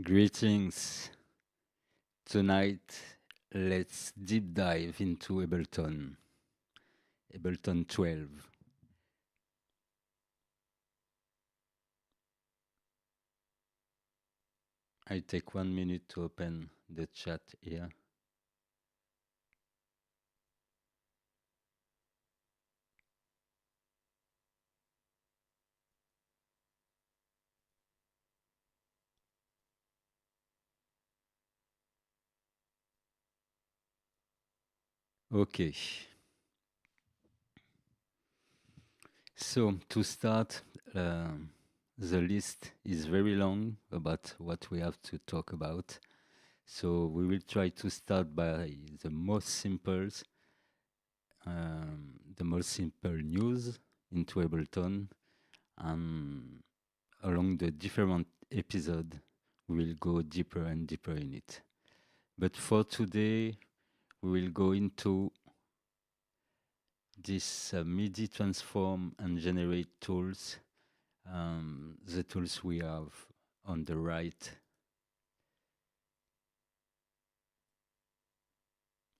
Greetings. Tonight, let's deep dive into Ableton. Ableton 12. I take 1 minute to open the chat here. Okay. So, to start, the list is very long about what we have to talk about. So, we will try to start by the most simple news into Ableton, and along the different episode, we will go deeper and deeper in it. But for today, we will go into this MIDI transform and generate tools, the tools we have on the right,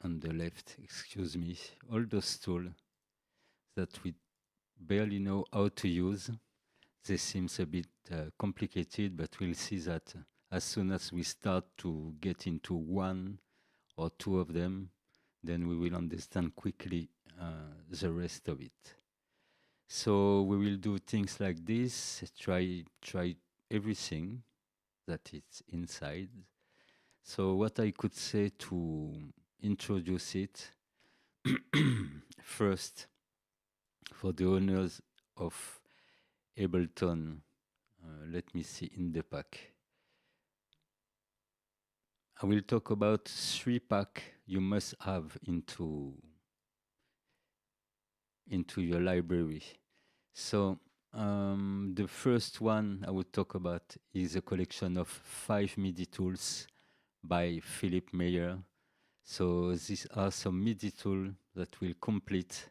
on the left, excuse me, all those tools that we barely know how to use. This seems a bit complicated, but we'll see that as soon as we start to get into one or two of them, then we will understand quickly the rest of it. So we will do things like this, try everything that is inside. So what I could say to introduce it, first, for the owners of Ableton, let me see in the pack. I will talk about 3 packs you must have into your library. So the first one I would talk about is a collection of 5 MIDI tools by Philip Meyer. So these are some MIDI tools that will complete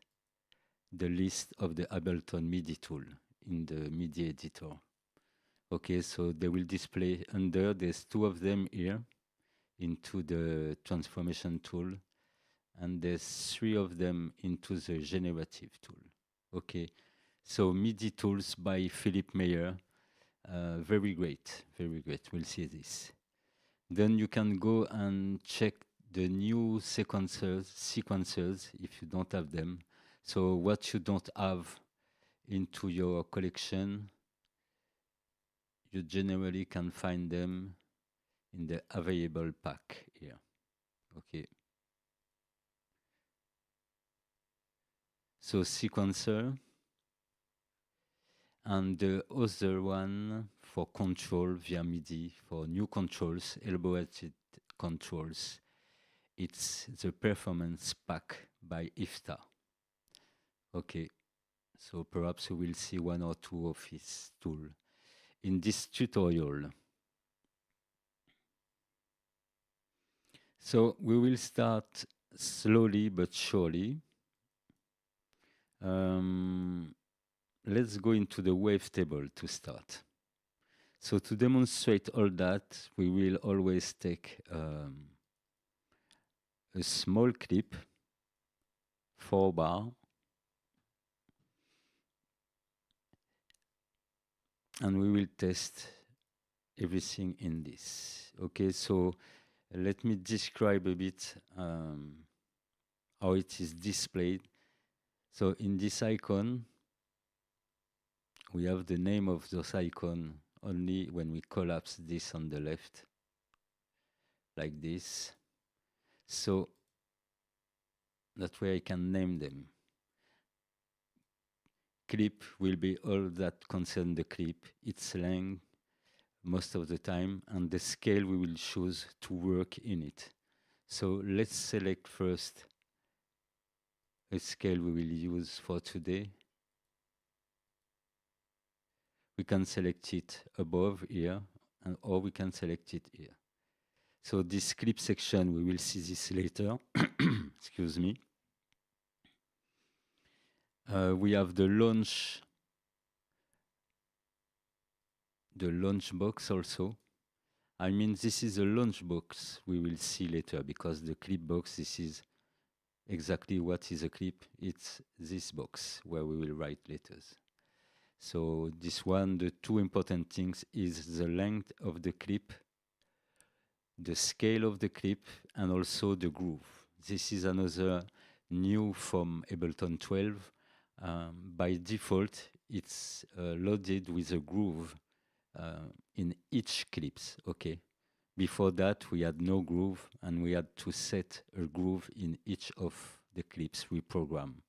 the list of the Ableton MIDI tool in the MIDI editor. Okay, so they will display under, there's 2 of them here into the transformation tool, and there's 3 of them into the generative tool. Okay, so MIDI tools by Philip Meyer, very great, very great. We'll see this. Then you can go and check the new sequencers if you don't have them. So what you don't have into your collection, you generally can find them in the available pack here. Okay. So sequencer, and the other one for control via MIDI, for new controls, elbow-edged controls. It's the performance pack by IFTA. Okay, so perhaps we will see 1 or 2 of his tools in this tutorial. So we will start slowly but surely. Let's go into the wavetable to start. So to demonstrate all that, we will always take a small clip, 4 bar, and we will test everything in this. Okay, so let me describe a bit how it is displayed. So in this icon, we have the name of those icons only when we collapse this on the left, like this. So that way I can name them. Clip will be all that concern the clip, its length most of the time, and the scale we will choose to work in it. So let's select first a scale we will use for today. We can select it above here, or we can select it here. So this clip section, we will see this later. Excuse me. We have the launch box also, I mean, this is a launch box we will see later, because the clip box, this is exactly what is a clip. It's this box where we will write letters. So this one, the two important things is the length of the clip, the scale of the clip, and also the groove. This is another new from Ableton 12. By default, it's loaded with a groove in each clips, okay? Before that, we had no groove, and we had to set a groove in each of the clips we program.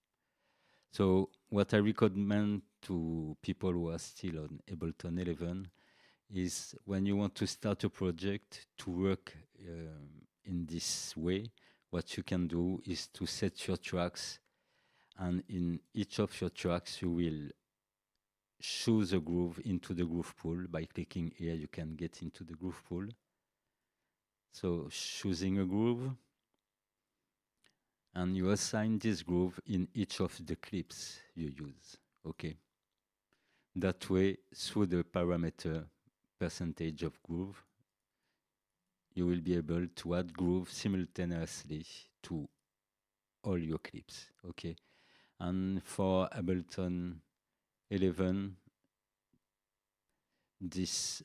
So what I recommend to people who are still on Ableton 11 is, when you want to start a project to work in this way, what you can do is to set your tracks, and in each of your tracks you will choose a groove into the groove pool. By clicking here, you can get into the groove pool. So choosing a groove, and you assign this groove in each of the clips you use, okay? That way, through the parameter percentage of groove, you will be able to add groove simultaneously to all your clips, okay? And for Ableton 11, this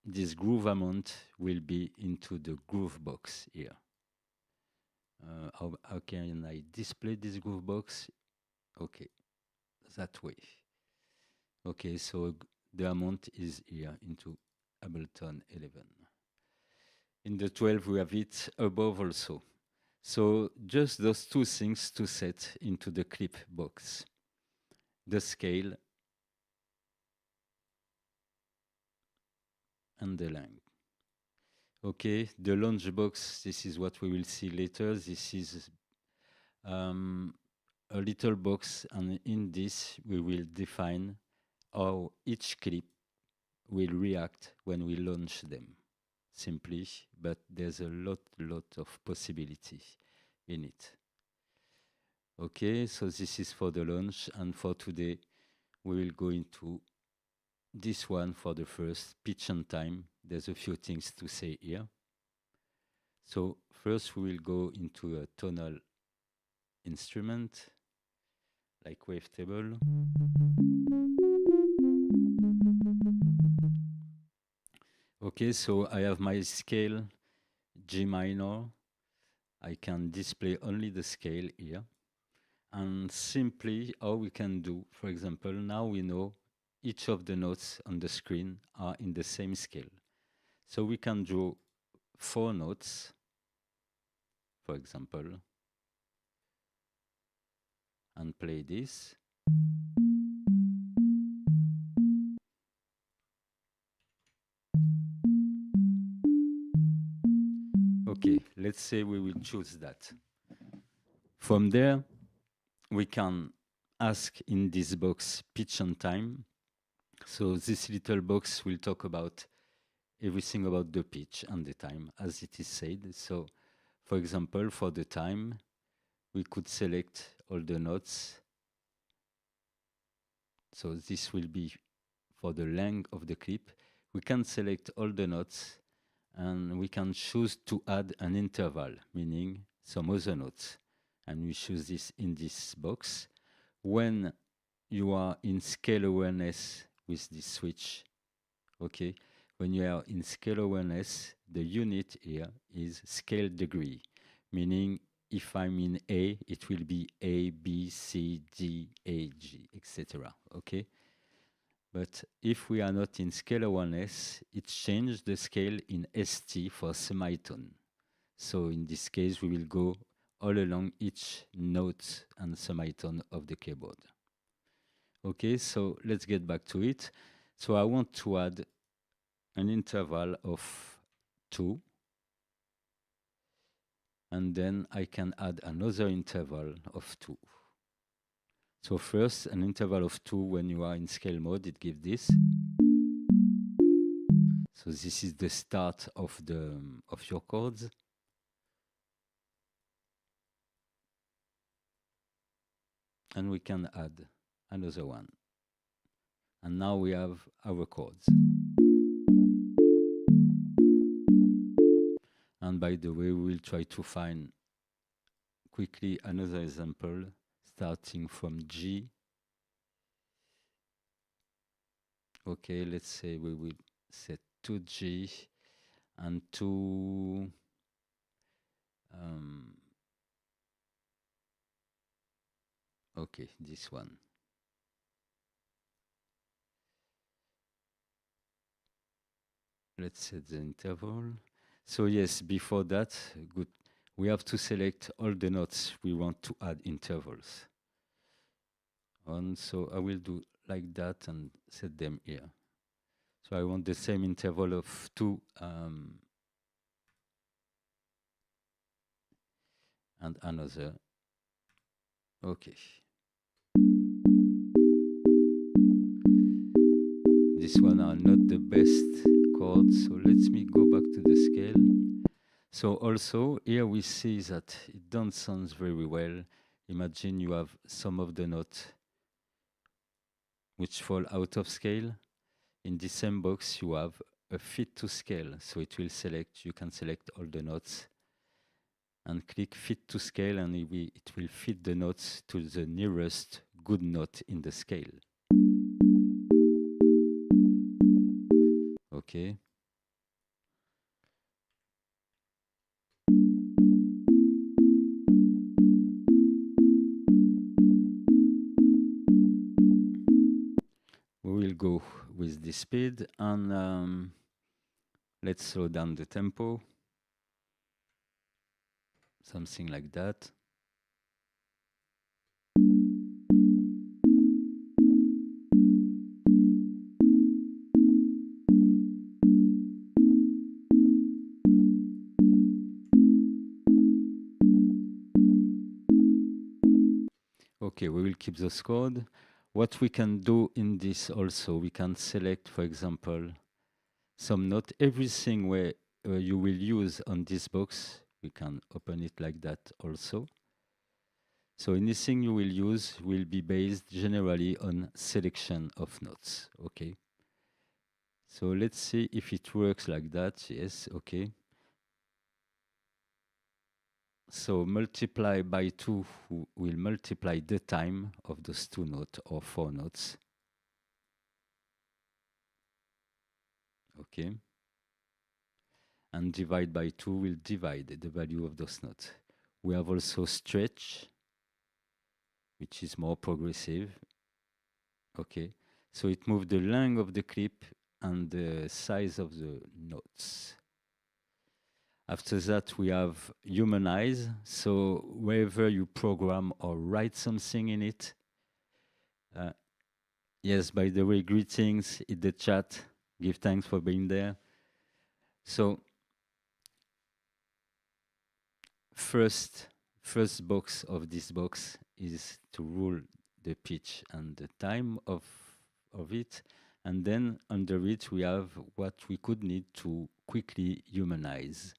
this groove amount will be into the groove box here. How can I display this groove box? Okay, that way. Okay, so the amount is here into Ableton 11. In the 12, we have it above also. So just those two things to set into the clip box: the scale and the length. Okay, the launch box, this is what we will see later. This is a little box, and in this we will define how each clip will react when we launch them. Simply, but there's a lot of possibility in it. Okay, so this is for the launch, and for today we will go into this one for the first, pitch and time. There's a few things to say here. So first we will go into a tonal instrument like wavetable. Okay, so I have my scale G minor. I can display only the scale here. And simply how we can do, for example, now we know each of the notes on the screen are in the same scale. So we can draw 4 notes, for example, and play this. Okay, let's say we will choose that. From there, we can ask in this box pitch and time. So this little box will talk about everything about the pitch and the time, as it is said. So, for example, for the time, we could select all the notes. So this will be for the length of the clip. We can select all the notes, and we can choose to add an interval, meaning some other notes. And we choose this in this box. When you are in scale awareness with this switch, okay, when you are in scale awareness, the unit here is scale degree, meaning if I'm in A, it will be A, B, C, D, A, G, etc. Okay? But if we are not in scale awareness, it changes the scale in ST for semitone. So in this case, we will go all along each note and semitone of the keyboard. Okay, so let's get back to it. So I want to add an interval of 2, and then I can add another interval of 2. So first, an interval of 2 when you are in scale mode, it gives this. So this is the start of your chords. And we can add another one. And now we have our chords. And by the way, we will try to find quickly another example starting from G. Okay, let's say we will set to G and to okay, this one. Let's set the interval. So yes, before that, good. We have to select all the notes we want to add intervals on. So I will do like that and set them here. So I want the same interval of 2 and another. Okay. This one are not the best chords, so let me go back to the scale. So also here we see that it don't sound very well. Imagine you have some of the notes which fall out of scale. In the same box you have a fit to scale, so it will select, you can select all the notes and click fit to scale, and it will fit the notes to the nearest good note in the scale. Okay. We will go with the speed and let's slow down the tempo. Something like that. Okay, we will keep the chord. What we can do in this also, we can select, for example, some note. Everything where you will use on this box, we can open it like that also. So anything you will use will be based generally on selection of notes, okay? So let's see if it works like that. Yes, okay. So multiply by 2 will multiply the time of those 2 notes or 4 notes. Okay. And divide by 2 will divide the value of those notes. We have also stretch, which is more progressive. Okay. So it moves the length of the clip and the size of the notes. After that, we have humanize. So wherever you program or write something in it, yes, by the way, greetings in the chat. Give thanks for being there. So first box of this box is to rule the pitch and the time of it. And then under it, we have what we could need to quickly humanize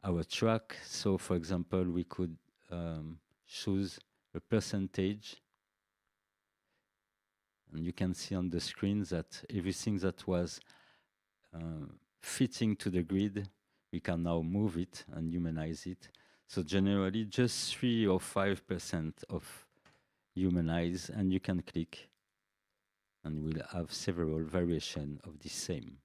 our track. So for example, we could choose a percentage. And you can see on the screen that everything that was fitting to the grid, we can now move it and humanize it. So generally just 3 or 5% of humanize, and you can click and we'll have several variations of the same.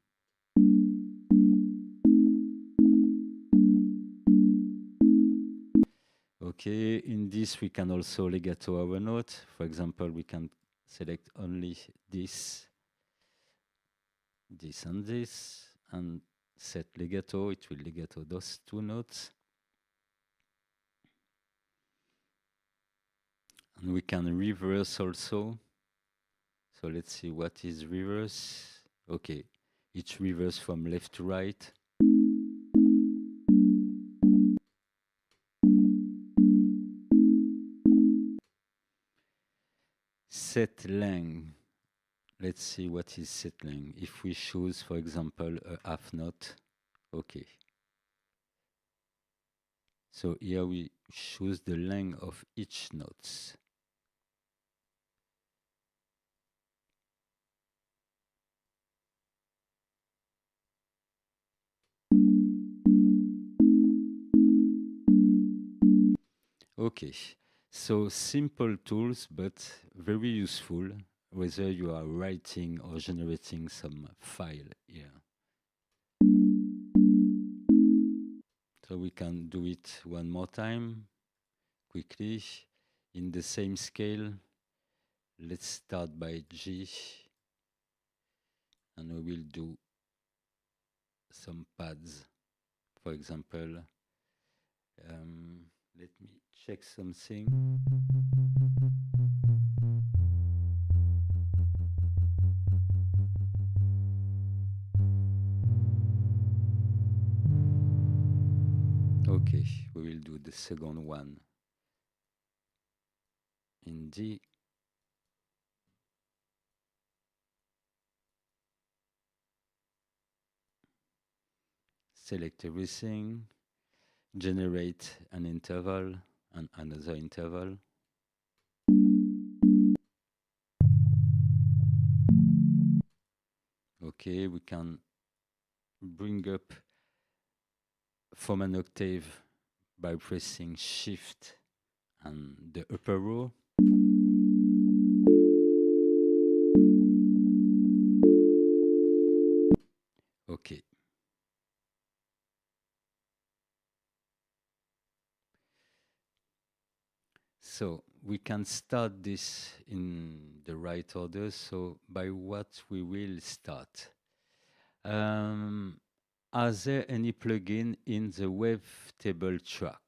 Okay, in this we can also legato our note. For example, we can select only this and this, and set legato. It will legato those 2 notes. And we can reverse also. So let's see what is reverse. Okay, it's reverse from left to right. Set length. Let's see what is set length. If we choose, for example, a half note, okay. So here we choose the length of each note. Okay, so simple tools, but very useful, whether you are writing or generating some file here. So we can do it one more time, quickly, in the same scale. Let's start by G, and we will do some pads. For example, let me check something. Okay, we will do the second one in D. Select everything, generate an interval and another interval. Okay, we can bring up from an octave by pressing Shift and the upper row. Okay. So we can start this in the right order. So by what we will start? Are there any plugin in the wavetable track?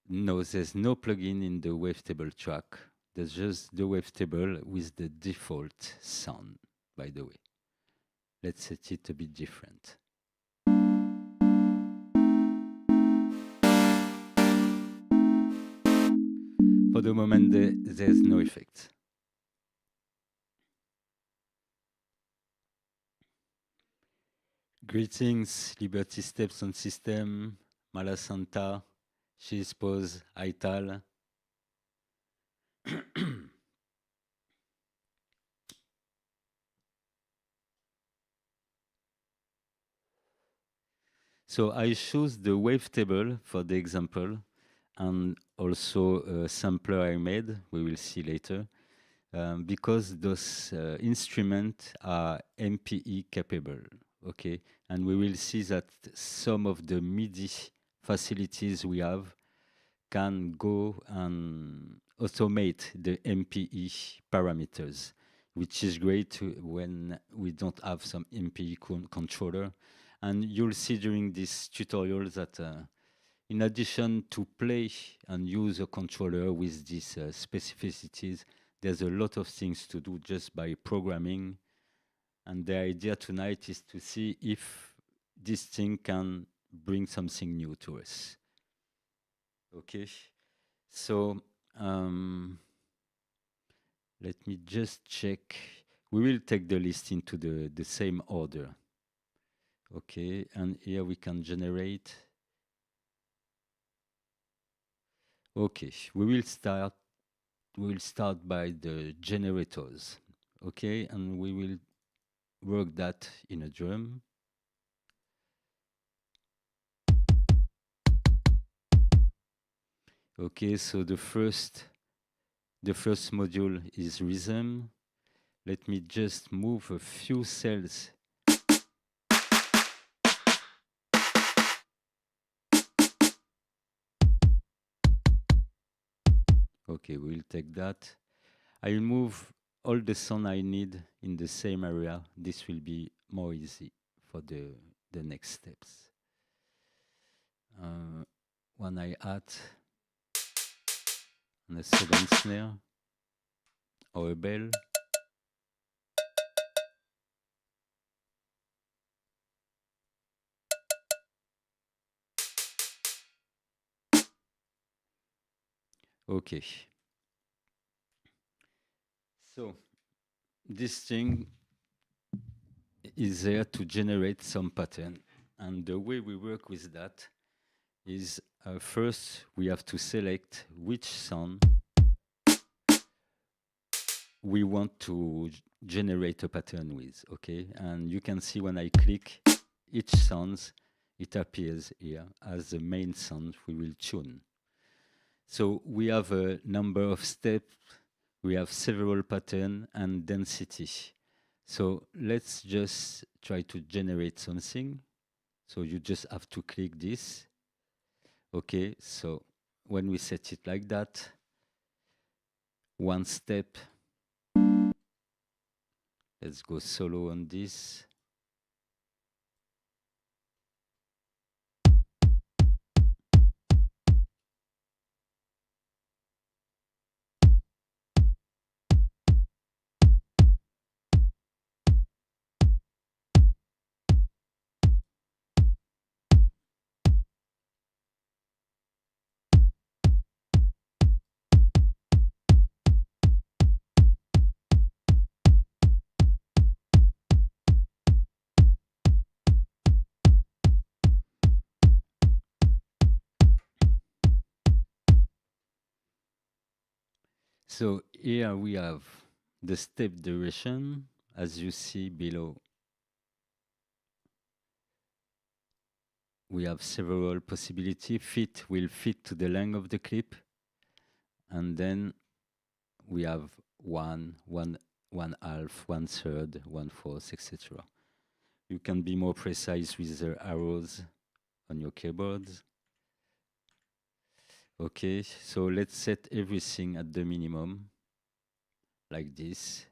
No, there's no plugin in the wavetable track. There's just the wavetable with the default sound, by the way. Let's set it a bit different. For the moment, there's no effect. Greetings, Liberty Steps on System, Mala Santa, She's Pose, Aital. So I choose the wavetable for the example and also a sampler I made, we will see later, because those instruments are MPE capable, okay? And we will see that some of the MIDI facilities we have can go and automate the MPE parameters, which is great when we don't have some MPE controller. And you'll see during this tutorial that in addition to play and use a controller with these specificities, there's a lot of things to do just by programming. And the idea tonight is to see if this thing can bring something new to us. Okay, so let me just check. We will take the list into the same order. Okay, and here we can generate. Okay, we will start by the generators. Okay, and we will work that in a drum. Okay, so the first module is rhythm. Let me just move a few cells. Okay, we'll take that. I'll move all the sound I need in the same area. This will be more easy for the next steps. One hi-hat and a second snare or a bell. Okay. So this thing is there to generate some pattern. And the way we work with that is first we have to select which sound we want to generate a pattern with, okay? And you can see when I click each sound, it appears here as the main sound we will tune. So we have a number of steps, we have several patterns and density. So let's just try to generate something. So you just have to click this. Okay, so when we set it like that, one step, let's go solo on this. So here we have the step duration, as you see below. We have several possibility. Fit will fit to the length of the clip. And then we have one half, 1/3, 1/4, etc. You can be more precise with the arrows on your keyboard. Okay, so let's set everything at the minimum, like this.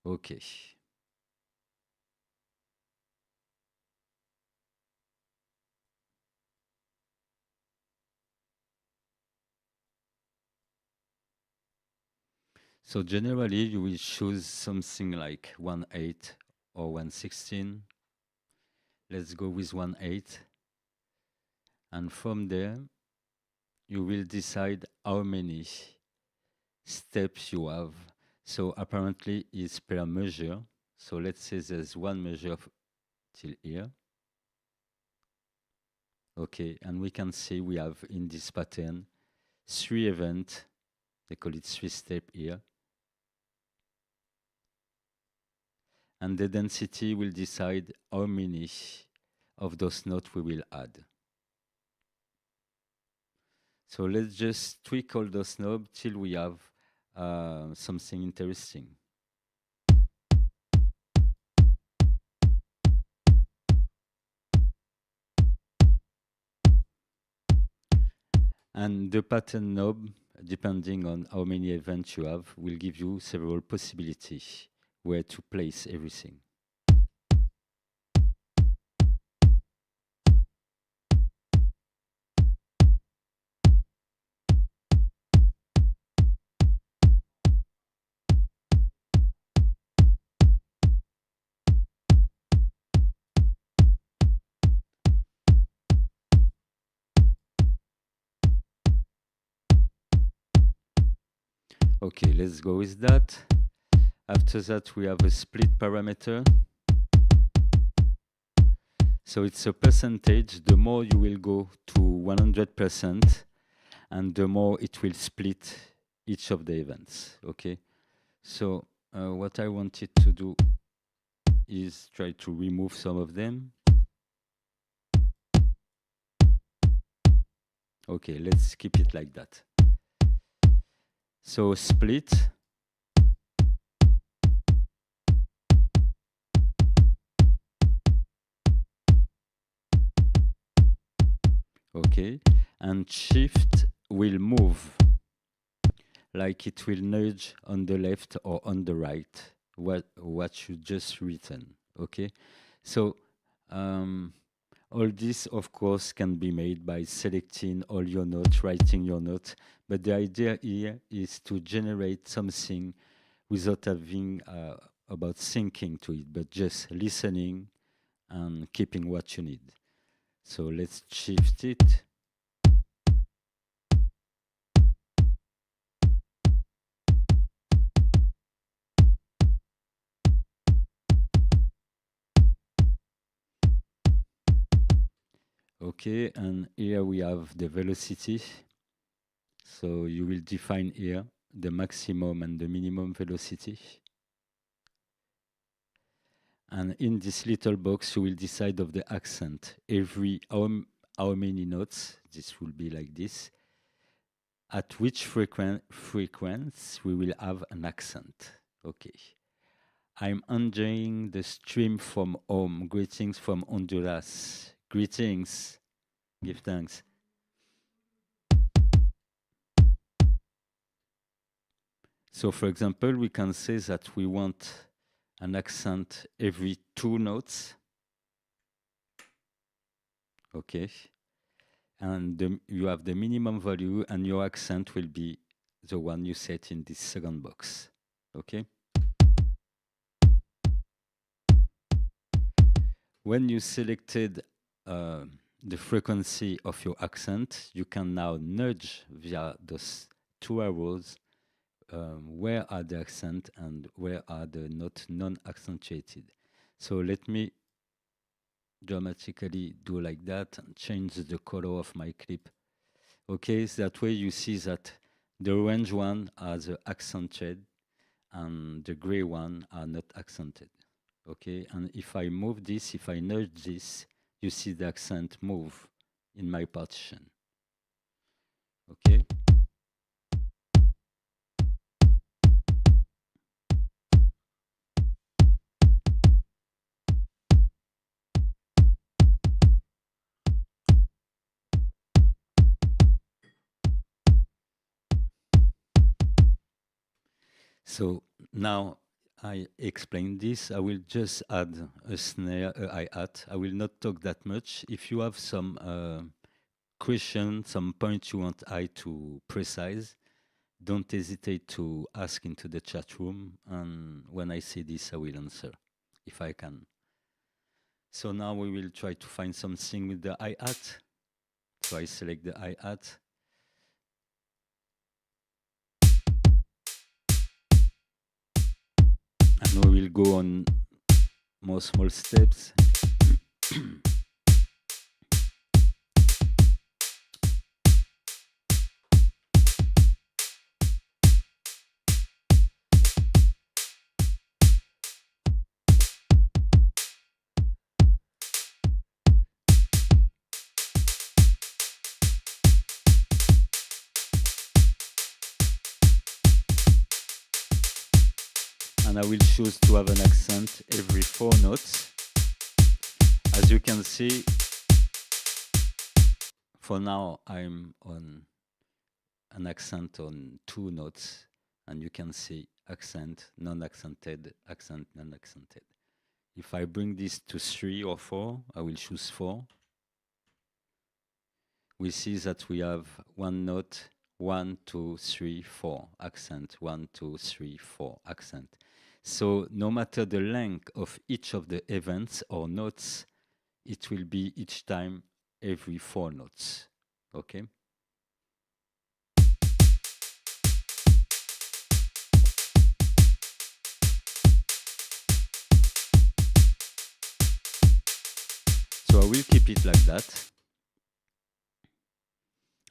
Okay. So generally you will choose something like 1/8 or 1/16. Let's go with 1/8. And from there, you will decide how many steps you have. So apparently it's per measure. So let's say there's one measure till here. Okay, and we can see we have in this pattern 3 events. They call it 3 step here. And the density will decide how many of those notes we will add. So let's just tweak all those knobs till we have something interesting. And the pattern knob, depending on how many events you have, will give you several possibilities where to place everything. Okay, let's go with that. After that, we have a split parameter. So it's a percentage. The more you will go to 100%, and the more it will split each of the events. Okay, so what I wanted to do is try to remove some of them. Okay, let's keep it like that. So split. Okay, and shift will move, like it will nudge on the left or on the right, what you just written. Okay, so all this, of course, can be made by selecting all your notes, writing your notes, but the idea here is to generate something without having about thinking to it, but just listening and keeping what you need. So let's shift it. Okay, and here we have the velocity. So you will define here the maximum and the minimum velocity. And in this little box, you will decide of the accent. Every how many notes, this will be like this. At which frequency we will have an accent. Okay. I'm enjoying the stream from home. Greetings from Honduras. Greetings. Give thanks. So for example, we can say that we want an accent every 2 notes. Okay. And you have the minimum value, and your accent will be the one you set in this second box. Okay. When you selected the frequency of your accent, you can now nudge via those 2 arrows where are the accent and where are the not non-accentuated. So let me dramatically do like that and change the color of my clip. Okay, so that way you see that the orange one are the accented and the gray one are not accented. Okay, and if I move this, if I nudge this, you see the accent move in my partition. Okay. So now I explained this. I will just add a snare, a hi-hat. I will not talk that much. If you have some question, some points you want I to precise, don't hesitate to ask into the chat room. And when I say this, I will answer if I can. So now we will try to find something with the hi-hat. So I select the hi-hat. And we will go on more small steps. And I will choose to have an accent every 4 notes. As you can see, for now I'm on an accent on 2 notes, and you can see accent, non-accented, accent, non-accented. If I bring this to 3 or 4, I will choose 4. We see that we have 1 note, 1, 2, 3, 4, accent, 1, 2, 3, 4, accent. So no matter the length of each of the events or notes, it will be each time every 4 notes. Okay? So I will keep it like that.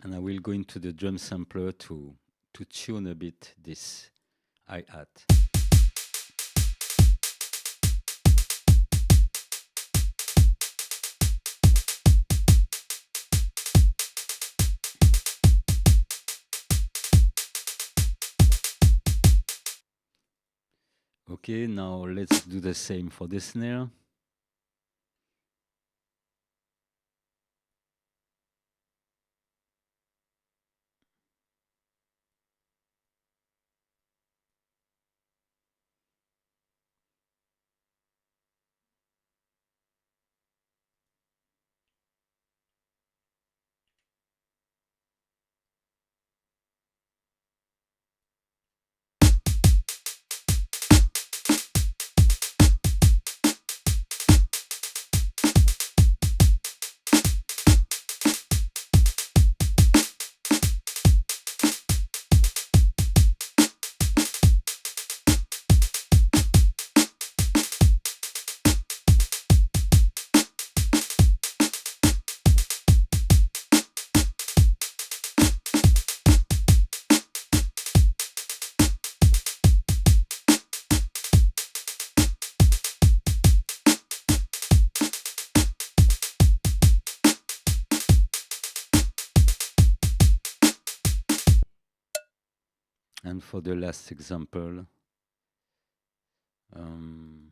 And I will go into the drum sampler to tune a bit this hi-hat. Okay, now let's do the same for the snare. And for the last example, um,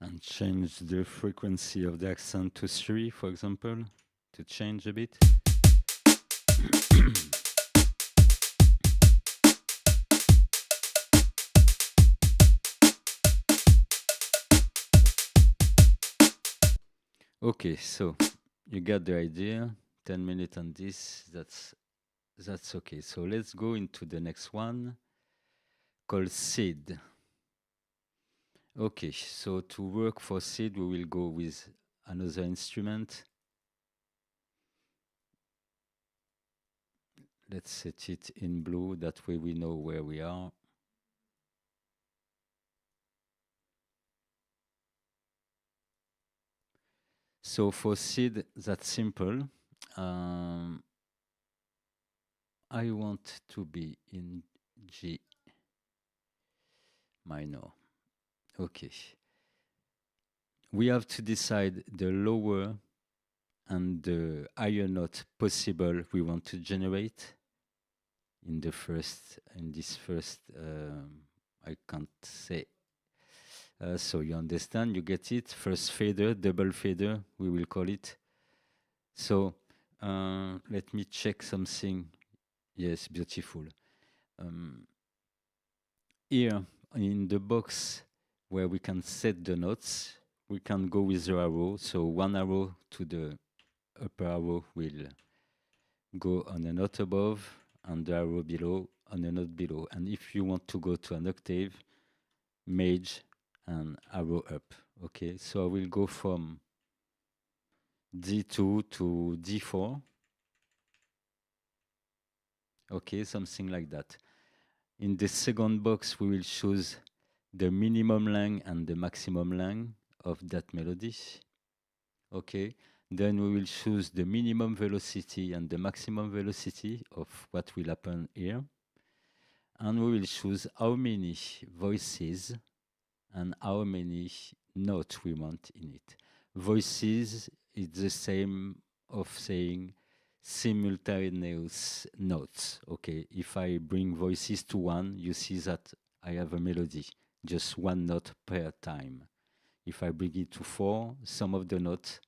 and change the frequency of the accent to 3, for example, to change a bit. Okay, so you got the idea. 10 minutes on this, that's okay. So let's go into the next one called seed. Okay, so to work for seed, we will go with another instrument. Let's set it in blue, that way we know where we are. So for seed, that's simple. I want to be in G minor. Okay. We have to decide the lower and the higher note possible we want to generate in this first, I can't say. So you understand, you get it. First fader, double fader, we will call it. So let me check something. Yes, beautiful. Here in the box where we can set the notes, we can go with the arrow. So one arrow to the upper arrow will go on a note above, and the arrow below on a note below. And if you want to go to an octave, mage and arrow up. Okay, so I will go from D2 to D4. Okay, something like that. In the second box, we will choose the minimum length and the maximum length of that melody. Okay, then we will choose the minimum velocity and the maximum velocity of what will happen here. And we will choose how many voices and how many notes we want in it. Voices is the same of saying simultaneous notes. Okay, if I bring voices to 1, you see that I have a melody, just 1 note per time. If I bring it to 4, some of the notes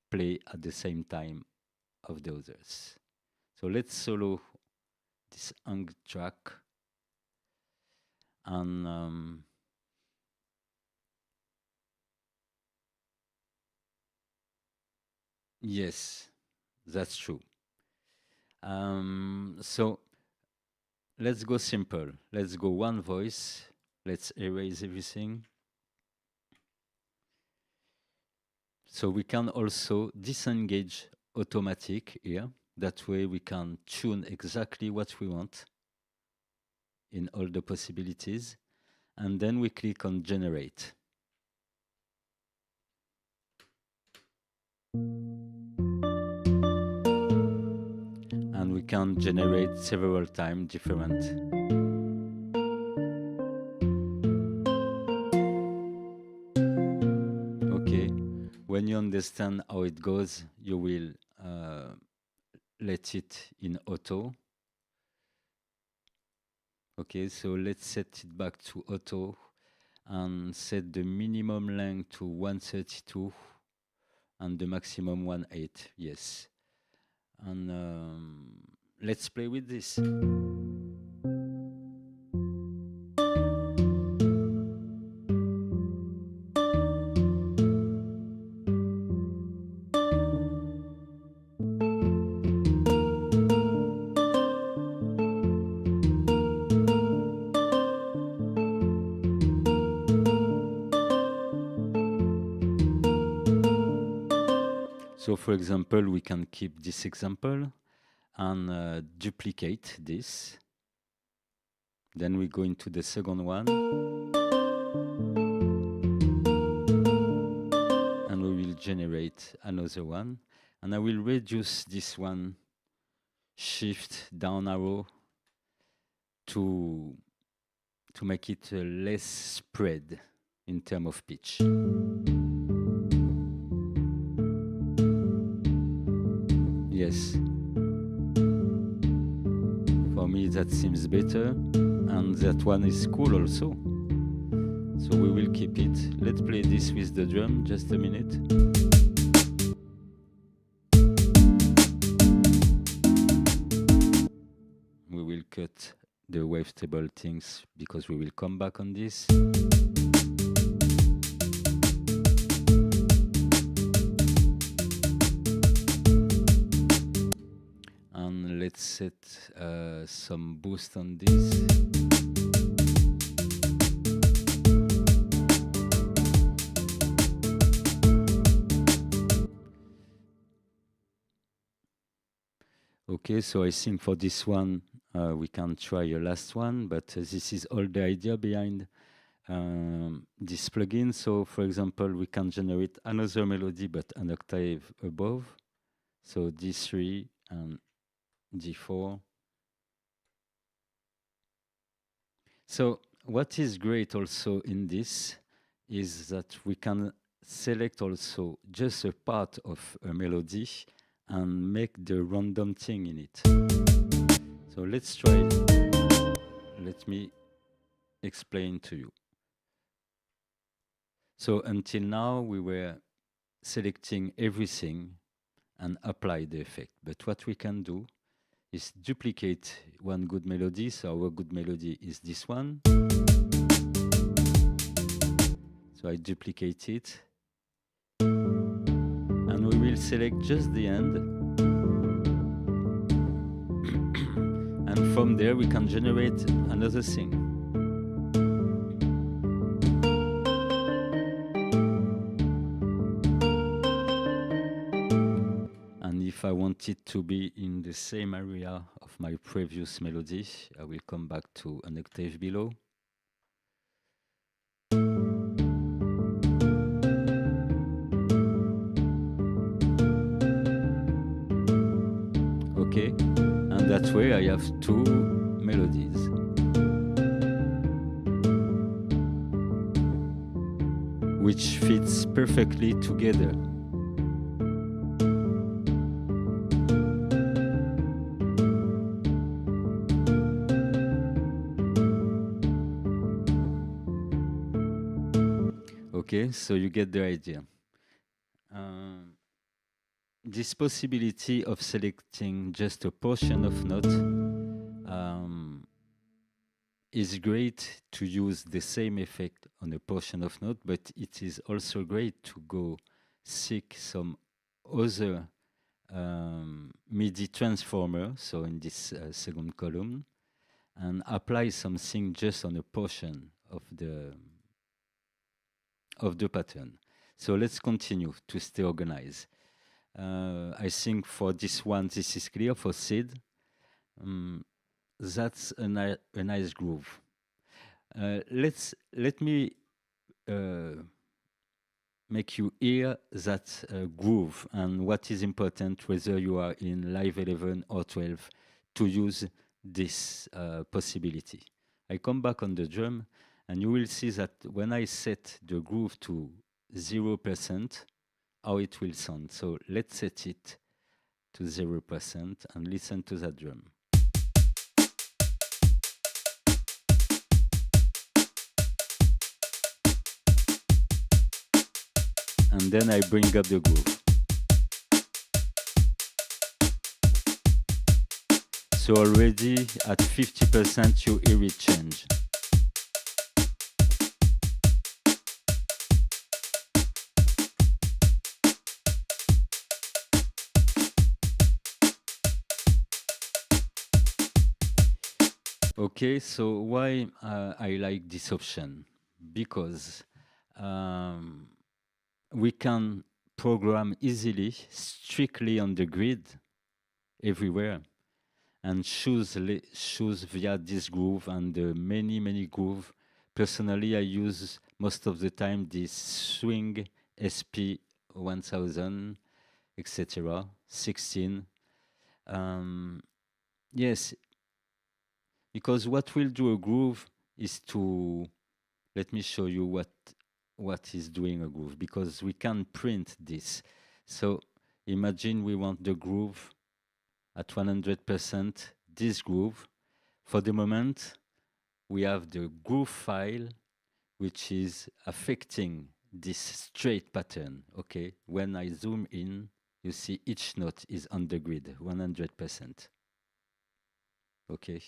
play at the same time of the others. So let's solo this hang track, and yes, that's true. So let's go simple. Let's go one voice. Let's erase everything. So we can also disengage automatic here. That way we can tune exactly what we want in all the possibilities. And then we click on generate. And we can generate several times different. Okay, when you understand how it goes, you will let it in auto. Okay, so let's set it back to auto and set the minimum length to 132 and the maximum 18. Yes. And let's play with this. So for example, we can keep this example and duplicate this. Then we go into the second one. And we will generate another one, and I will reduce this one, shift down arrow to make it less spread in terms of pitch. Yes. For me, that seems better, and that one is cool also. So we will keep it. Let's play this with the drum, just a minute. We will cut the wavetable things because we will come back on this. And let's set some boost on this. Okay, so I think for this one, we can try a last one, but this is all the idea behind this plugin. So for example, we can generate another melody, but an octave above. So D3 and D4. So what is great also in this is that we can select also just a part of a melody and make the random thing in it. So let's try. Let me explain to you. So until now we were selecting everything and apply the effect. But what we can do is duplicate one good melody. So our good melody is this one. So I duplicate it. And we will select just the end. And from there we can generate another thing. And if I want it to be in the same area of my previous melody, I will come back to an octave below. Okay, and that way I have two melodies. Which fits perfectly together. Okay, so you get the idea. This possibility of selecting just a portion of note is great to use the same effect on a portion of note, but it is also great to go seek some other MIDI transformer, so in this second column, and apply something just on a portion of the pattern. So let's continue to stay organized. I think for this one, this is clear. For Sid, that's a nice groove. Let me make you hear that groove and what is important, whether you are in Live 11 or 12, to use this possibility. I come back on the drum, and you will see that when I set the groove to 0%, how it will sound. So let's set it to 0% and listen to that drum. And then I bring up the groove. So already at 50% you hear it change. Okay, so why I like this option? Because we can program easily, strictly on the grid, everywhere, and choose via this groove and many groove. Personally, I use most of the time this swing SP 1000, etc. 16. Yes, because what will do a groove is to, let me show you what is doing a groove, because we can print this. So imagine we want the groove at 100%, this groove. For the moment, we have the groove file, which is affecting this straight pattern, okay? When I zoom in, you see each note is on the grid, 100%, okay?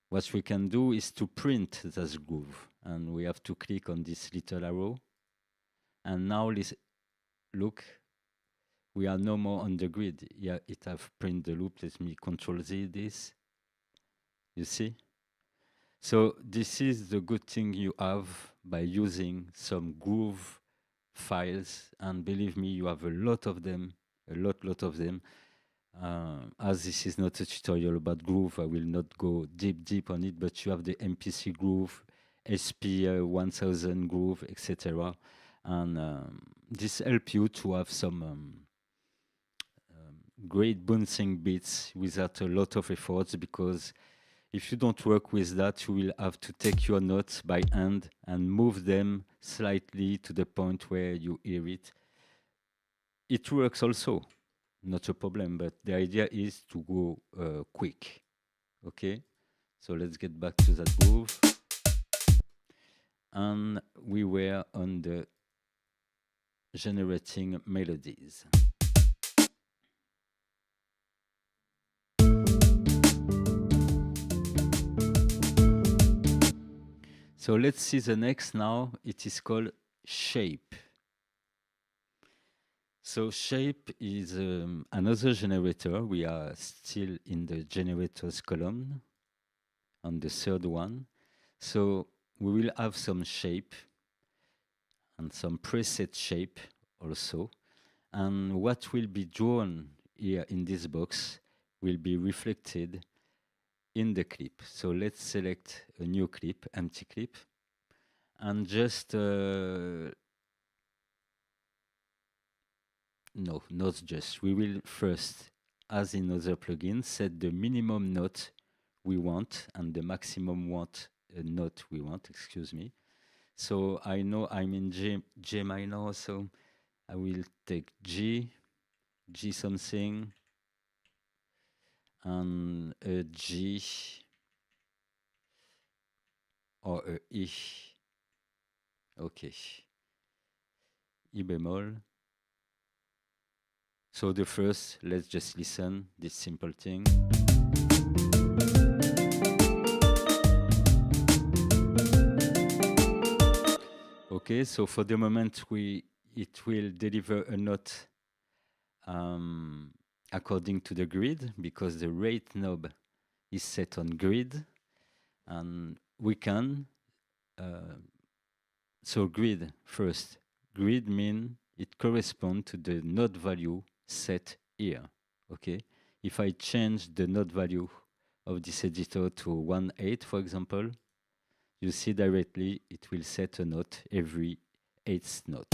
What we can do is to print this groove, and we have to click on this little arrow. And now look, we are no more on the grid. Yeah, it have print the loop. Let me Control Z this. You see? So this is the good thing you have by using some groove files, and believe me, you have a lot of them, a lot of them. As this is not a tutorial about groove, I will not go deep on it, but you have the MPC groove, SP 1000 groove, etc. And this helps you to have some great bouncing beats without a lot of efforts, because if you don't work with that, you will have to take your notes by hand and move them slightly to the point where you hear it. It works also, not a problem, but the idea is to go quick, okay? So let's get back to that groove. And we were on the generating melodies. So let's see the next now. It is called shape. So shape is another generator. We are still in the generators column on the third one. So we will have some shape and some preset shape also. And what will be drawn here in this box will be reflected in the clip. So let's select a new clip, empty clip, and just no, not just. We will first, as in other plugins, set the minimum note we want and the maximum note we want, excuse me. So I know I'm in G minor, so I will take G something, and a G or a E. Okay. E bemol. So the first, let's just listen this simple thing. Okay, so for the moment it will deliver a note according to the grid, because the rate knob is set on grid, and we can so grid first. Grid mean it corresponds to the note value set here. Okay, if I change the note value of this editor to 1/8, for example, you see directly it will set a note every 8th note.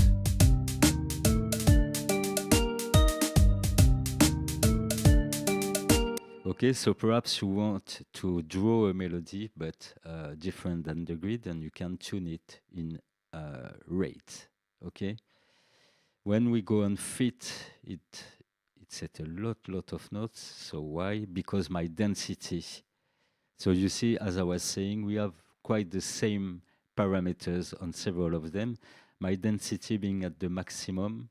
Okay, so perhaps you want to draw a melody, but different than the grid, and you can tune it in rate. Okay. When we go on fit, it set a lot of notes. So why? Because my density. So you see, as I was saying, we have quite the same parameters on several of them. My density being at the maximum.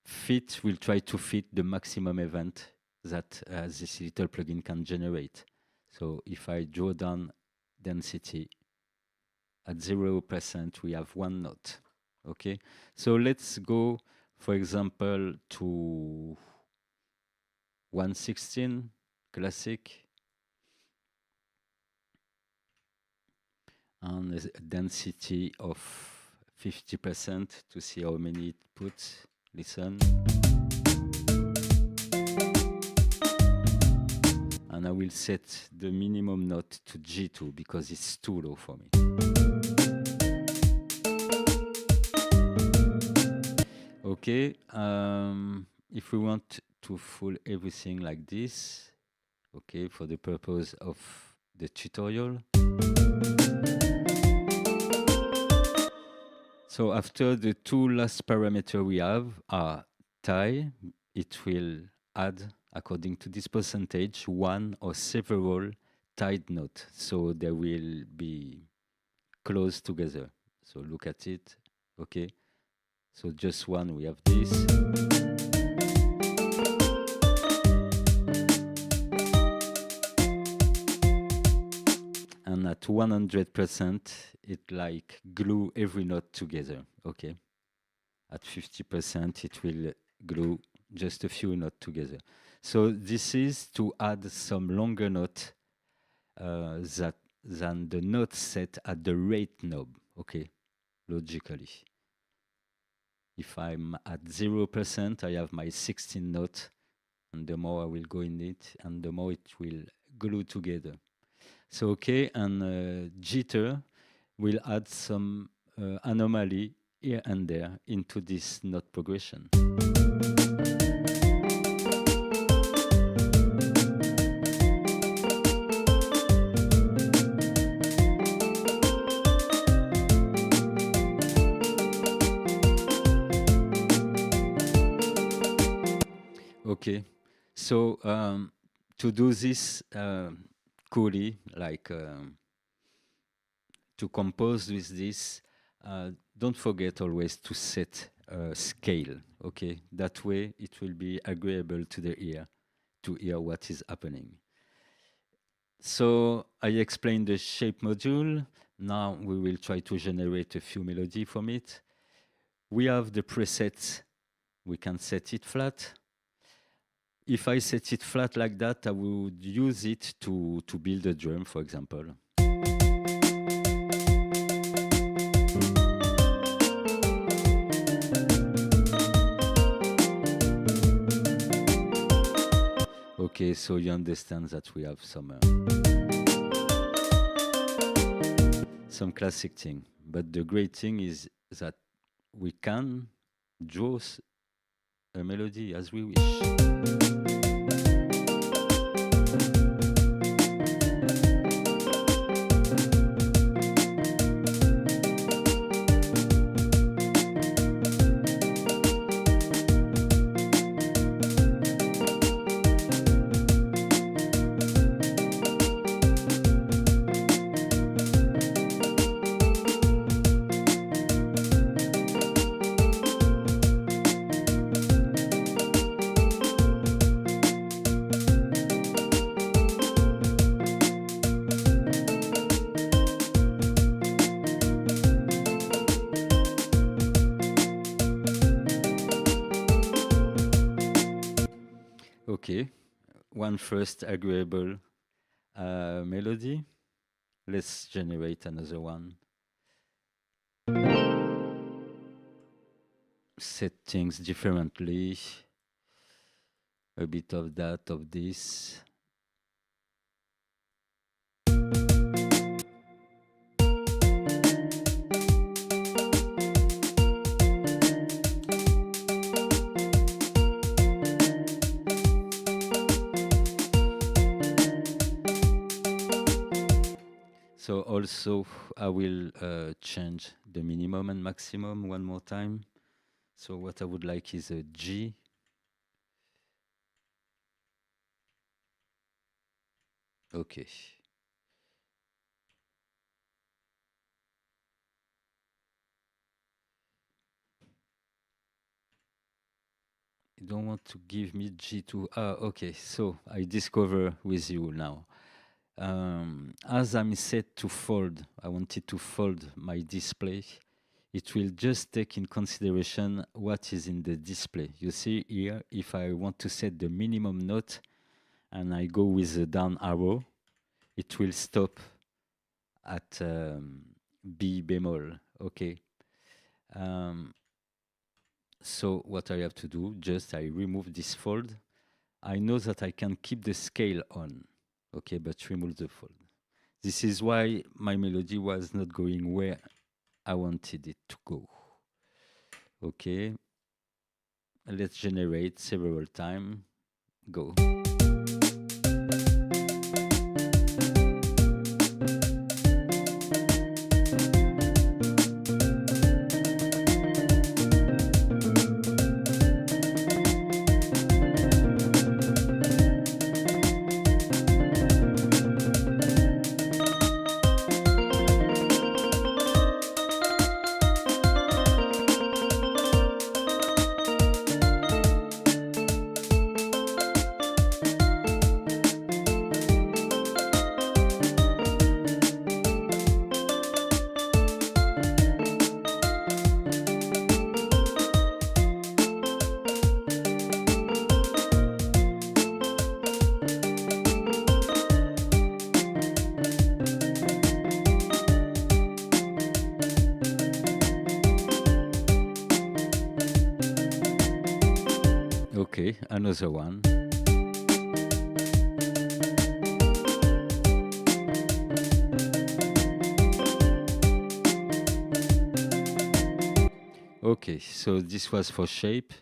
Fit will try to fit the maximum event that this little plugin can generate. So if I draw down density, at 0%, we have one note. Okay, so let's go, for example, to 116 classic, and a density of 50% to see how many it puts. Listen. And I will set the minimum note to G2 because it's too low for me. Okay, if we want to fool everything like this, okay, for the purpose of the tutorial. So after the two last parameter we have are tie, it will add, according to this percentage, one or several tied notes. So they will be close together. So look at it, okay? So just one, we have this. And at 100%, it like glue every note together, okay? At 50%, it will glue just a few notes together. So this is to add some longer note than the note set at the rate knob, okay, logically. If I'm at 0%, I have my 16 note, and the more I will go in it, and the more it will glue together. So, okay, and jitter will add some anomaly here and there into this note progression. Okay, so to do this coolly, like to compose with this, don't forget always to set a scale, okay? That way it will be agreeable to the ear to hear what is happening. So I explained the shape module. Now we will try to generate a few melody from it. We have the presets. We can set it flat. If I set it flat like that, I would use it to build a drum, for example. Okay, so you understand that we have some classic thing. But the great thing is that we can draw a melody as we wish. Okay, one first agreeable melody. Let's generate another one. Set things differently. A bit of that, of this. So also I will change the minimum and maximum one more time. So what I would like is a G. Okay. You don't want to give me G2. Ah, okay. So I discover with you now. As I'm set to fold, I wanted to fold my display. It will just take in consideration what is in the display. You see here, if I want to set the minimum note and I go with the down arrow, it will stop at B bemol, okay? So what I have to do, just I remove this fold. I know that I can keep the scale on, okay, but remove the fold. This is why my melody was not going where I wanted it to go. Okay, let's generate several times. Go. Okay, another one. Okay, so this was for shape.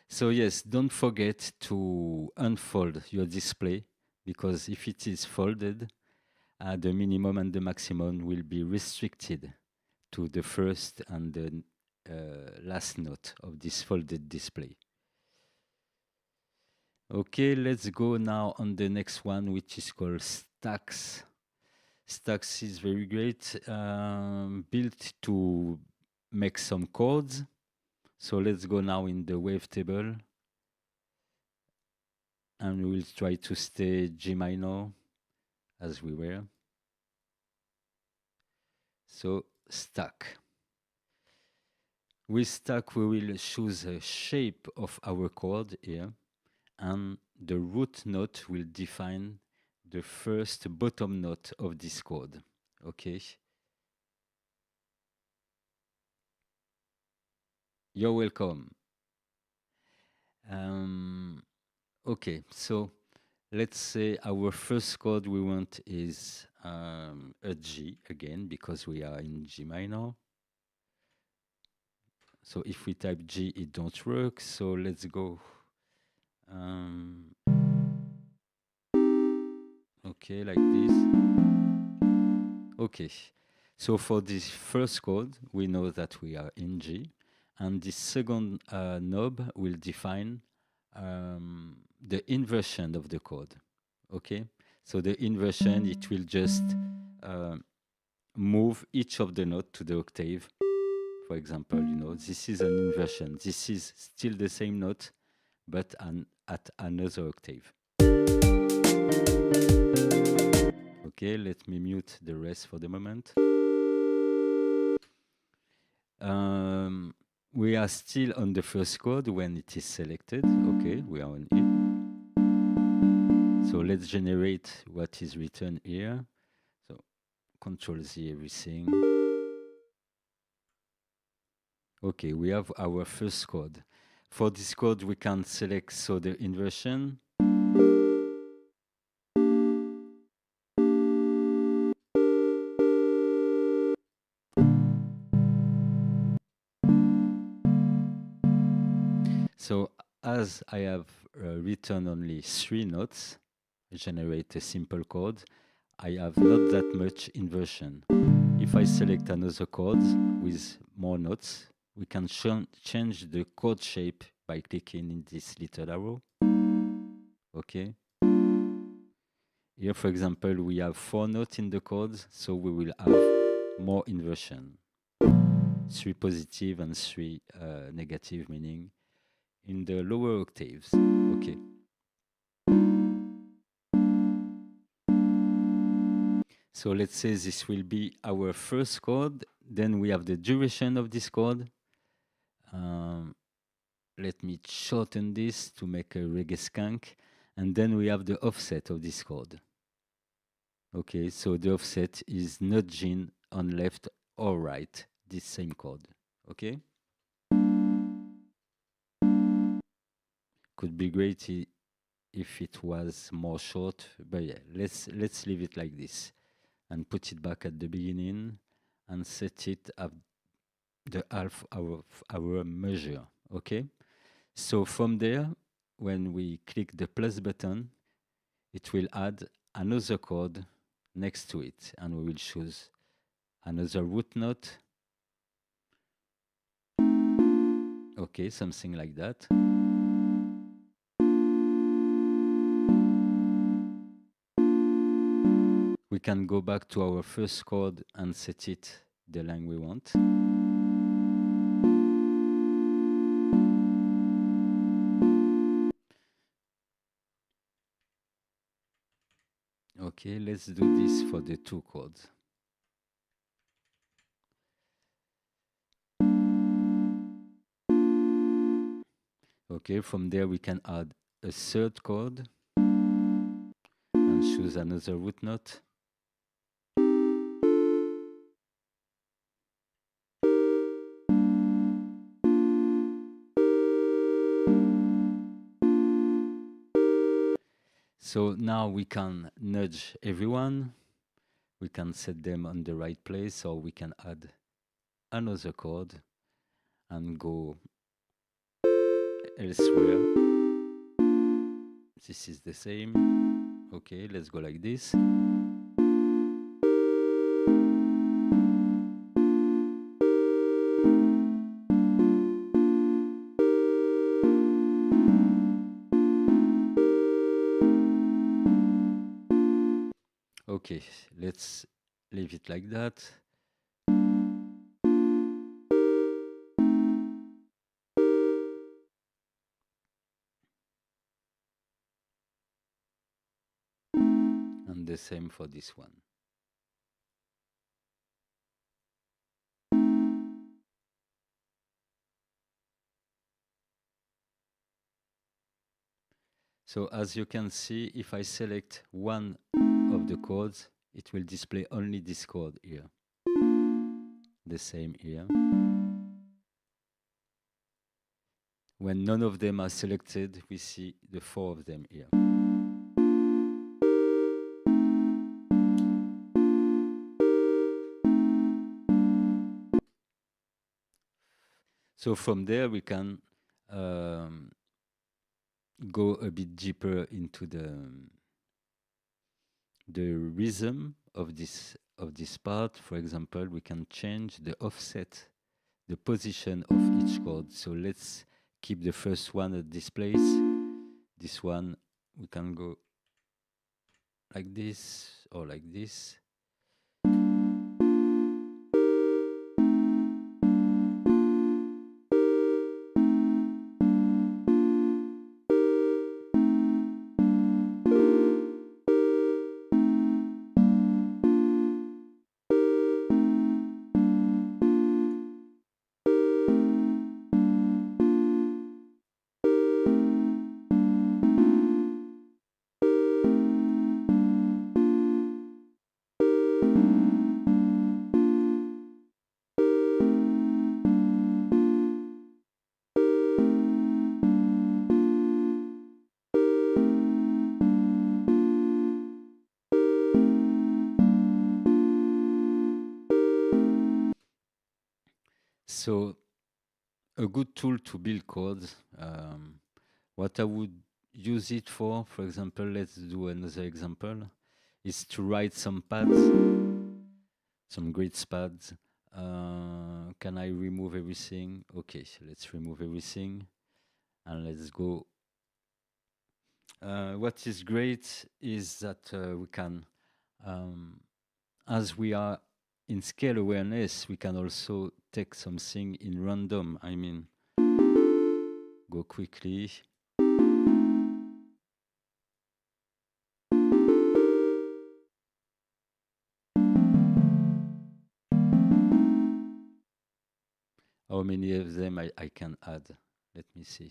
So yes, don't forget to unfold your display, because if it is folded, the minimum and the maximum will be restricted to the first and the last note of this folded display. Okay, let's go now on the next one, which is called stacks. Stacks is very great, built to make some chords. So let's go now in the wavetable, and we'll try to stay G minor as we were. So stack. With stack, we will choose a shape of our chord here, and the root note will define the first bottom note of this chord. Okay. You're welcome. Okay, so let's say our first chord we want is a G again, because we are in G minor. So if we type G, it don't work. So let's go. Okay, like this. Okay, so for this first chord, we know that we are in G, and the second knob will define the inversion of the chord. Okay, so the inversion, it will just move each of the note to the octave. For example, you know, this is an inversion. This is still the same note, but at another octave. Okay, let me mute the rest for the moment. We are still on the first chord when it is selected. Okay, we are on it. So let's generate what is written here. So Control Z everything. Okay, we have our first chord. For this chord, we can select the inversion. So as I have written only 3 notes, generate a simple chord, I have not that much inversion. If I select another chord with more notes, we can change the chord shape by clicking in this little arrow. Okay. Here, for example, we have 4 notes in the chords, so we will have more inversion. 3 positive and 3 negative, meaning in the lower octaves. Okay. So let's say this will be our first chord. Then we have the duration of this chord. Let me shorten this to make a reggae skank. And then we have the offset of this chord. Okay, so the offset is nudging on left or right, this same chord. Okay? Could be great if it was more short, but yeah, let's leave it like this and put it back at the beginning and set it at the half of our measure. Okay, So from there, when we click the plus button, it will add another chord next to it, and we will choose another root note. Okay, something like that. We can go back to our first chord and set it the line we want. Okay, let's do this for the two chords. Okay, from there we can add a third chord and choose another root note. So now we can nudge everyone. We can set them on the right place, or we can add another chord and go elsewhere. This is the same. Okay, let's go like this. Okay, let's leave it like that. And the same for this one. So as you can see, if I select one of the chords, it will display only this chord here. The same here. When none of them are selected, we see the four of them here. So from there, we can go a bit deeper into the rhythm of this part. For example, we can change the offset, the position of each chord. So let's keep the first one at this place. This one, we can go like this or like this. So a good tool to build chords. What I would use it for example, let's do another example, is to write some pads, some grid pads. Can I remove everything? Okay, so let's remove everything and let's go. What is great is that we can, as we are in scale awareness, we can also take something in random. I mean, go quickly. How many of them I can add? Let me see.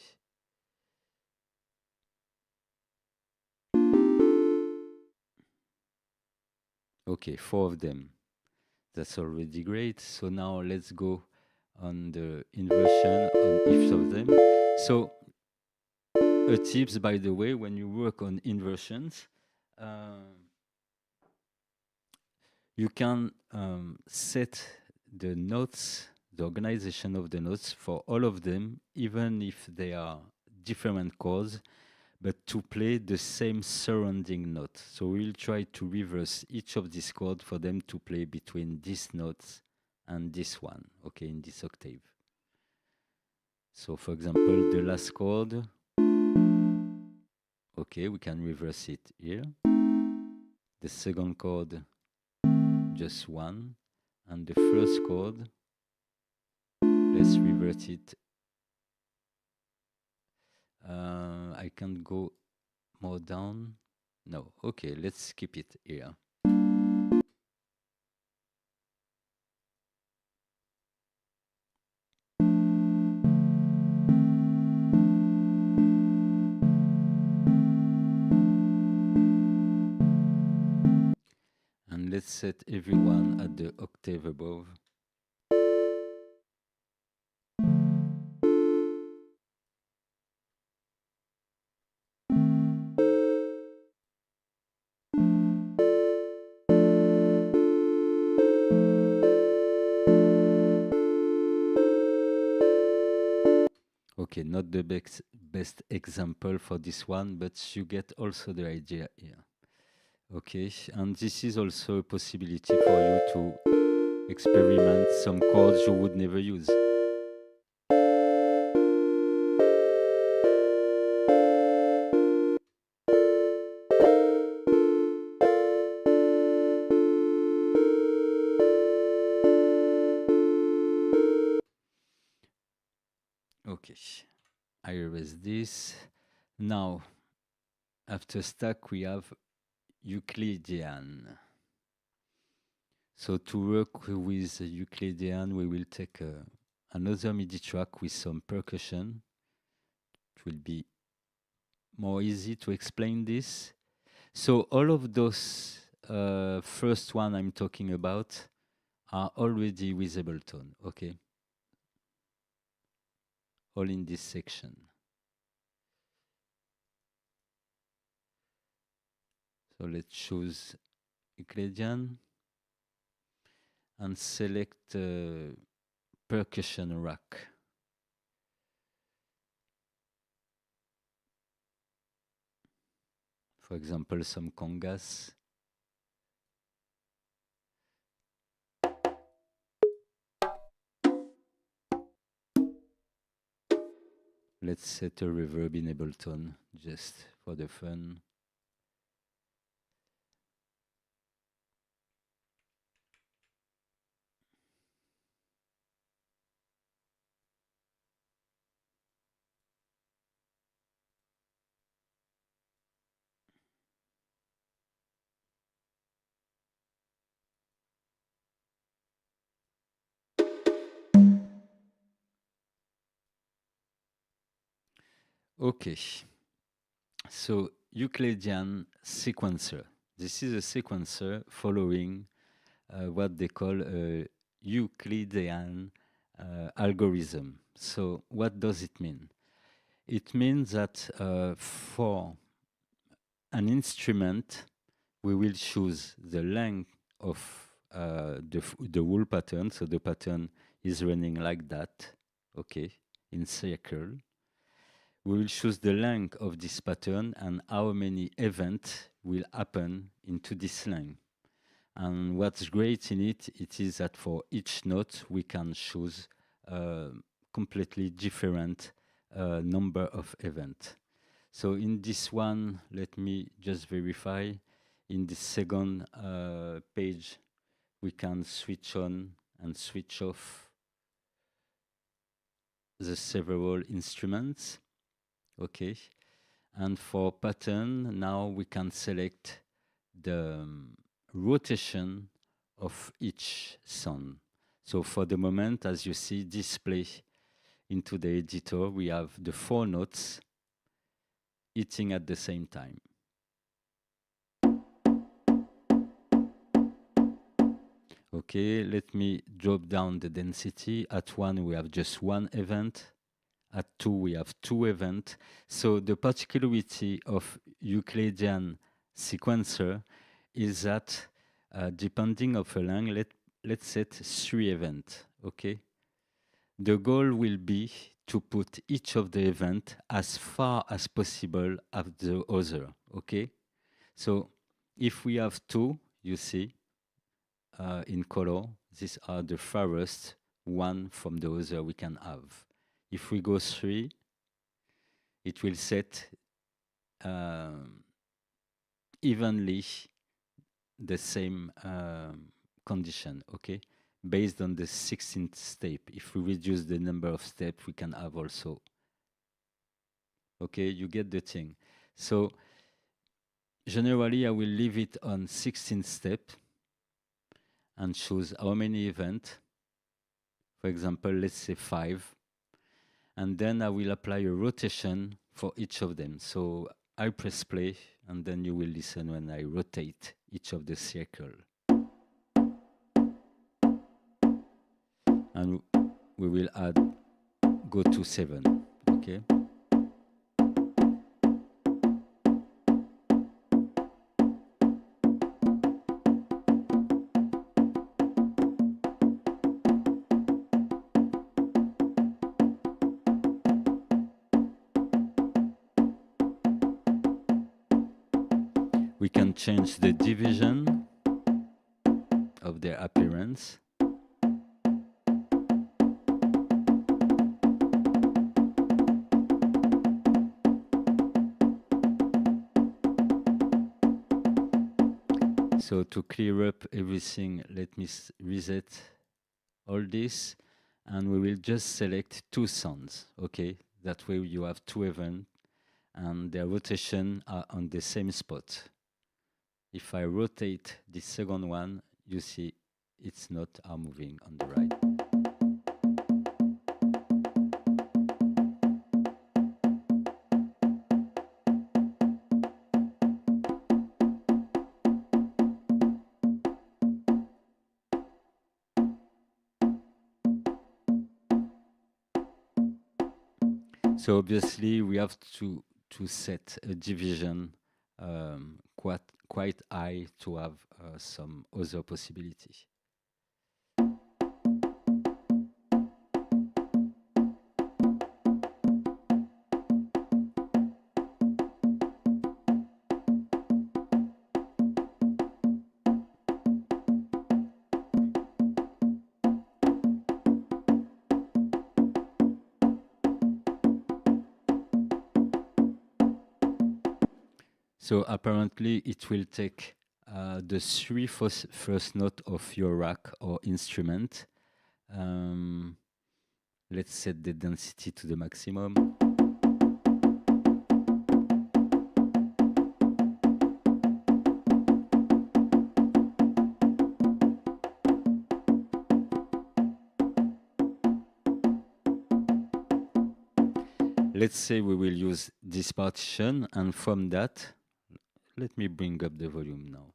Okay, 4 of them. That's already great. So now let's go on the inversion on each of them. So a tips, by the way, when you work on inversions, you can set the notes, the organization of the notes for all of them, even if they are different chords, but to play the same surrounding note. So we'll try to reverse each of these chords for them to play between these notes and this one, okay, in this octave. So for example, the last chord, okay, we can reverse it here. The second chord, just one, and the first chord, let's revert it. I can't go more down. No, okay, let's keep it here. And let's set everyone at the octave above. Okay, not the best example for this one, but you get also the idea here. Okay, and this is also a possibility for you to experiment some chords you would never use. Okay, I erase this. Now, after stack, we have Euclidean. So to work with Euclidean, we will take another MIDI track with some percussion. It will be more easy to explain this. So all of those first one I'm talking about are already with Ableton, okay? All in this section. So let's choose Euclidean and select percussion rack. For example, some congas. Let's set a reverb in Ableton just for the fun. Okay, so Euclidean sequencer. This is a sequencer following what they call a Euclidean algorithm. So what does it mean? It means that for an instrument, we will choose the length of the whole pattern. So the pattern is running like that, okay, in circle. We will choose the length of this pattern and how many events will happen into this length. And what's great in it is that for each note, we can choose completely different number of events. So in this one, let me just verify. In the second page, we can switch on and switch off the several instruments. Okay. And for pattern, now we can select the rotation of each sound. So for the moment, as you see, display into the editor, we have the 4 notes hitting at the same time. Okay, let me drop down the density. At 1, we have just 1 event. At 2, we have 2 events. So the particularity of Euclidean sequencer is that depending of a length, let's set 3 events, okay? The goal will be to put each of the event as far as possible of the other, okay? So if we have two, you see, in color, these are the farthest one from the other we can have. If we go three, it will set evenly the same condition, okay? Based on the 16th step. If we reduce the number of steps, we can have also. Okay, you get the thing. So generally, I will leave it on 16th step and choose how many events. For example, let's say 5. And then I will apply a rotation for each of them. So I press play, and then you will listen when I rotate each of the circle. And we will add, go to 7, okay? We can change the division of their appearance. So to clear up everything, let me reset all this, and we will just select 2 sounds, okay? That way you have 2 events, and their rotation are on the same spot. If I rotate the second one, you see it's not moving on the right. So obviously we have to set a division quite high to have some other possibility. So apparently it will take the 3 first note of your rack or instrument. Let's set the density to the maximum. Let's say we will use this partition, and from that, let me bring up the volume now.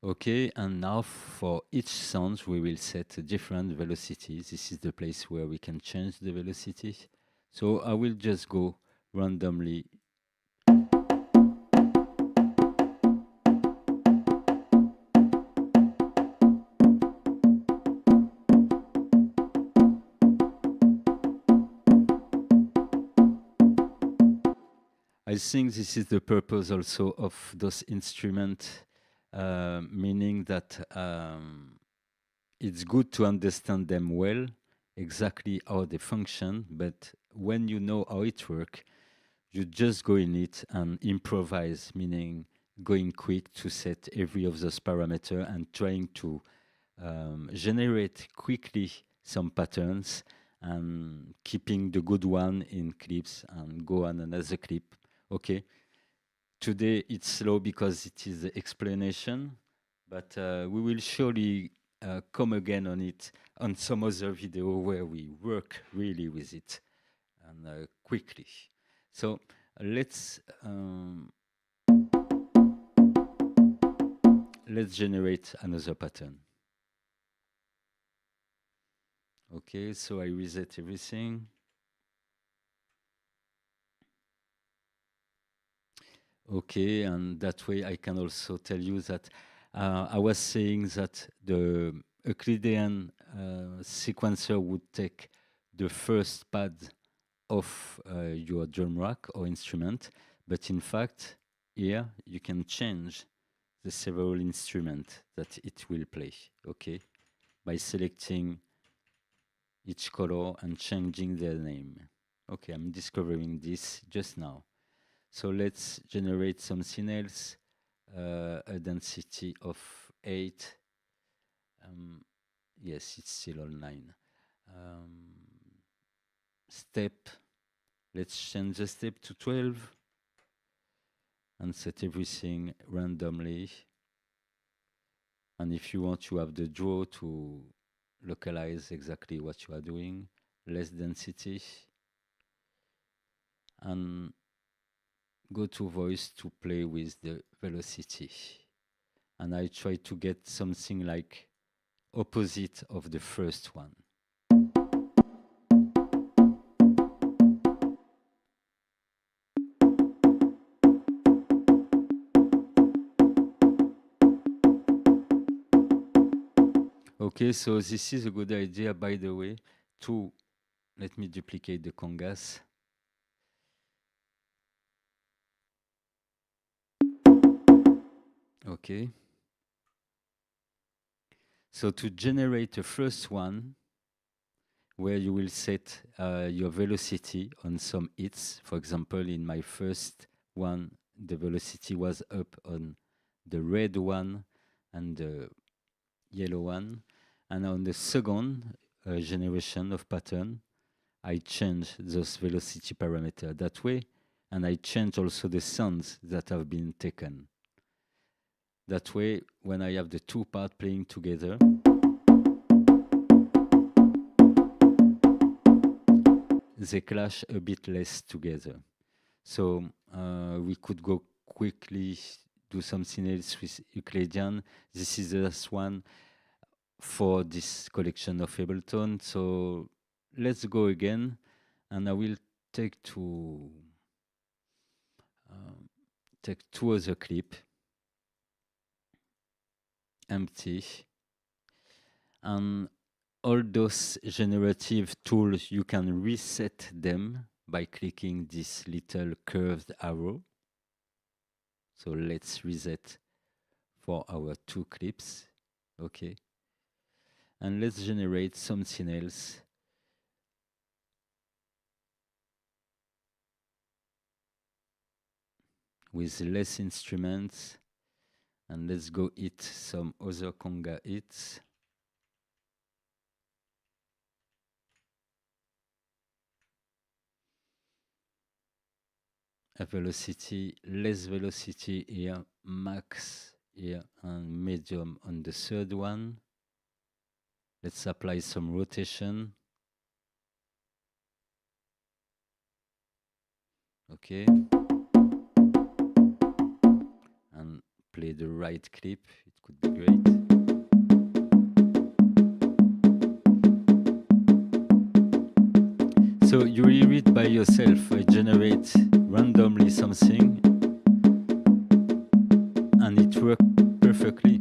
Okay, and now for each sound, we will set a different velocity. This is the place where we can change the velocity. So I will just go randomly. I think this is the purpose also of those instruments, meaning that it's good to understand them well, exactly how they function, but when you know how it works, you just go in it and improvise, meaning going quick to set every of those parameters and trying to generate quickly some patterns and keeping the good one in clips and go on another clip. Okay. Today it's slow because it is the explanation, but we will surely come again on it on some other video where we work really with it and quickly. So let's generate another pattern. Okay, so I reset everything. Okay, and that way I can also tell you that I was saying that the Euclidean sequencer would take the first pad of your drum rack or instrument, but in fact, here you can change the several instruments that it will play, okay, by selecting each color and changing their name. Okay, I'm discovering this just now. So let's generate something else, a density of 8. Yes, it's still on 9. Step, let's change the step to 12 and set everything randomly. And if you want, you have the draw to localize exactly what you are doing. Less density. And go to voice to play with the velocity. And I try to get something like opposite of the first one. Okay, so this is a good idea, by the way, to let me duplicate the congas. Okay. So to generate the first one, where you will set your velocity on some hits. For example, in my first one, the velocity was up on the red one and the yellow one. And on the second generation of pattern, I change those velocity parameter that way, and I change also the sounds that have been taken. That way, when I have the two parts playing together, they clash a bit less together. So we could go quickly do something else with Euclidean. This is the last one for this collection of Ableton. So let's go again, and I will take two other clips, empty, and all those generative tools, you can reset them by clicking this little curved arrow. So let's reset for our two clips, okay? And let's generate something else. With less instruments, and let's go hit some other conga hits. A velocity, less velocity here, max here, and medium on the third one. Let's apply some rotation. Okay. And play the right clip, it could be great. So you hear it by yourself. I generate randomly something, and it works perfectly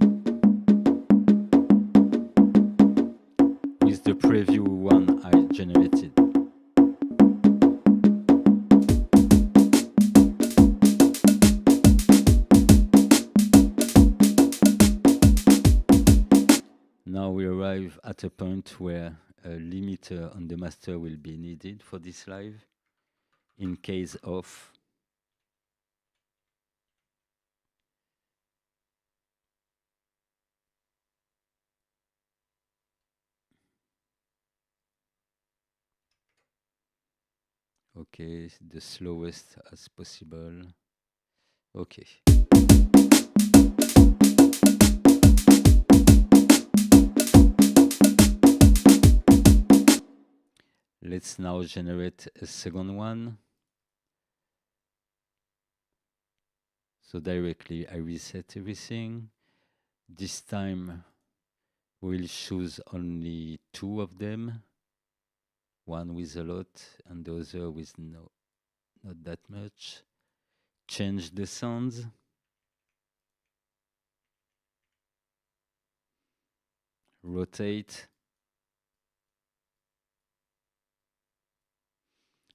with the preview one I generated. Now we arrive at a point where a limiter on the master will be needed for this live in case of okay, the slowest as possible. Okay. let's now generate a second one. So directly I reset everything. This time we'll choose only 2 of them. One with a lot and the other with not that much. Change the sounds. Rotate.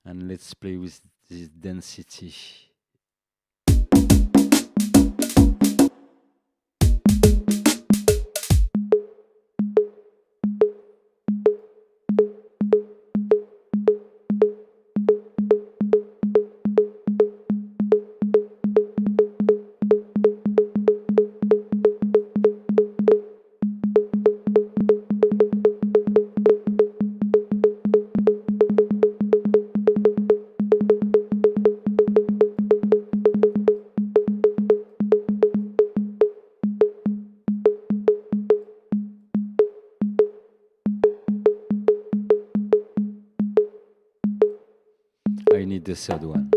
And let's play with this density. I need the third one.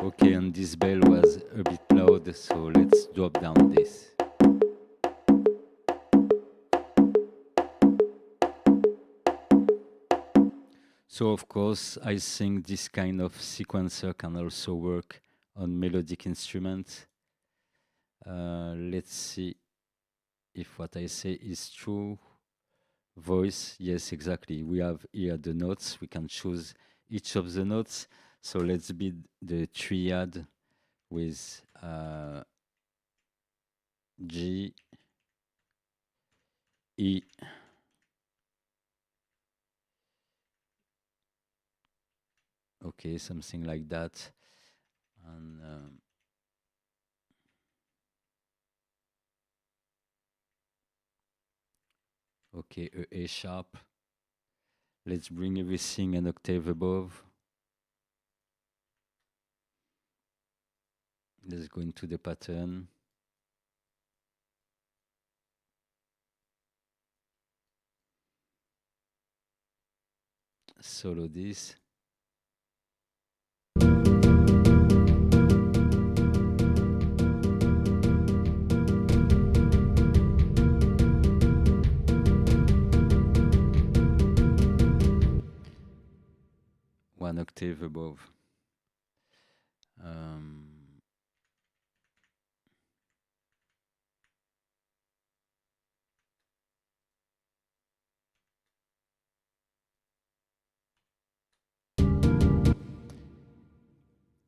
Okay, and this bell was a bit loud, so let's drop down this. So of course, I think this kind of sequencer can also work on melodic instruments. Let's see if what I say is true. Voice, yes, exactly. We have here the notes. We can choose each of the notes. So let's build the triad with G, E, okay, something like that. And okay, A sharp. Let's bring everything an octave above. Let's go into the pattern. Solo this. One octave above.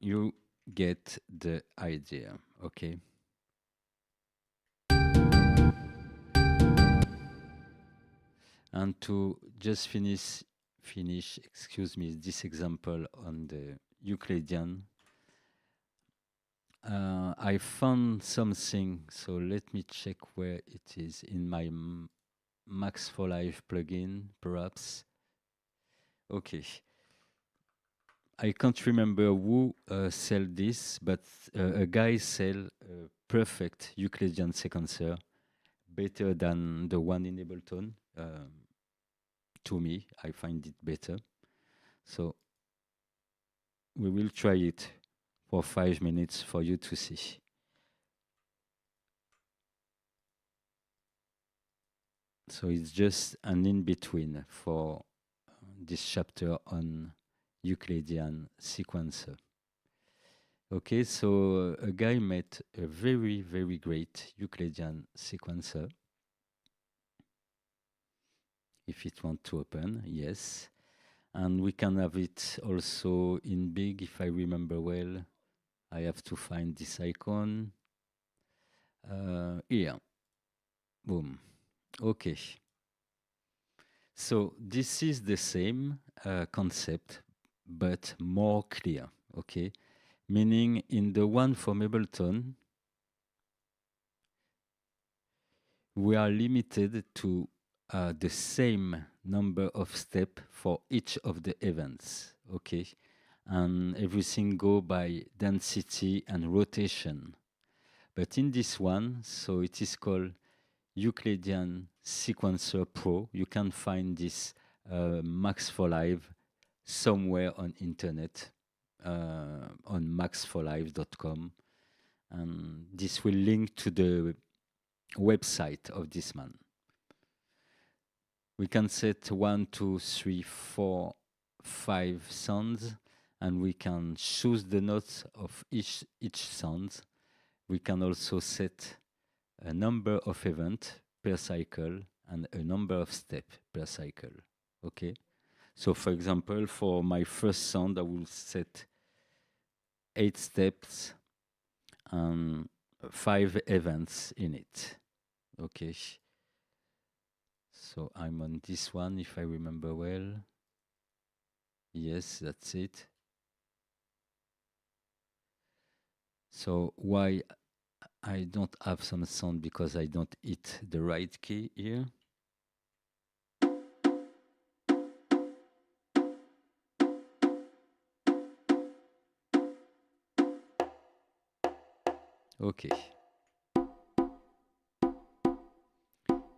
You get the idea, okay? And to just finish, excuse me, this example on the Euclidean, I found something, so let me check where it is in my Max for Live plugin, perhaps. Okay. I can't remember who sell this, but a guy sell a perfect Euclidean sequencer, better than the one in Ableton. To me, I find it better. So we will try it for 5 minutes for you to see. So it's just an in-between for this chapter on Euclidean sequencer. Okay, so a guy made a very, very great Euclidean sequencer. If it wants to open, yes. And we can have it also in big, if I remember well. I have to find this icon. Here. Boom. Okay. So this is the same concept, but more clear. Okay. Meaning in the one from Ableton, we are limited to the same number of steps for each of the events. Okay. And everything go by density and rotation. But in this one, so it is called Euclidean Sequencer Pro. You can find this Max for Live somewhere on internet, on maxforlive.com. And this will link to the website of this man. We can set 1, 2, 3, 4, 5 sounds, and we can choose the notes of each sound. We can also set a number of events per cycle and a number of steps per cycle. Okay. So for example, for my first sound, I will set 8 steps and 5 events in it. Okay. So I'm on this one, if I remember well. Yes, that's it. So why I don't have some sound? Because I don't hit the right key here. Okay.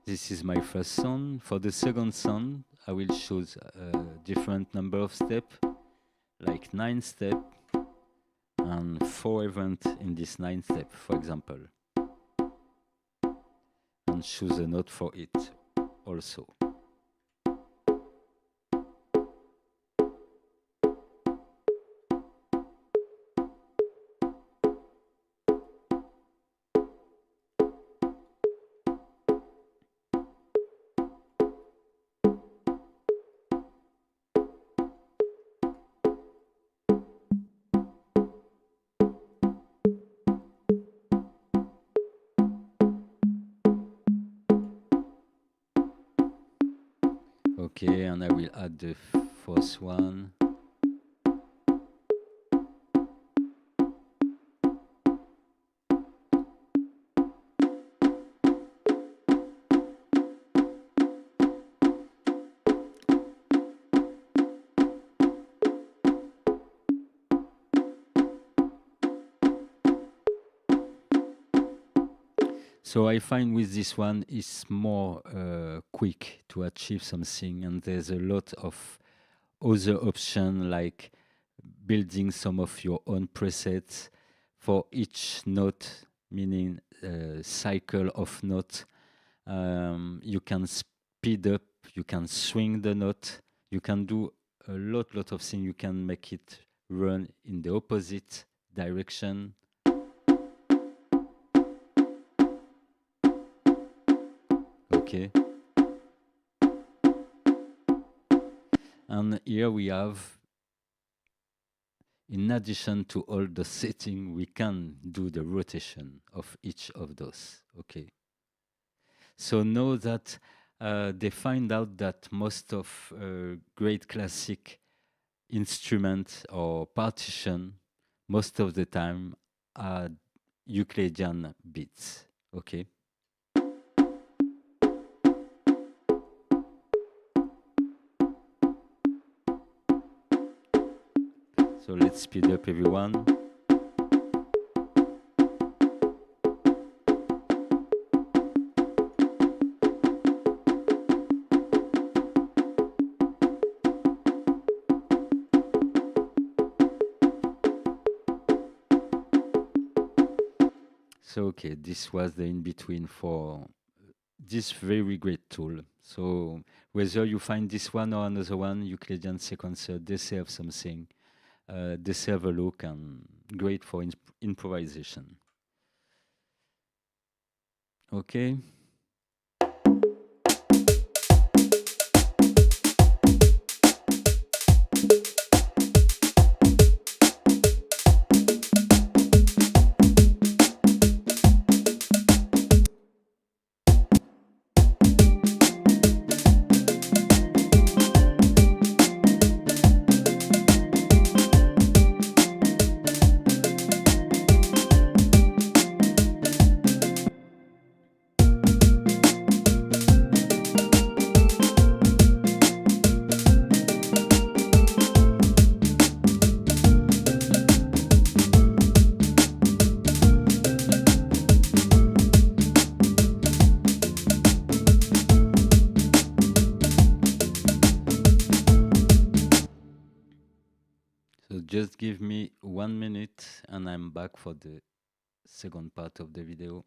This is my first sound. For the second sound, I will choose a different number of steps, like 9 steps, and 4 events in this 9 step, for example. And choose a note for it also. Okay, and I will add the fourth one. So I find with this one it's more quick to achieve something, and there's a lot of other options like building some of your own presets for each note, meaning cycle of note. You can speed up, you can swing the note, you can do a lot of things. You can make it run in the opposite direction. Okay. And here we have, in addition to all the setting, we can do the rotation of each of those. Okay. So know that they find out that most of great classic instruments or partition, most of the time, are Euclidean beats. Okay. So let's speed up, everyone. So, okay, this was the in-between for this very great tool. So whether you find this one or another one, Euclidean Sequencer, they serve something. They serve a look and great for improvisation. Okay. just give me 1 minute and I'm back for the second part of the video.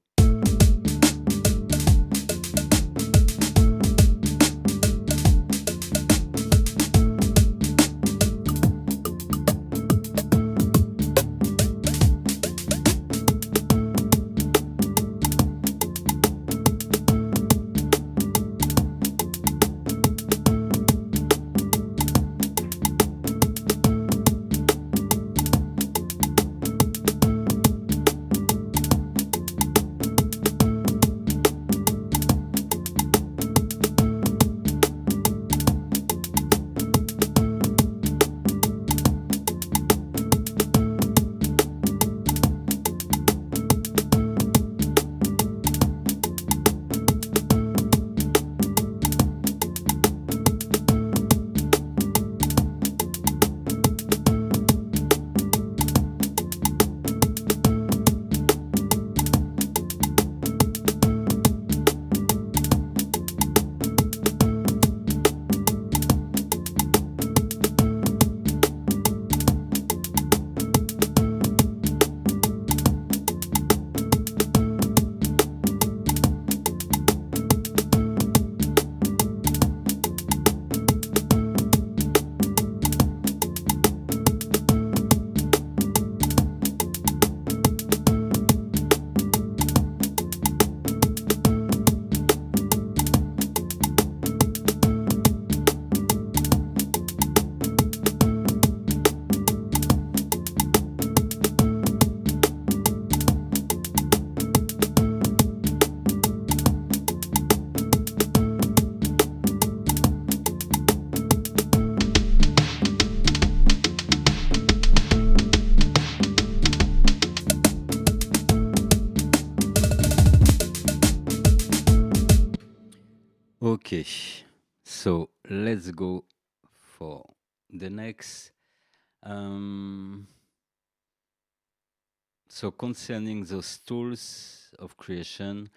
Okay, so let's go for the next. So concerning those tools of creation,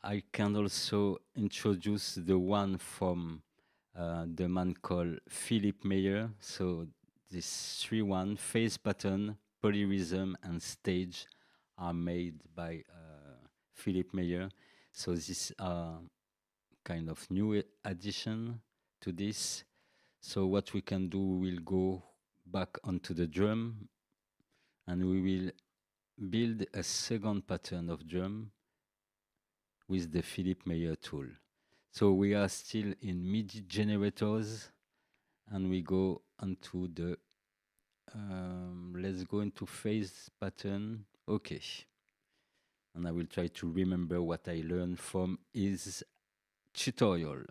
I can also introduce the one from the man called Philip Meyer. So this 3-1 phase pattern, polyrhythm, and stage are made by Philip Meyer. So this kind of new addition to this. So what we can do, we'll go back onto the drum and we will build a second pattern of drum with the Philip Meyer tool. So we are still in MIDI generators and we go onto the, let's go into phase pattern. Okay. And I will try to remember what I learned from his tutorial.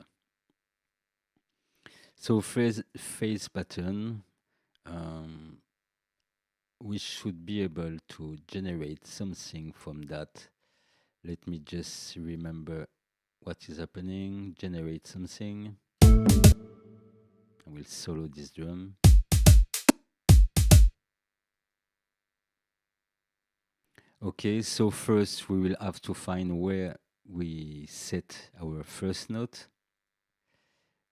So phase pattern, we should be able to generate something from that. Let me just remember what is happening. Generate something. I will solo this drum. Okay, so first we will have to find where we set our first note.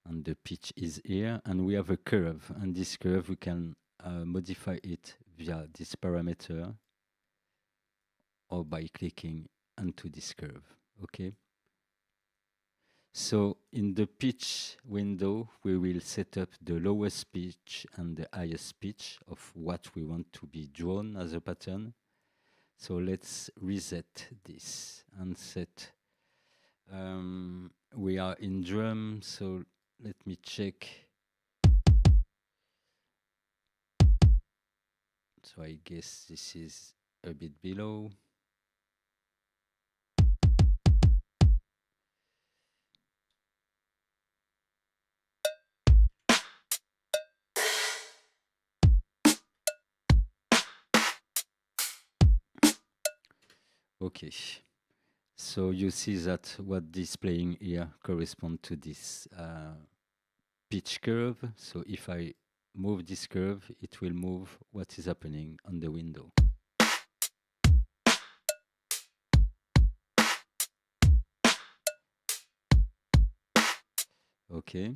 And the pitch is here, and we have a curve. And this curve, we can modify it via this parameter or by clicking onto this curve. Okay. So in the pitch window, we will set up the lowest pitch and the highest pitch of what we want to be drawn as a pattern. So let's reset this and set. We are in drum, so let me check. So I guess this is a bit below. Okay, so you see that what displaying here correspond to this pitch curve. So if I move this curve, it will move what is happening on the window. Okay.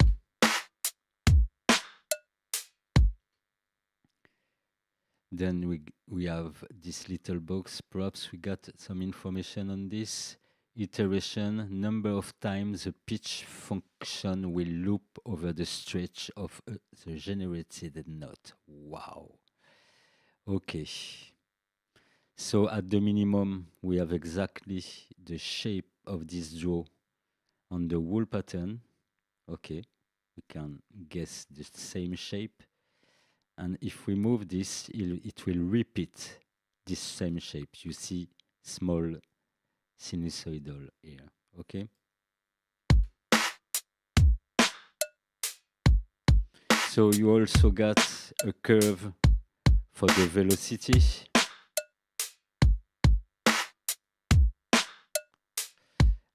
Then we have this little box. Perhaps we got some information on this. Iteration, number of times the pitch function will loop over the stretch of the generated note. Wow. Okay. So at the minimum, we have exactly the shape of this draw on the whole pattern. Okay. We can guess the same shape. And if we move this, it will repeat this same shape. You see small sinusoidal here, okay? So you also got a curve for the velocity.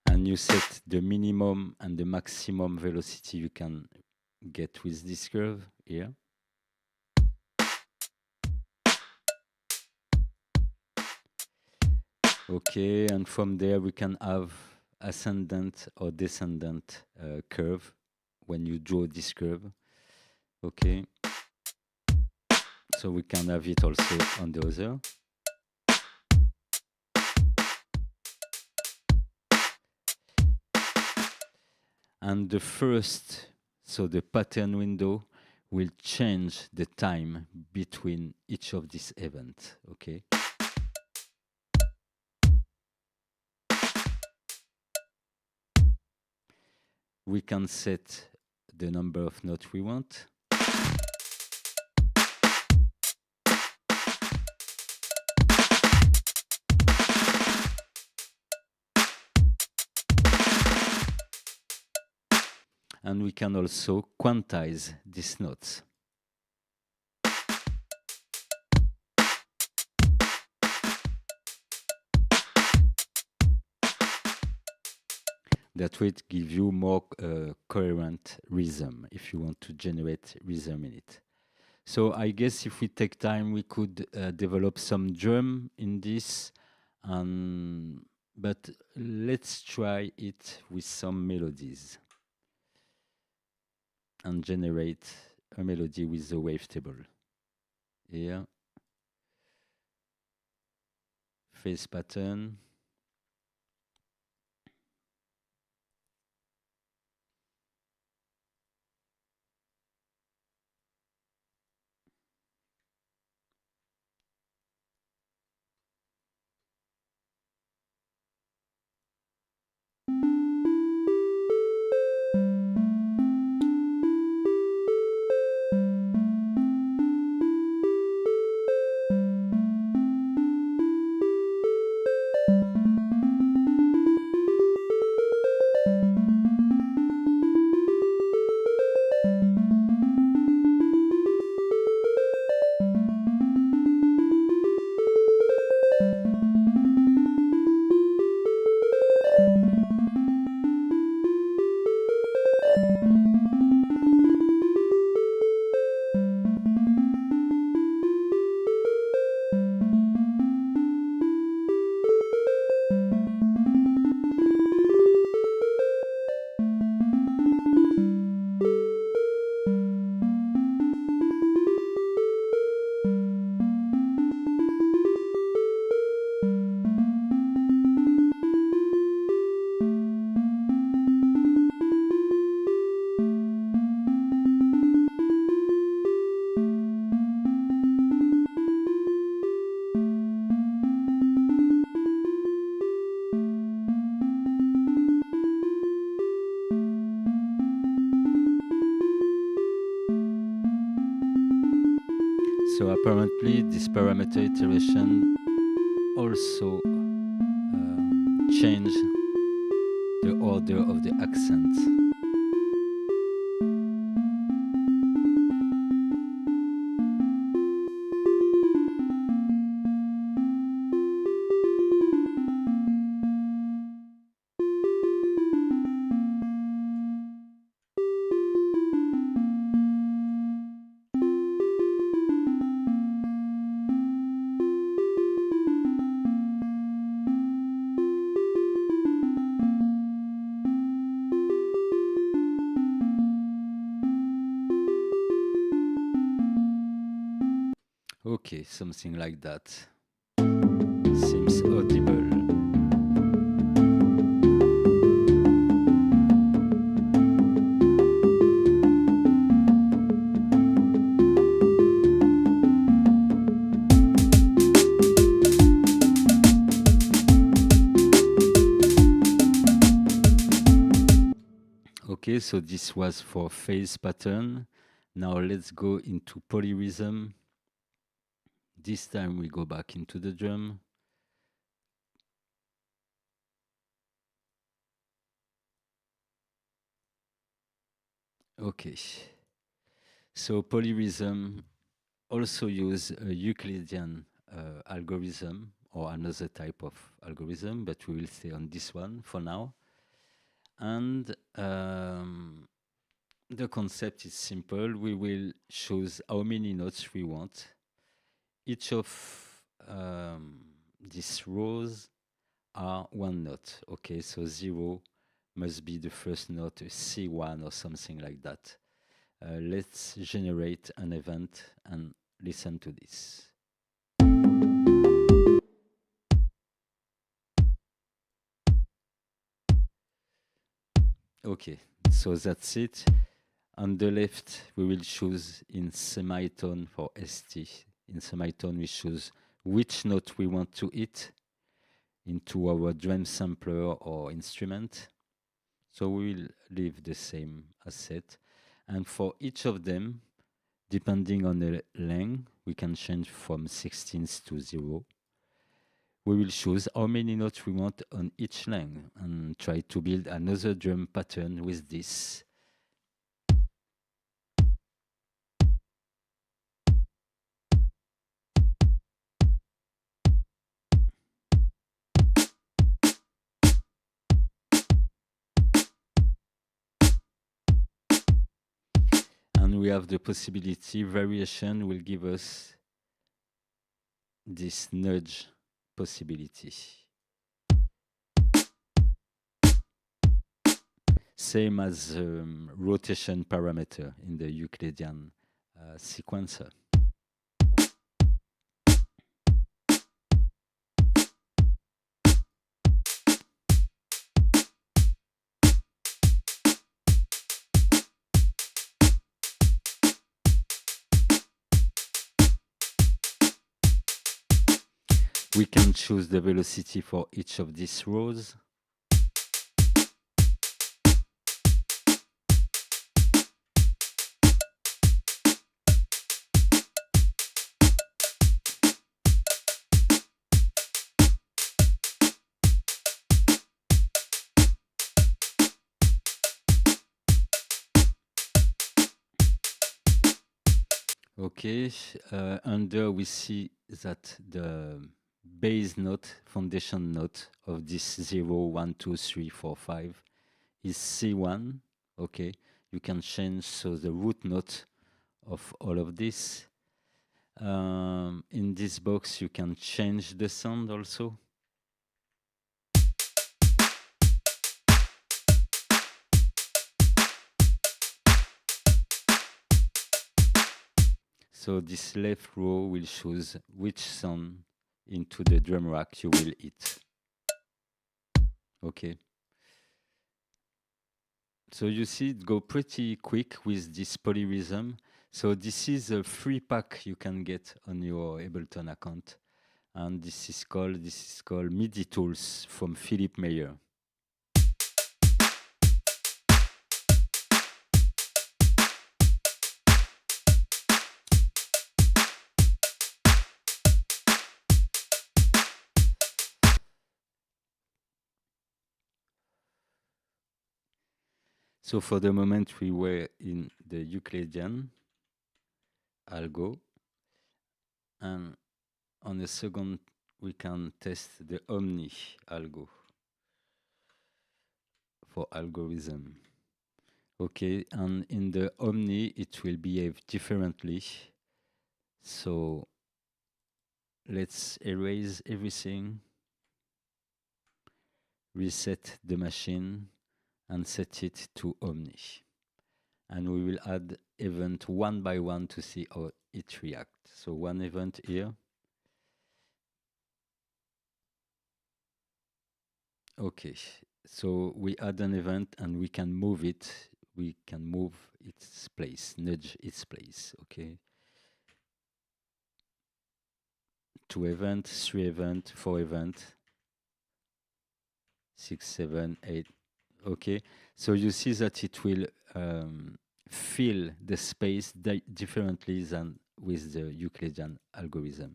And you set the minimum and the maximum velocity you can get with this curve here. Okay, and from there we can have ascendant or descendant curve when you draw this curve. Okay, so we can have it also on the other. And the first, so the pattern window will change the time between each of these events, okay? We can set the number of notes we want. And we can also quantize these notes. That will give you more coherent rhythm if you want to generate rhythm in it. So I guess if we take time, we could develop some drum in this, but let's try it with some melodies and generate a melody with the wavetable. Here, phase pattern. So apparently this parameter iteration also change the order of the accent. Okay, something like that. Seems audible. Okay, so this was for phase pattern. Now let's go into polyrhythm. This time we go back into the drum. Okay, so polyrhythm also use a Euclidean algorithm or another type of algorithm, but we will stay on this one for now. And the concept is simple. We will choose how many notes we want. Each of these rows are one note. Okay, so 0 must be the first note, C1 or something like that. Let's generate an event and listen to this. Okay, so that's it. On the left, we will choose in semitone for ST. In semitone, we choose which note we want to hit into our drum sampler or instrument. So we will leave the same as set. And for each of them, depending on the length, we can change from 16th to 0. We will choose how many notes we want on each length and try to build another drum pattern with this. And we have the possibility, variation will give us this nudge possibility. Same as rotation parameter in the Euclidean sequencer. We can choose the velocity for each of these rows. Okay, under we see that the base note, foundation note of this 0, 1, 2, 3, 4, 5 is C1. Okay, you can change so the root note of all of this. In this box, you can change the sound also. So this left row will choose which sound into the drum rack you will hit. Okay. So you see it go pretty quick with this polyrhythm. So this is a free pack you can get on your Ableton account. And this is called MIDI Tools from Philip Meyer. So for the moment we were in the Euclidean algo, and on the second we can test the Omni algo for algorithm. Okay, and in the Omni it will behave differently. So let's erase everything, reset the machine, and set it to Omni. And we will add event one by one to see how it reacts. So one event here. Okay, so we add an event and we can move it. We can move its place, nudge its place, okay? 2 event, 3 event, 4 event, 6, 7, 8. Okay, so you see that it will fill the space differently than with the Euclidean algorithm.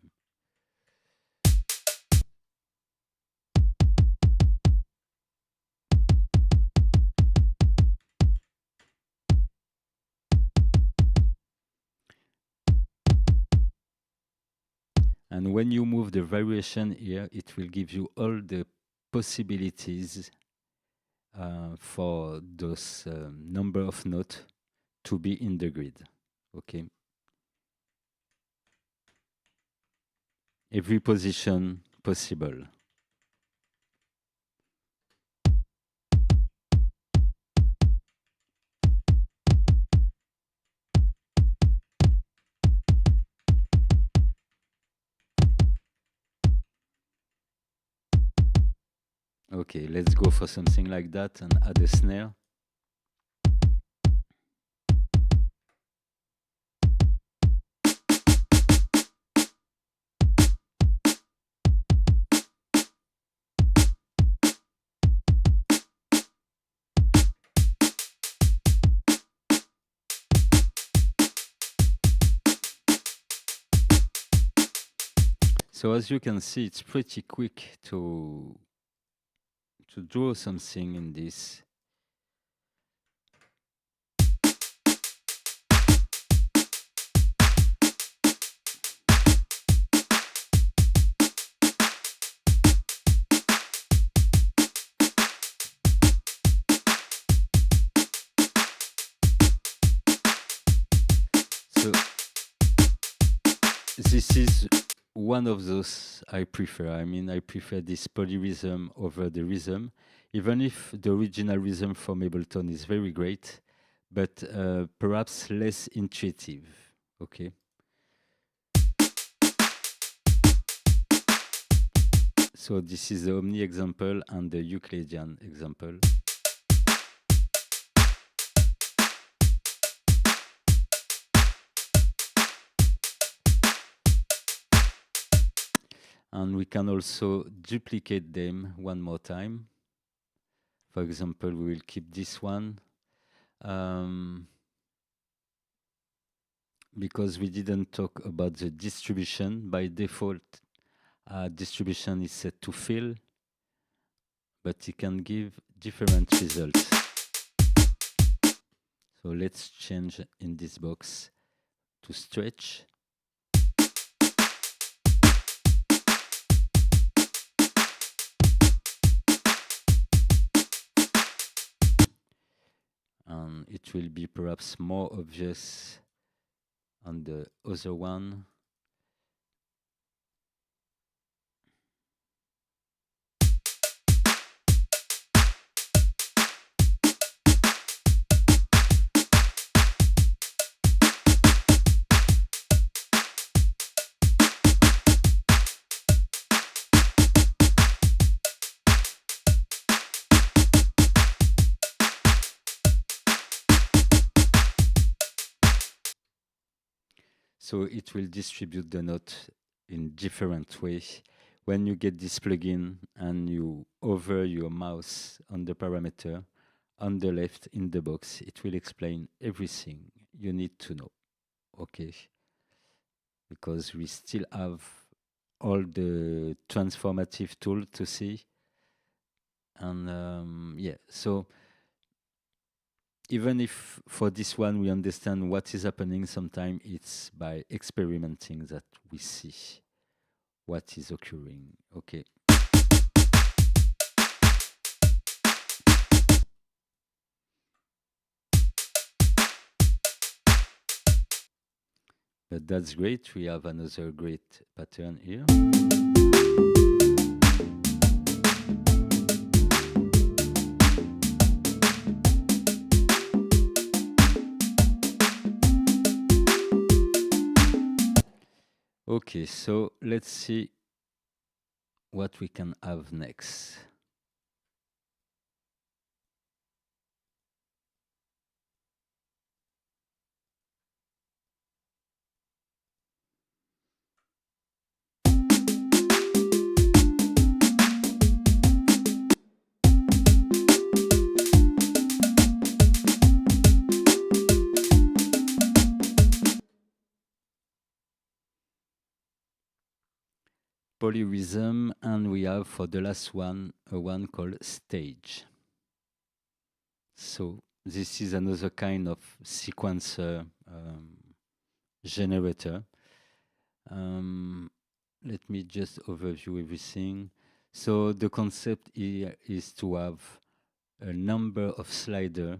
And when you move the variation here, it will give you all the possibilities for those number of notes to be in the grid. Okay. Every position possible. Okay, let's go for something like that and add a snare. So as you can see, it's pretty quick to draw something in this. So this is one of those I prefer. I mean, I prefer this polyrhythm over the rhythm, even if the original rhythm from Ableton is very great, but perhaps less intuitive. Okay. So this is the Omni example and the Euclidean example. And we can also duplicate them one more time. For example, we will keep this one. Because we didn't talk about the distribution. By default, distribution is set to fill, but it can give different results. So let's change in this box to stretch. And it will be perhaps more obvious on the other one. So it will distribute the note in different ways. When you get this plugin and you hover your mouse on the parameter, on the left in the box, it will explain everything you need to know. Okay. Because we still have all the transformative tool to see. And yeah, so even if for this one we understand what is happening, sometimes it's by experimenting that we see what is occurring. Okay. But that's great. We have another great pattern here. Okay, so let's see what we can have next. Polyrhythm, and we have for the last one a one called stage. So this is another kind of sequencer generator. Let me just overview everything. So the concept here is to have a number of sliders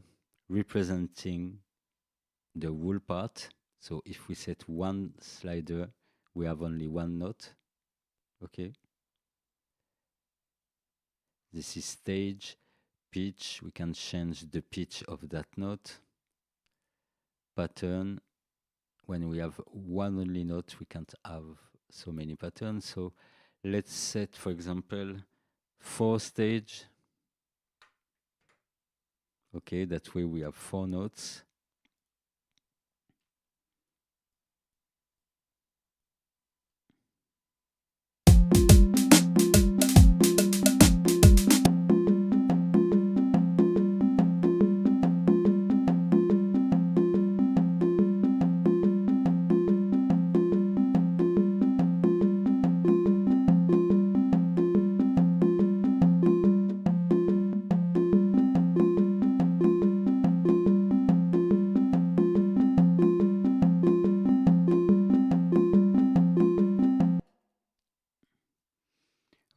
representing the whole part. So if we set one slider, we have only one note. Okay. This is stage. Pitch, we can change the pitch of that note. Pattern, when we have one only note, we can't have so many patterns. So let's set, for example, 4 stage. Okay, that way we have 4 notes.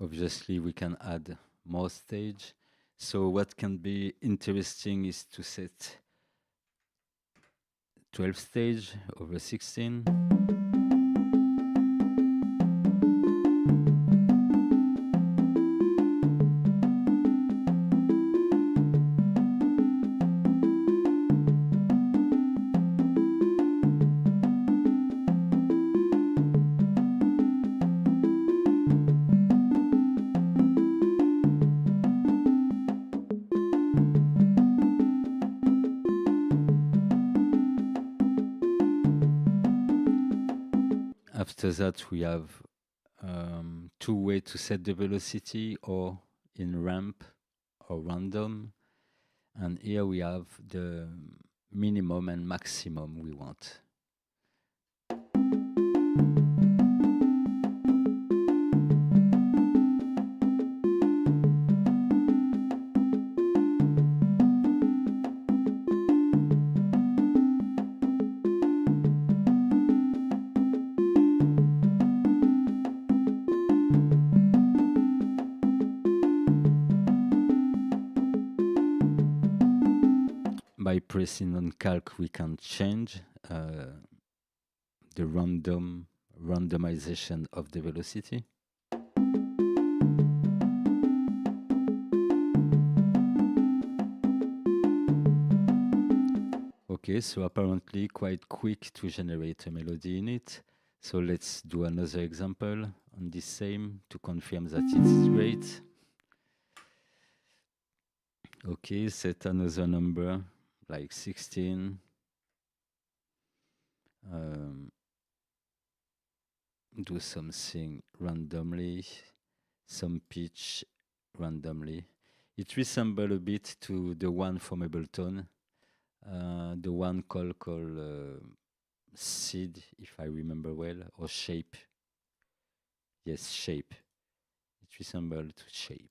Obviously, we can add more stage. So what can be interesting is to set 12 stage over 16. After that, we have 2 ways to set the velocity, or in ramp or random. And here we have the minimum and maximum we want. By pressing on calc, we can change the randomization of the velocity. Okay, so apparently quite quick to generate a melody in it. So let's do another example on this same to confirm that it's great. Okay, set another number like 16. Do something randomly, some pitch randomly. It resembles a bit to the one from Ableton, the one called Seed, if I remember well, or Shape. Yes, Shape. It resembles to Shape.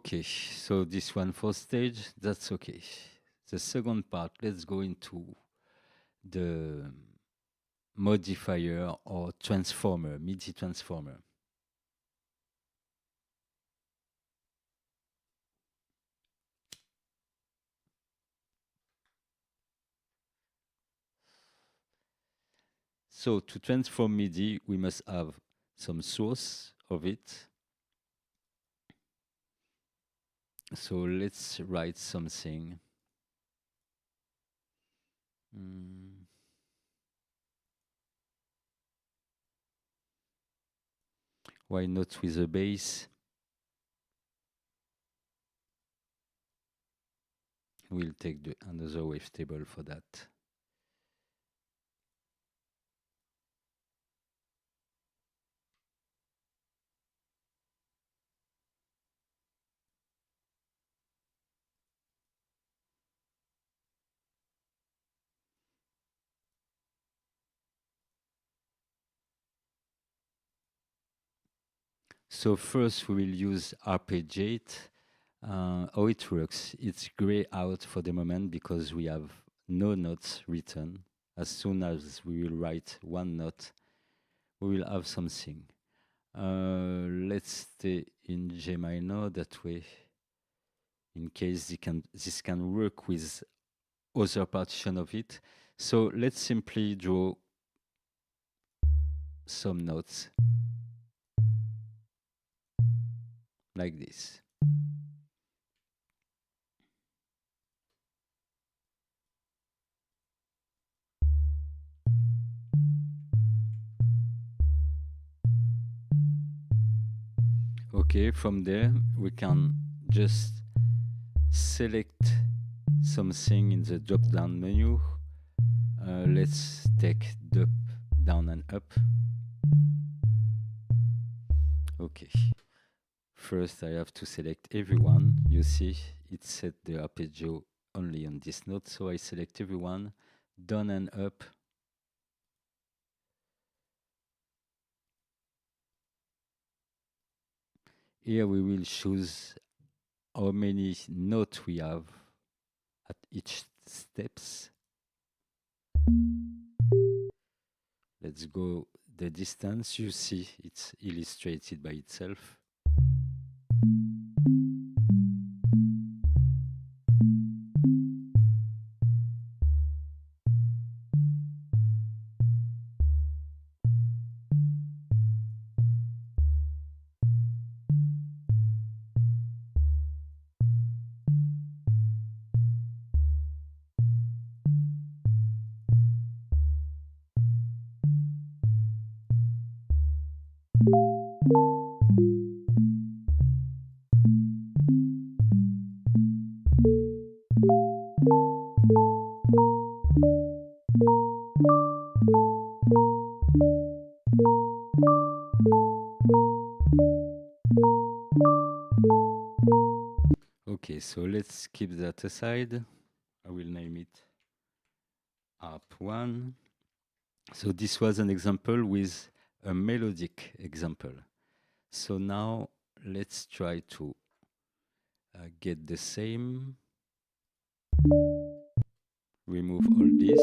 Okay, so this one for stage, that's okay. The second part, let's go into the modifier or transformer, MIDI transformer. So to transform MIDI, we must have some source of it. So let's write something. Why not with a bass? We'll take another wavetable for that. So first we will use arpeggiate. How it works, it's gray out for the moment because we have no notes written. As soon as we will write one note, we will have something. Let's stay in G minor, that way, in case this can work with other partition of it. So let's simply draw some notes like this. Okay, from there we can just select something in the drop down menu. Let's take up, down and up. Okay. First I have to select everyone. You see it set the arpeggio only on this note, so I select everyone, down and up. Here we will choose how many notes we have at each steps. Let's go the distance. You see it's illustrated by itself. Okay, so let's keep that aside. I will name it ARP1. So this was an example with a melodic example. So now let's try to get the same. Remove all this.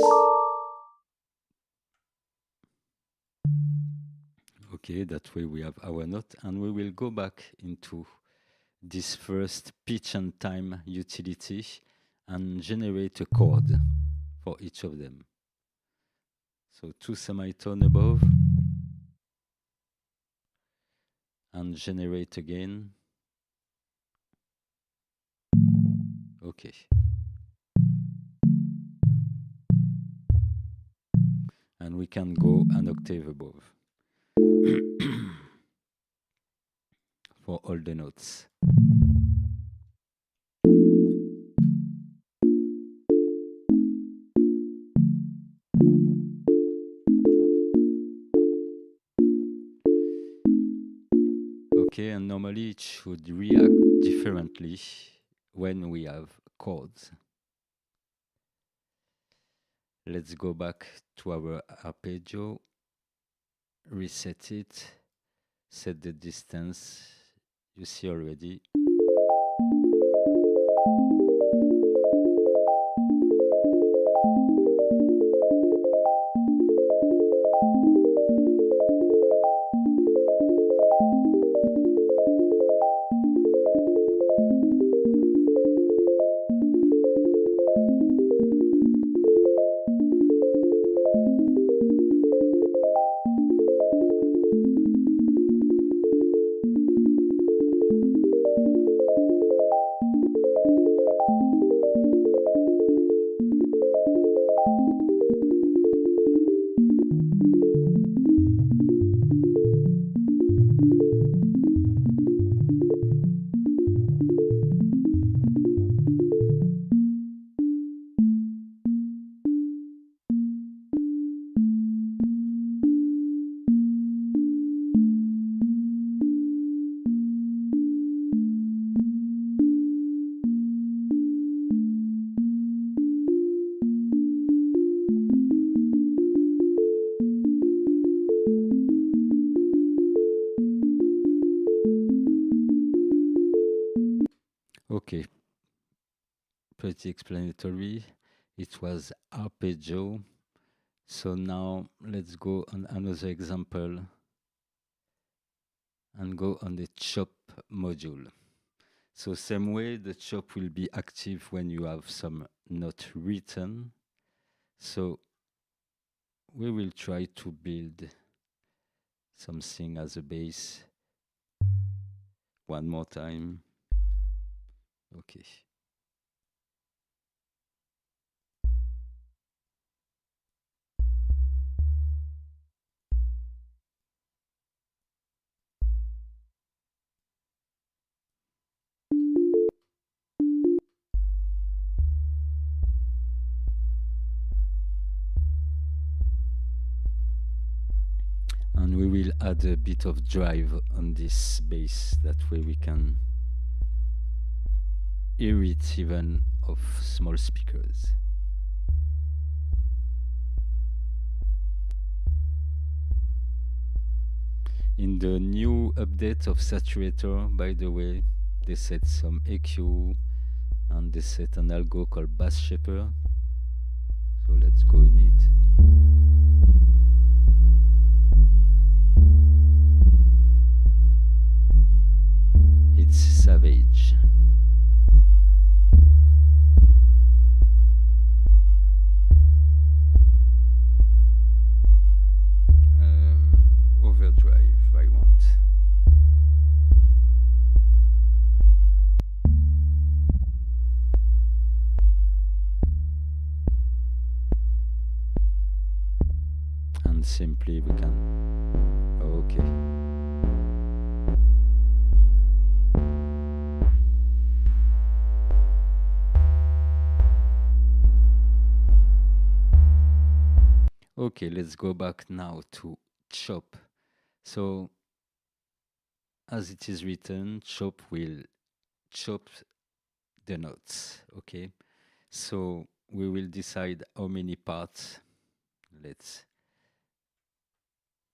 Okay, that way we have our note, and we will go back into this first pitch and time utility and generate a chord for each of them. So 2 semitone above, and generate again. Okay. And we can go an octave above for all the notes. Okay, and normally it should react differently when we have chords. Let's go back to our arpeggio, reset it, set the distance. You see already Okay, pretty explanatory. It was arpeggio. So now let's go on another example and go on the chop module. So same way, the chop will be active when you have some note written. So we will try to build something as a base. One more time. Okay. And we will add a bit of drive on this bass. That way we can hear it even of small speakers. In the new update of Saturator, by the way, they set some EQ and they set an algo called Bass Shaper. So let's go in it. It's savage. Overdrive, I want. And simply we can. Okay. Okay, let's go back now to chop. So, as it is written, chop will chop the notes. Okay, so we will decide how many parts. Let's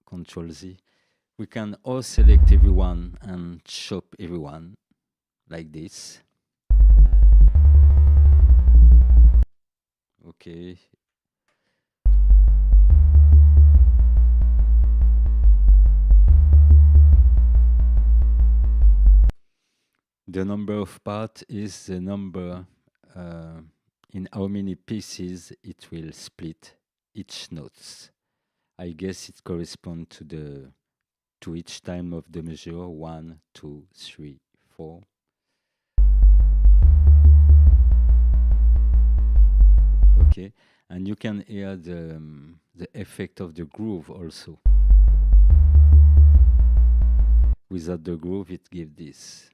Control Z. We can all select everyone and chop everyone like this. Okay. The number of parts is the number in how many pieces it will split each notes. I guess it corresponds to each time of the measure 1, 2, 3, 4. Okay, and you can hear the effect of the groove also. Without the groove, it gives this.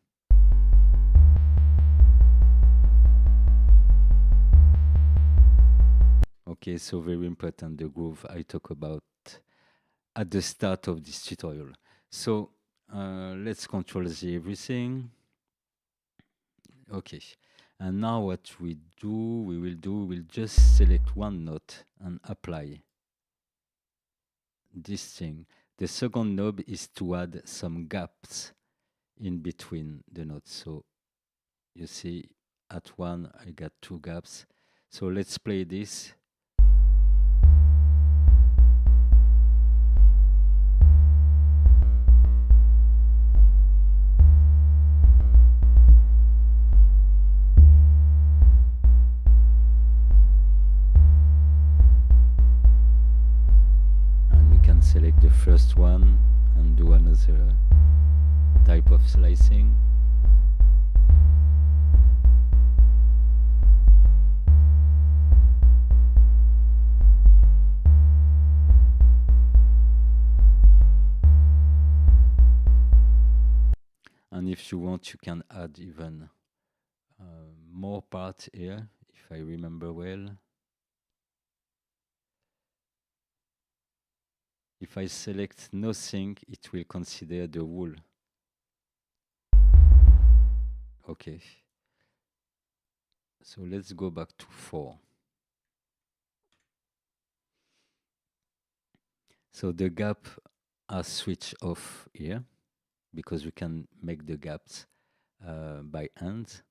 Okay, so very important, the groove I talk about at the start of this tutorial. So let's Control Z everything. Okay, and now what we will just select one note and apply this thing. The second knob is to add some gaps in between the notes. So you see at one I got 2 gaps. So let's play this. Select the first one and do another type of slicing. And if you want, you can add even more parts here, if I remember well. If I select nothing, it will consider the wool. Okay. So let's go back to 4. So the gap are switched off here because we can make the gaps by hand.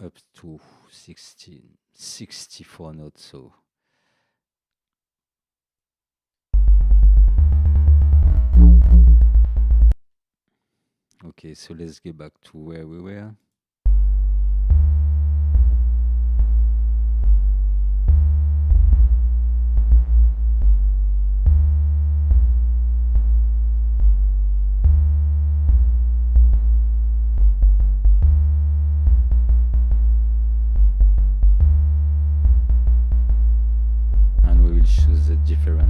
up to 64 notes. So okay, so let's get back to where we were. And we will choose a different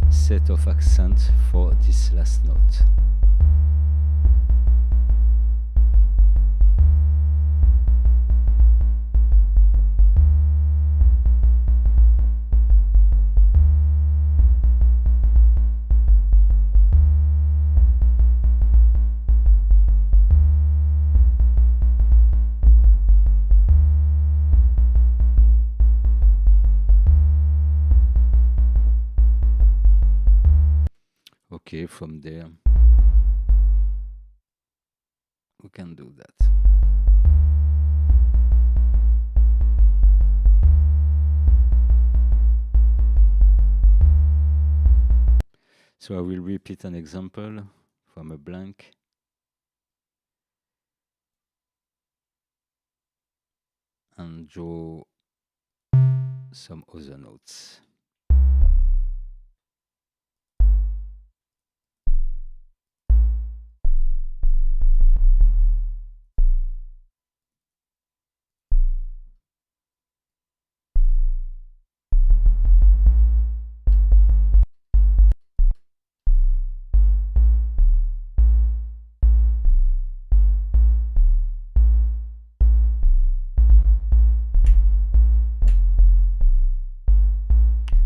set of accents for this last note. Okay, from there we can do that. So I will repeat an example from a blank. And draw some other notes.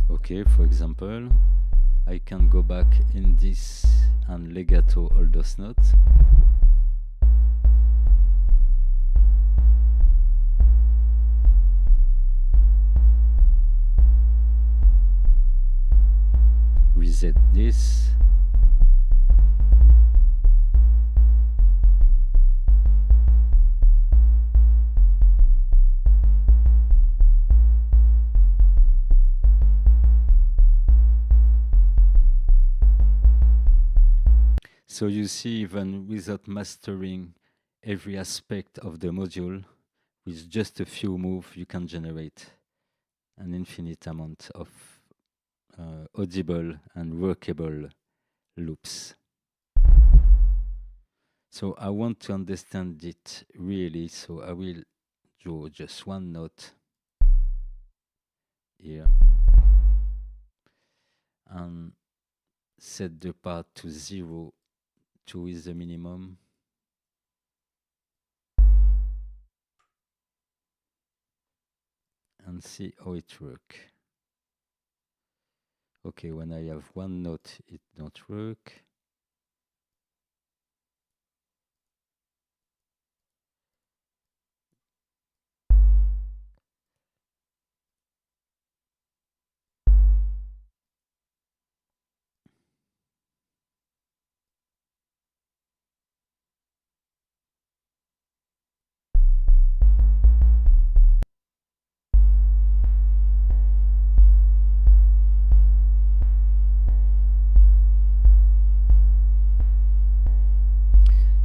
Okay, for example, I can go back in this and legato all those notes. Reset this. So you see, even without mastering every aspect of the module, with just a few moves, you can generate an infinite amount of audible and workable loops. So I want to understand it really, so I will draw just one note here and set the part to 0. 2 is the minimum. And see how it works. Okay, when I have one note, it don't work.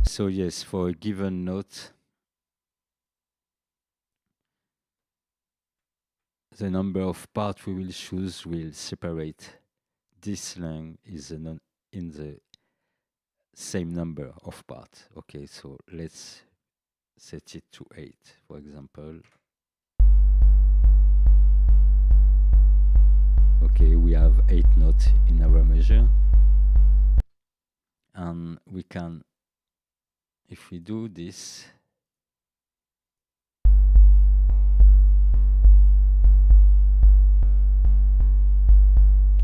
So yes, for a given note, the number of parts we will choose will separate this line is in the same number of parts. Okay, so let's set it to 8, for example. Okay, we have 8 notes in our measure. And we can, if we do this,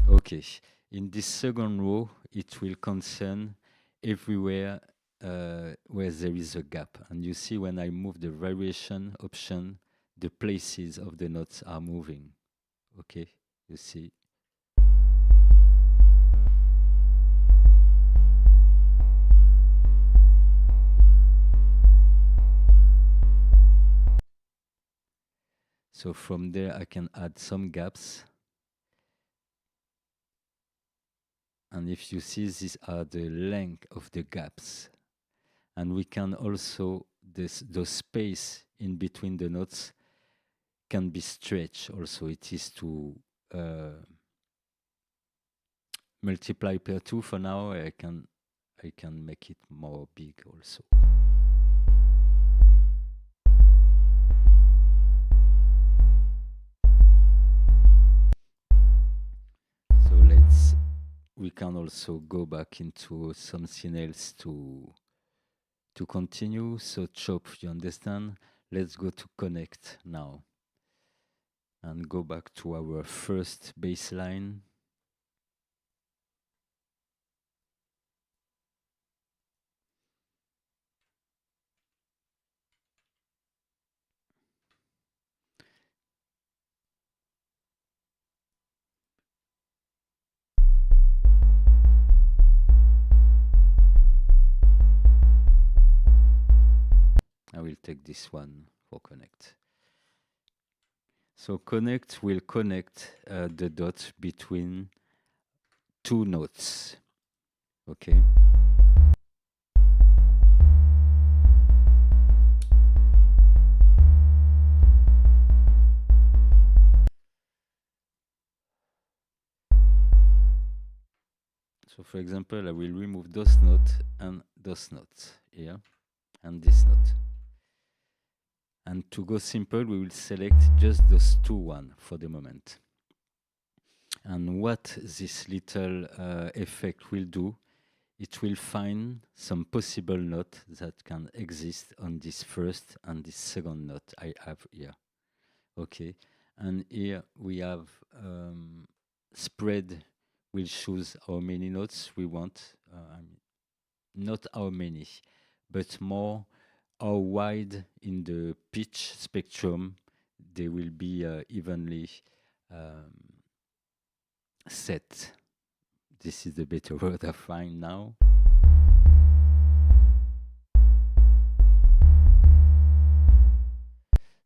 okay, in this second row, it will concern everywhere where there is a gap. And you see when I move the variation option, the places of the notes are moving. Okay, you see. So from there, I can add some gaps. And if you see, these are the length of the gaps. And we can also, the space in between the notes can be stretched also. It is to multiply per 2 for now. I can make it more big also. So we can also go back into something else to continue. So chop, you understand? Let's go to connect now and go back to our first bass line. I will take this one for connect. So connect will connect the dot between two notes. Okay. So for example, I will remove those notes and those notes here and this note. And to go simple, we will select just those two one for the moment. And what this little effect will do, it will find some possible note that can exist on this first and this second note I have here. Okay, and here we have spread will choose how many notes we want. Not how many, but more how wide in the pitch spectrum they will be evenly set. This is the better word I find now.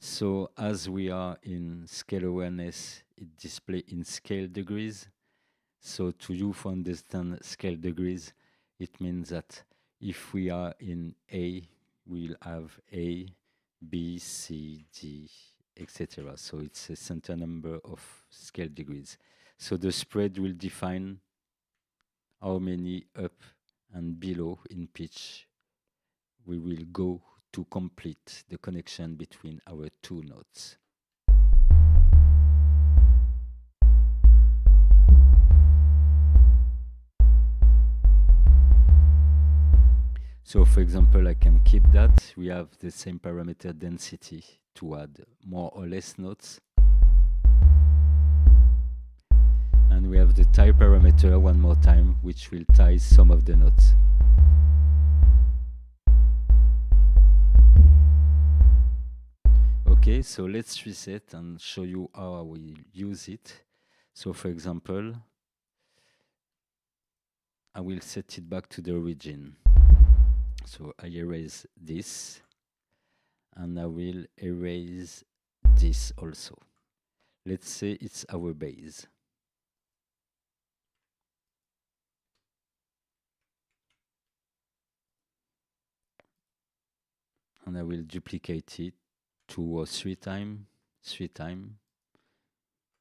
So as we are in scale awareness, it displays in scale degrees. So to you to understand scale degrees, it means that if we are in A, we'll have A, B, C, D, etc. So it's a certain number of scale degrees. So the spread will define how many up and below in pitch we will go to complete the connection between our two notes. So for example, I can keep that. We have the same parameter density to add more or less notes. And we have the tie parameter one more time, which will tie some of the notes. Okay, so let's reset and show you how I will use it. So for example, I will set it back to the origin. So I erase this, and I will erase this also. Let's say it's our base. And I will duplicate it 2 or 3 times,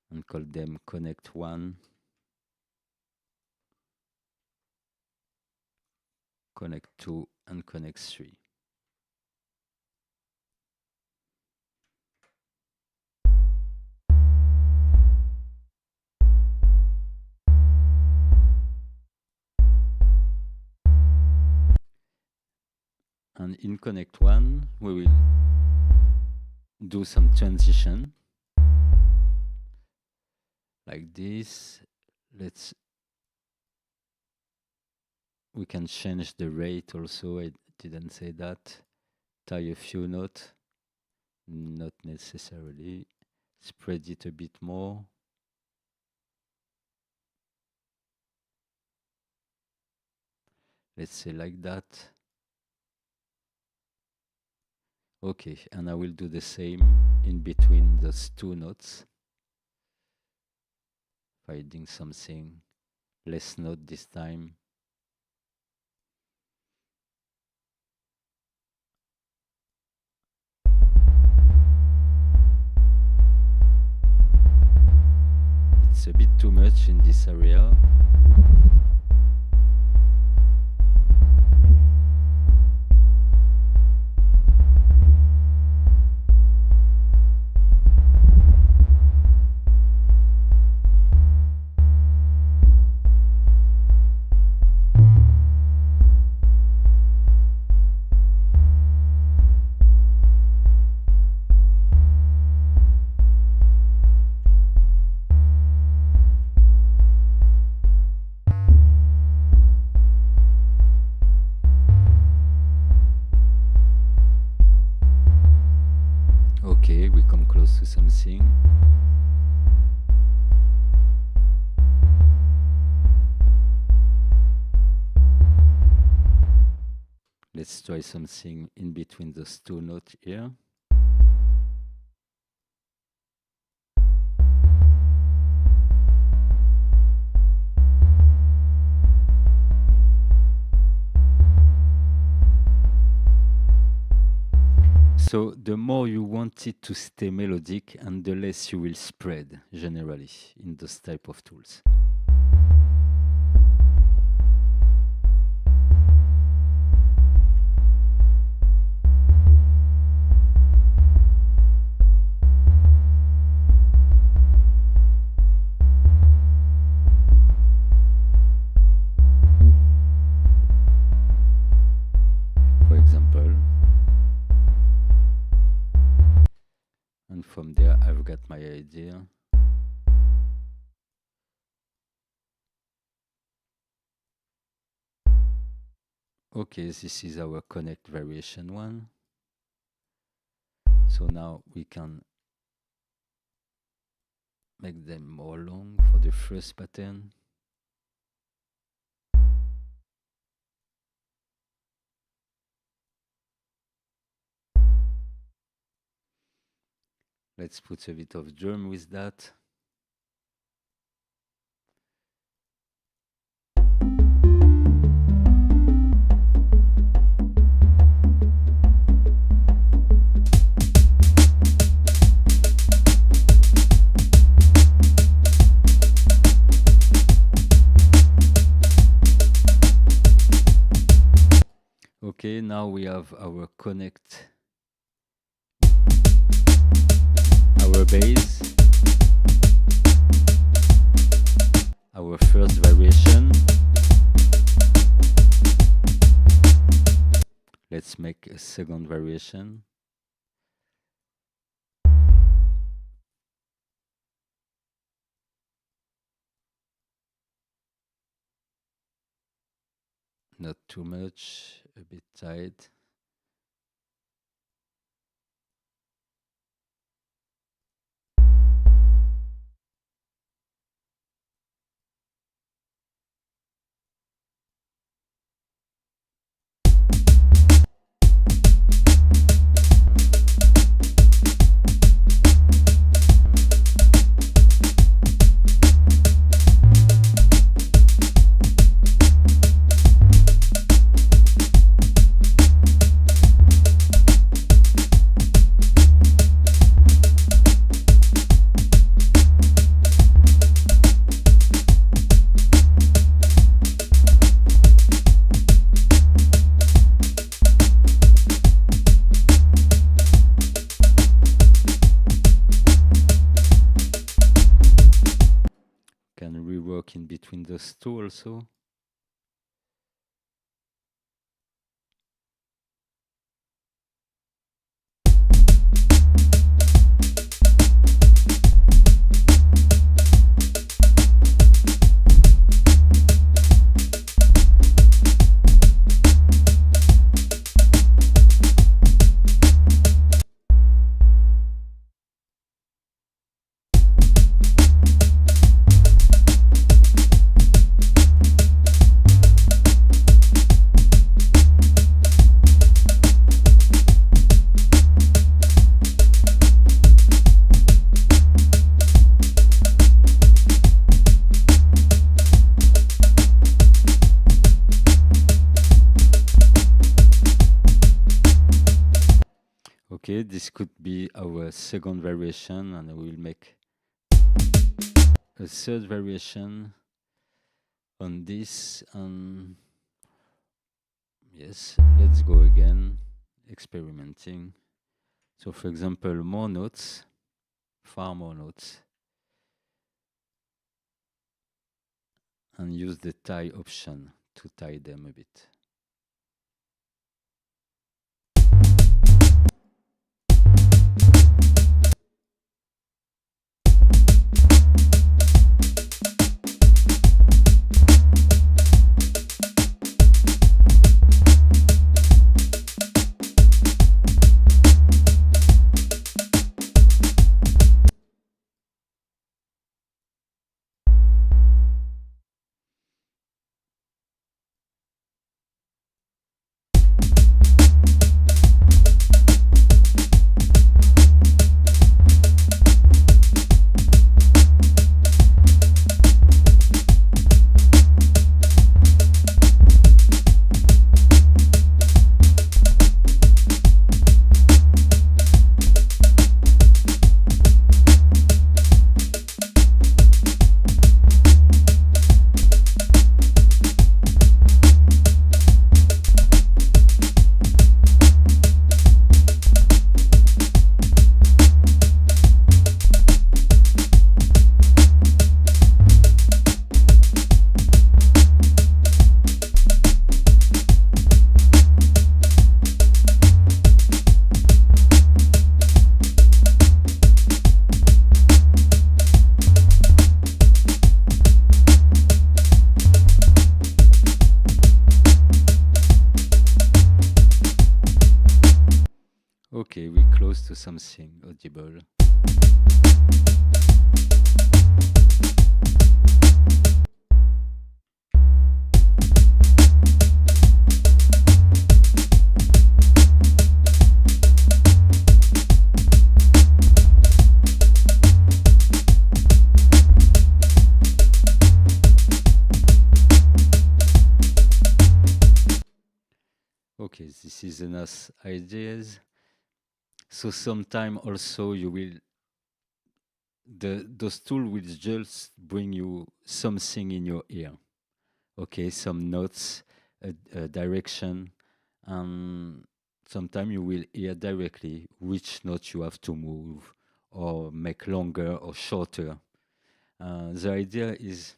and call them connect 1, connect 2, and connect 3. And in connect 1, we will do some transition like this. We can change the rate also. I didn't say that. Tie a few notes, not necessarily. Spread it a bit more. Let's say like that. Okay, and I will do the same in between those two notes. Finding something less note this time. It's a bit too much in this area. Okay, we come close to something. Let's try something in between those two notes here. So the more you want it to stay melodic, and the less you will spread generally in those type of tools. For example. And from there, I've got my idea. Okay, this is our connect variation one. So now we can make them more long for the first pattern. Let's put a bit of drum with that. Okay, now we have our connect, our bass, our first variation. Let's make a second variation. Not too much, a bit tight. Can rework in between those two also. this could be our second variation, and I will make a third variation on this. And yes, let's go again, experimenting. So for example, more notes, far more notes, and use the tie option to tie them a bit. Okay, we close to something audible. Okay, this is enough ideas. So sometime also you will those tools will just bring you something in your ear. Okay, some notes, a direction, and sometimes you will hear directly which note you have to move or make longer or shorter. The idea is,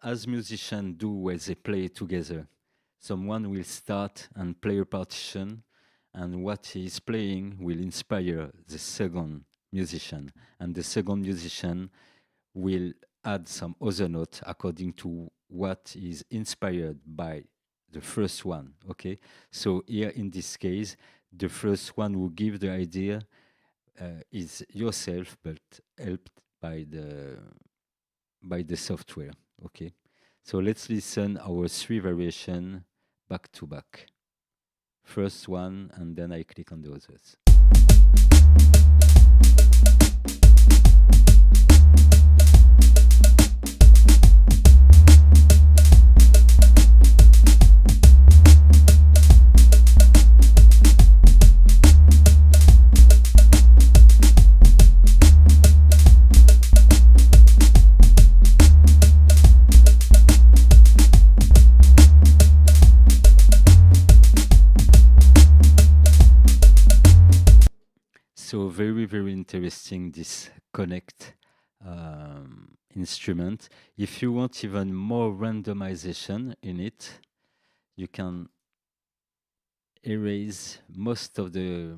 as musicians do when they play together, someone will start and play a partition, and what he is playing will inspire the second musician, and the second musician will add some other note according to what is inspired by the first one. Okay, so here in this case, the first one who give the idea is yourself, but helped by the software. Okay, so let's listen our three variation back to back. First one, and then I click on the others. So very, very interesting, this Connect instrument. If you want even more randomization in it, you can erase most of the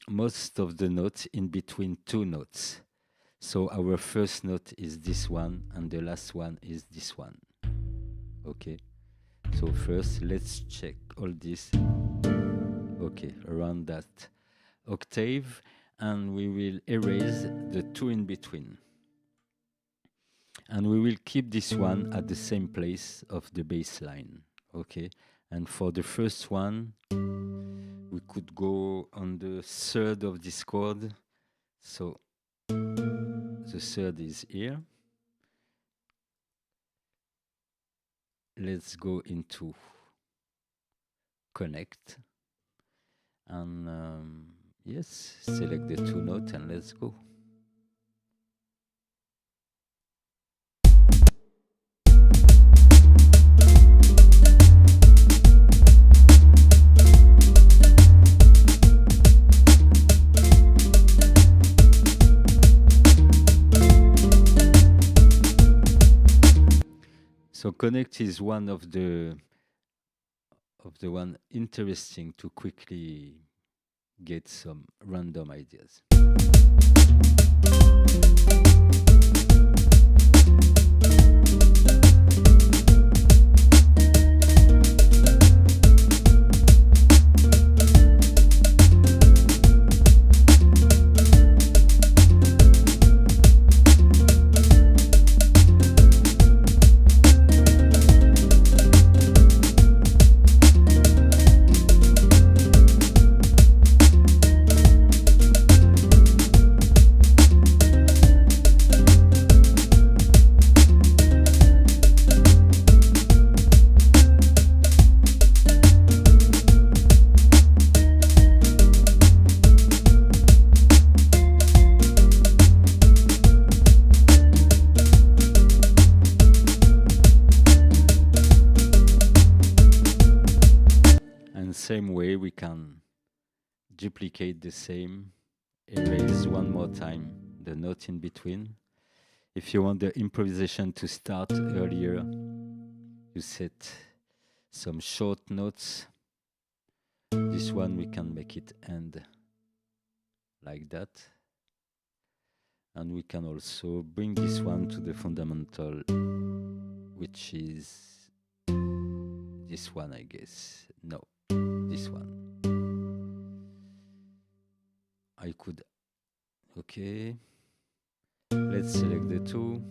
notes in between two notes. So our first note is this one, and the last one is this one. Okay. So first, let's check all this. Okay, around that octave, and we will erase the two in between. And we will keep this one at the same place of the bass line. Okay, and for the first one, we could go on the third of this chord. So the third is here. Let's go into connect, and yes, select the two notes and let's go. So connect is one of the one interesting to quickly get some random ideas. Same way we can duplicate the same, erase one more time the note in between. If you want the improvisation to start earlier, you set some short notes. This one we can make it end like that. And we can also bring this one to the fundamental, which is this one, I guess. No, this one. I could, okay. Let's select the two.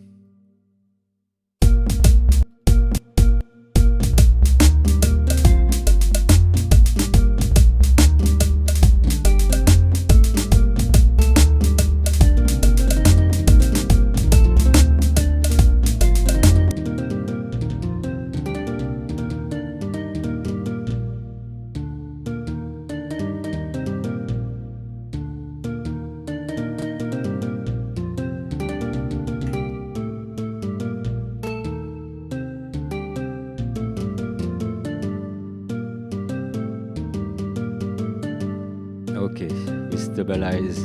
Okay, we stabilize.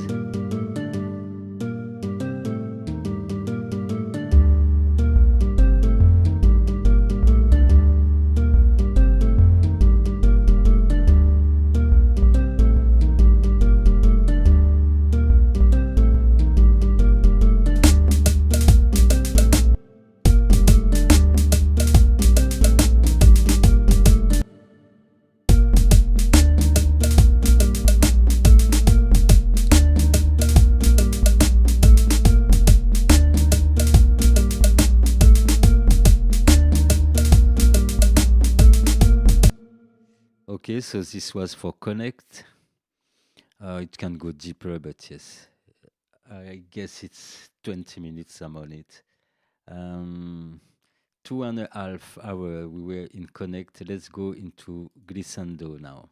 Okay, so this was for connect. It can go deeper, but yes, I guess it's 20 minutes I'm on it. 2.5 hours we were in connect. Let's go into glissando now.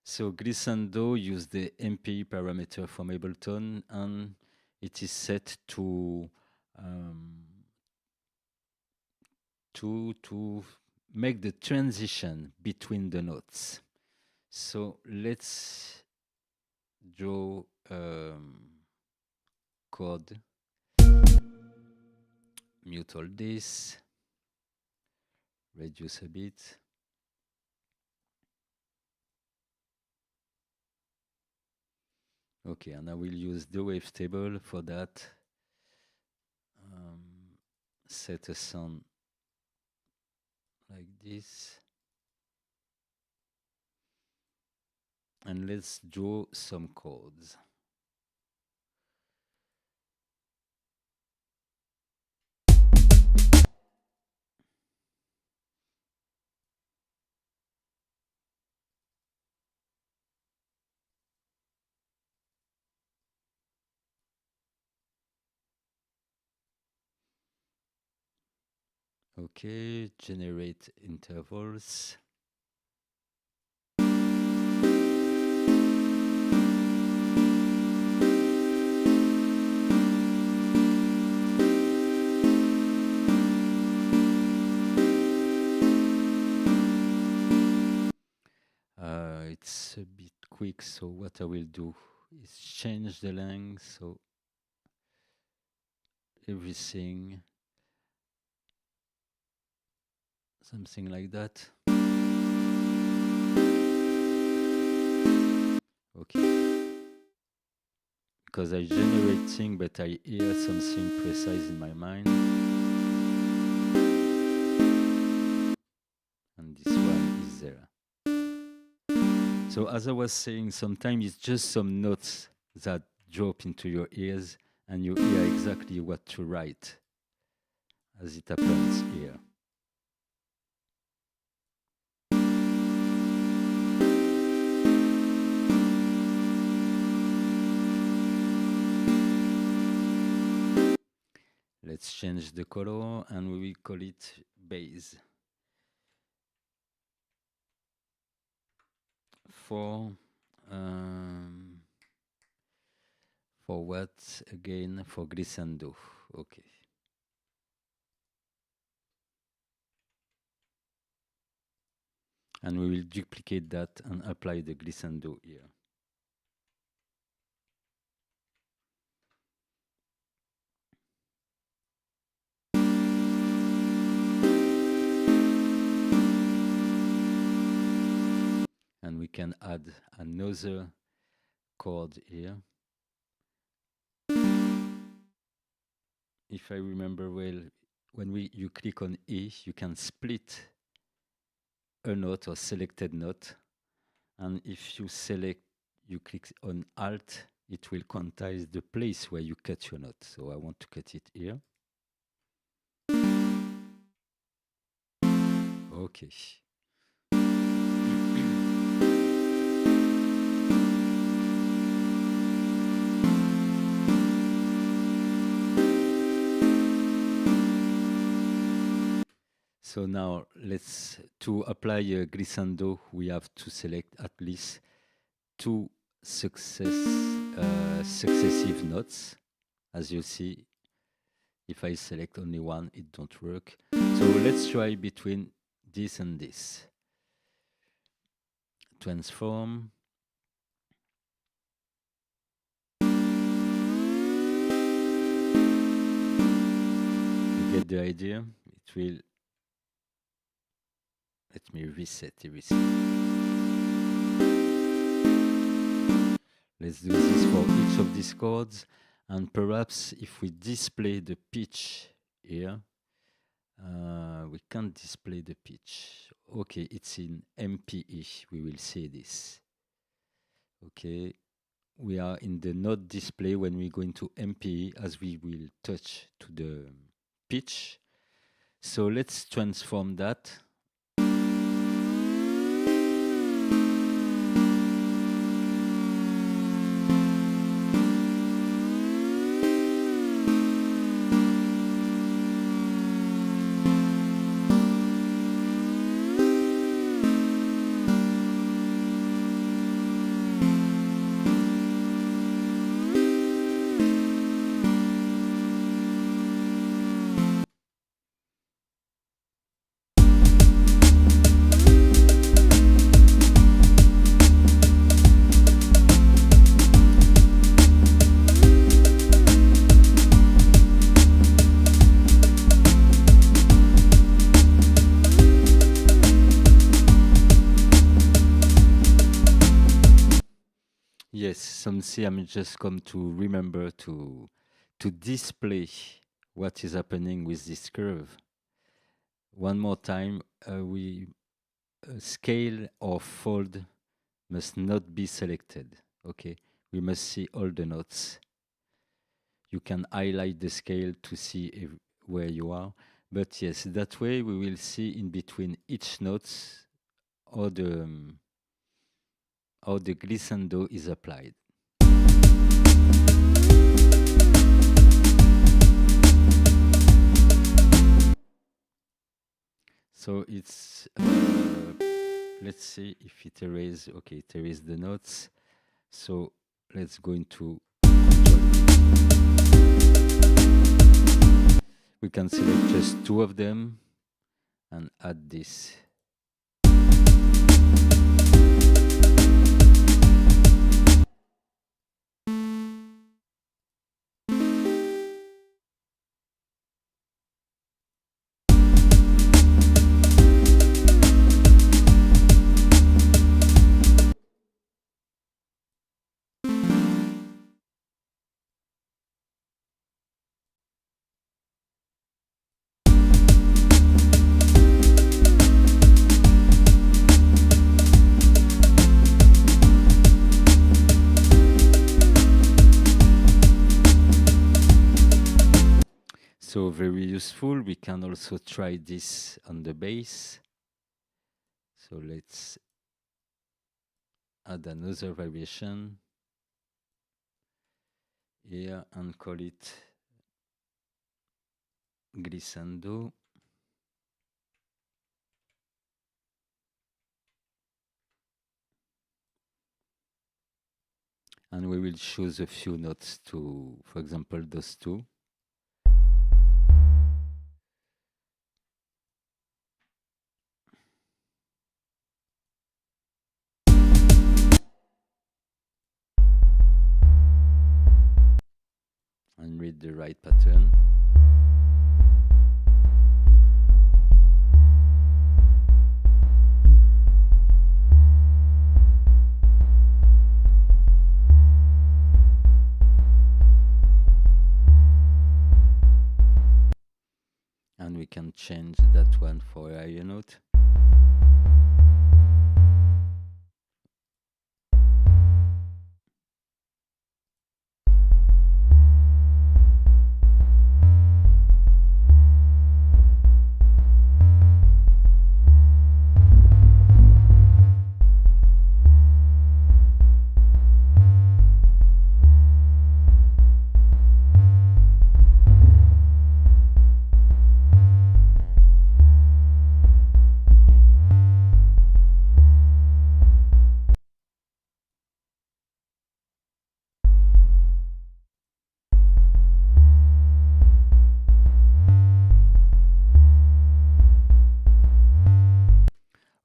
So glissando use the MPE parameter from Ableton, and it is set to make the transition between the notes. So let's draw chord, mute all this, reduce a bit. Okay, and I will use the wavetable for that. Set a sound like this. And let's draw some chords. Okay, generate intervals. quick, so what I will do is change the length, so everything, something like that. Okay. Because I generate things, but I hear something precise in my mind. And this one is there. So as I was saying, sometimes it's just some notes that drop into your ears and you hear exactly what to write as it happens here. Let's change the color and we will call it base. For what again? For glissando. Okay. And we will duplicate that and apply the glissando here. And we can add another chord here. If I remember well, when you click on E, you can split a note or selected note. And if you click on Alt, it will quantize the place where you cut your note. So I want to cut it here. Okay. So now to apply a glissando, we have to select at least two successive notes. As you see, if I select only one, it don't work. So let's try between this and this. Transform. You get the idea? It will. Let me reset everything. Let's do this for each of these chords. And perhaps if we display the pitch here, we can't display the pitch. Okay, it's in MPE. We will see this. Okay, we are in the note display when we go into MPE, as we will touch to the pitch. So let's transform that. Yes, something I'm just come to remember to display what is happening with this curve. One more time, scale or fold must not be selected. Okay, we must see all the notes. You can highlight the scale to see where you are, but yes, that way we will see in between each notes how the glissando is applied. So it's, let's see if it erases, okay, it erases the notes. So let's go into control. We can select just two of them and add this. So very useful. We can also try this on the bass. So let's add another variation here and call it glissando. And we will choose a few notes to, for example, those two. And read the right pattern. And we can change that one for a higher note.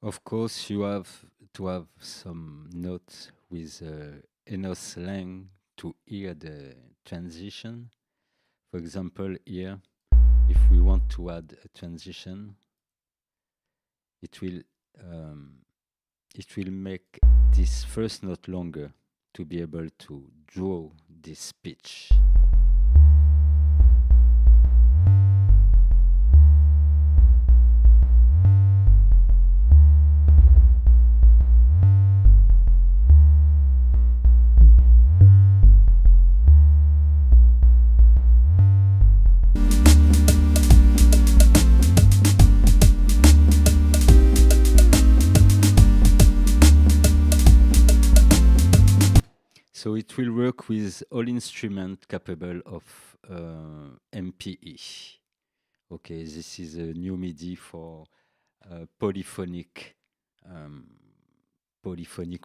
Of course, you have to have some notes with enough slang to hear the transition. For example, here, if we want to add a transition, it will make this first note longer to be able to draw this pitch. So it will work with all instruments capable of MPE. Okay, this is a new MIDI for polyphonic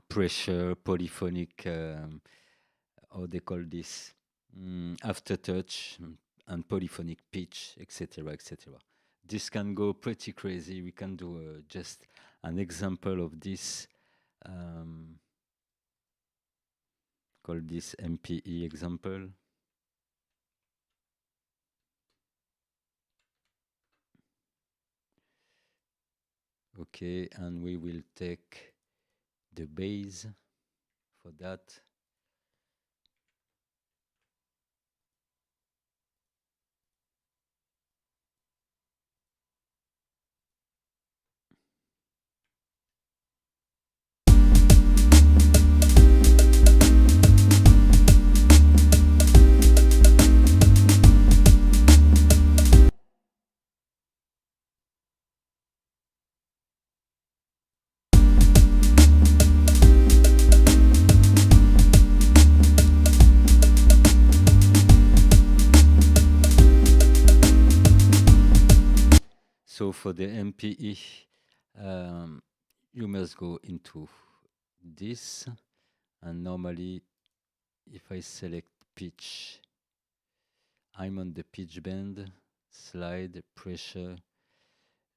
pressure, polyphonic, how they call this, aftertouch, and polyphonic pitch, etc., etc. This can go pretty crazy. We can do just an example of this. Call this MPE example. Okay, and we will take the bass for that. So for the MPE, you must go into this, and normally if I select pitch, I'm on the pitch band, slide, pressure,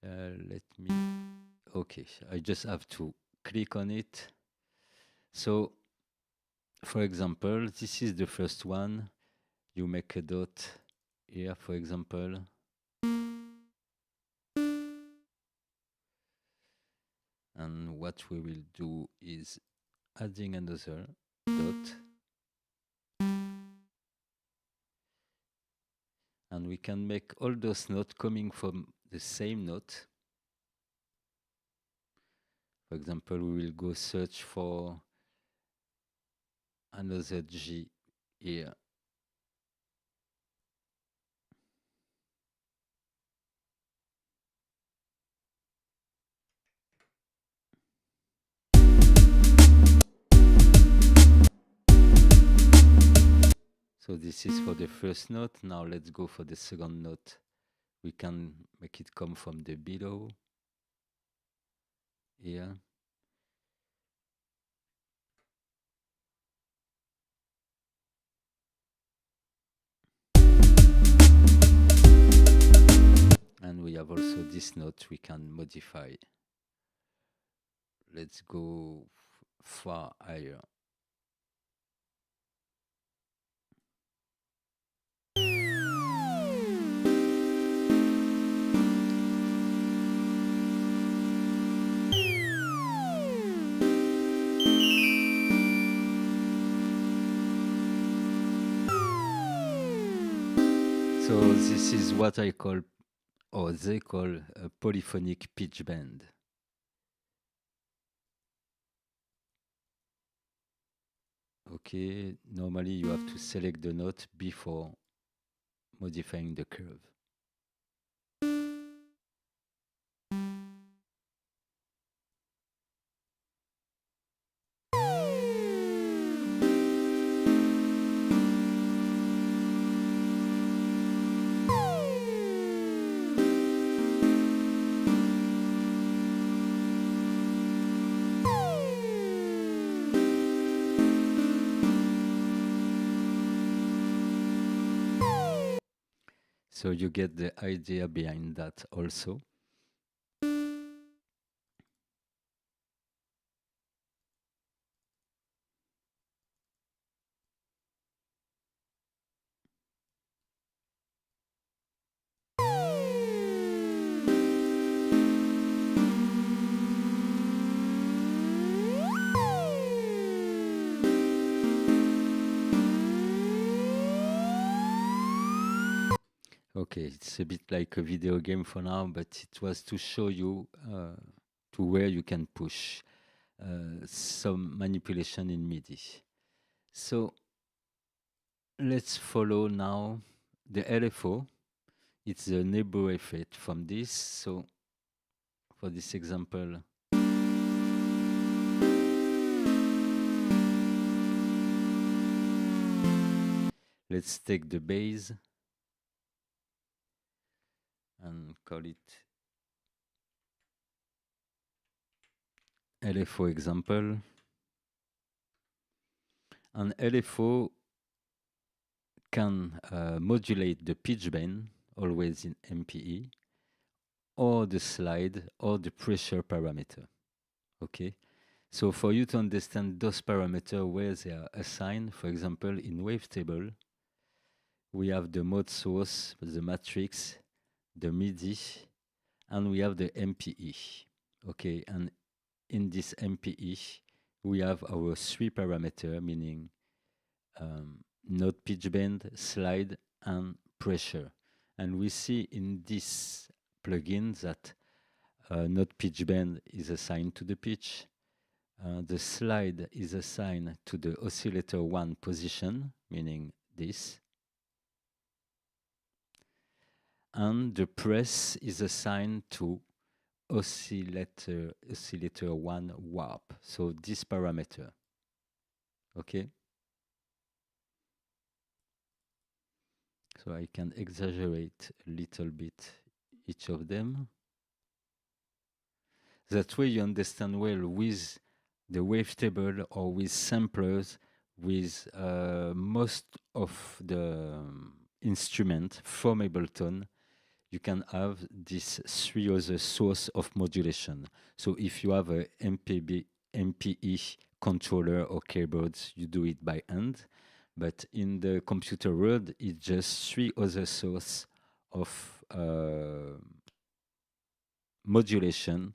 let me, okay, I just have to click on it. So for example, this is the first one. You make a dot here, for example. And what we will do is adding another dot. And we can make all those notes coming from the same note. For example, we will go search for another G here. So this is for the first note. Now let's go for the second note. We can make it come from the below here. And we have also this note we can modify. Let's go far higher. So this is what I call, or they call, a polyphonic pitch bend. Okay, normally you have to select the note before modifying the curve. So you get the idea behind that also. Okay, it's a bit like a video game for now, but it was to show you to where you can push some manipulation in MIDI. So let's follow now the LFO. It's the neighbor effect from this. So for this example, let's take the bass and call it LFO example. And LFO can modulate the pitch bend, always in MPE, or the slide, or the pressure parameter. Okay, so for you to understand those parameters where they are assigned, for example, in wavetable, we have the mode source, the matrix, the MIDI, and we have the MPE. Okay, and in this MPE, we have our three parameters, meaning note pitch bend, slide, and pressure. And we see in this plugin that note pitch bend is assigned to the pitch. The slide is assigned to the oscillator 1 position, meaning this. And the press is assigned to oscillator 1 warp. So this parameter. Okay? So I can exaggerate a little bit each of them. That way you understand well with the wavetable or with samplers, with most of the instrument from Ableton, you can have these three other source of modulation. So if you have a MPE controller or keyboards, you do it by hand. But in the computer world, it's just three other source of modulation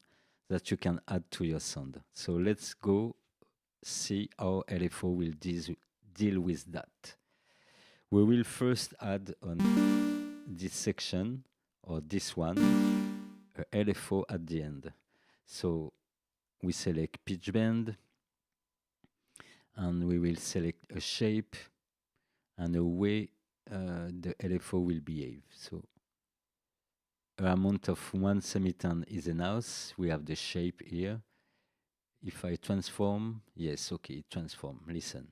that you can add to your sound. So let's go see how LFO will deal with that. We will first add on this section, or this one, a LFO at the end. So we select pitch bend, and we will select a shape and a way the LFO will behave. So an amount of 1 semitone is enough. We have the shape here. If I transform, yes, okay, transform, listen.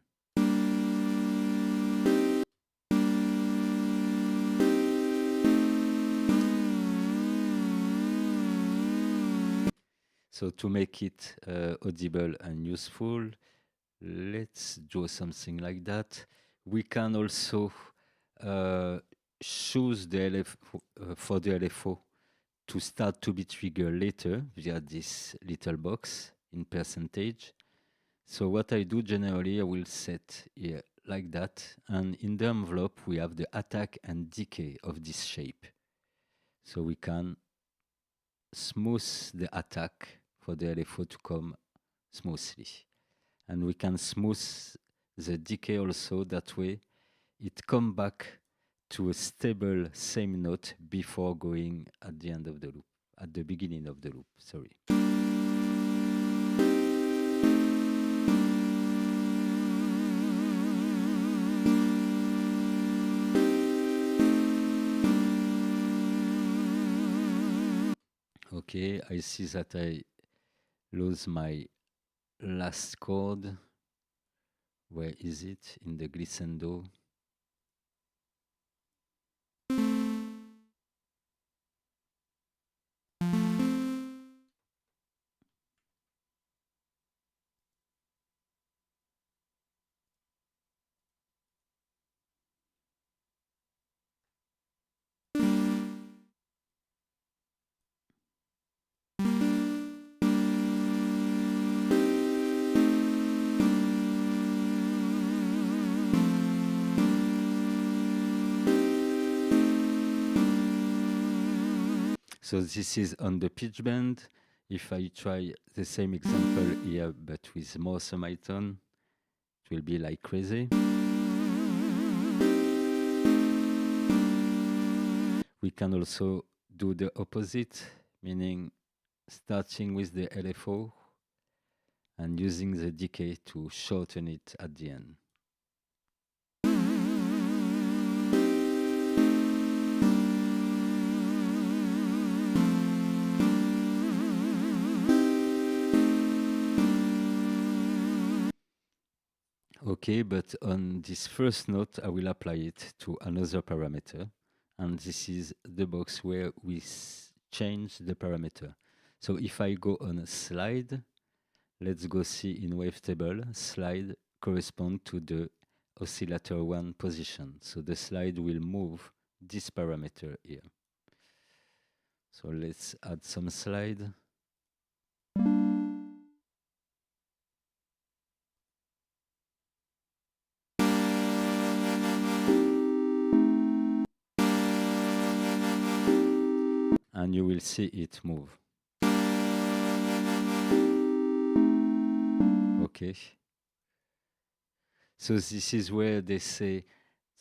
So to make it audible and useful, let's do something like that. We can also choose the LFO, for the LFO to start to be triggered later via this little box in percentage. So what I do generally, I will set here like that. And in the envelope, we have the attack and decay of this shape. So we can smooth the attack for the LFO to come smoothly. And we can smooth the decay also. That way it come back to a stable same note before going at the end of the loop, at the beginning of the loop, sorry. Okay, I see that I lose my last chord. Where is it? In the glissando. So this is on the pitch bend. If I try the same example here, but with more semitone, it will be like crazy. We can also do the opposite, meaning starting with the LFO and using the decay to shorten it at the end. Okay, but on this first note, I will apply it to another parameter. And this is the box where we change the parameter. So if I go on a slide, let's go see in wavetable, slide correspond to the oscillator 1 position. So the slide will move this parameter here. So let's add some slide. And you will see it move. Okay. So this is where they say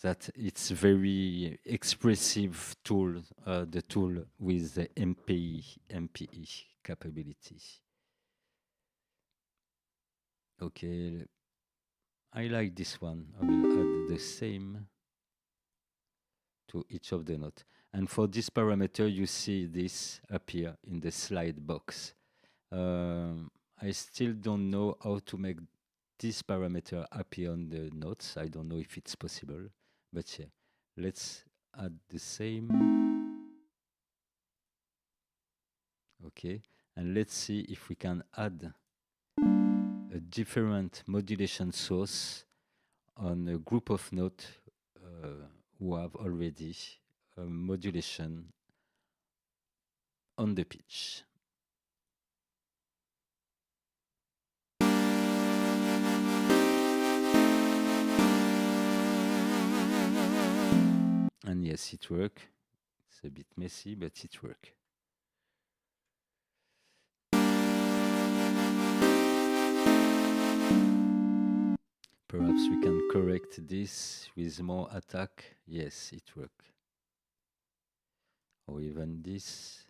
that it's very expressive tool, the tool with the MPE capability. Okay, I like this one. I will add the same to each of the notes. And for this parameter, you see this appear in the slide box. I still don't know how to make this parameter appear on the notes. I don't know if it's possible, but yeah, let's add the same. Okay, and let's see if we can add a different modulation source on a group of notes who have already a modulation on the pitch. And yes, it works. It's a bit messy, but it works. Perhaps we can correct this with more attack. Yes, it works. Or even this.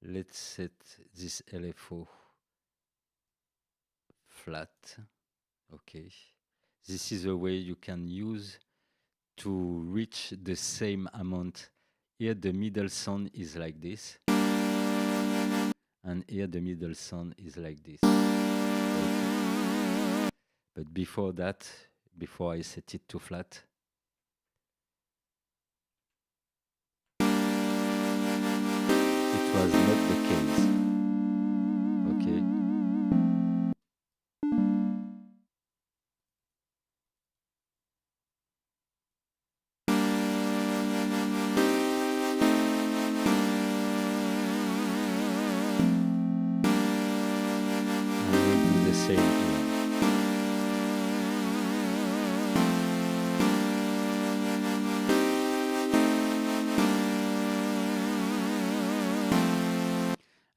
Let's set this LFO flat. Okay, this is a way you can use to reach the same amount. Here the middle sound is like this, and here the middle sound is like this. Okay. But before that, before I set it to flat, it was not the case. Okay. And we'll do the same here.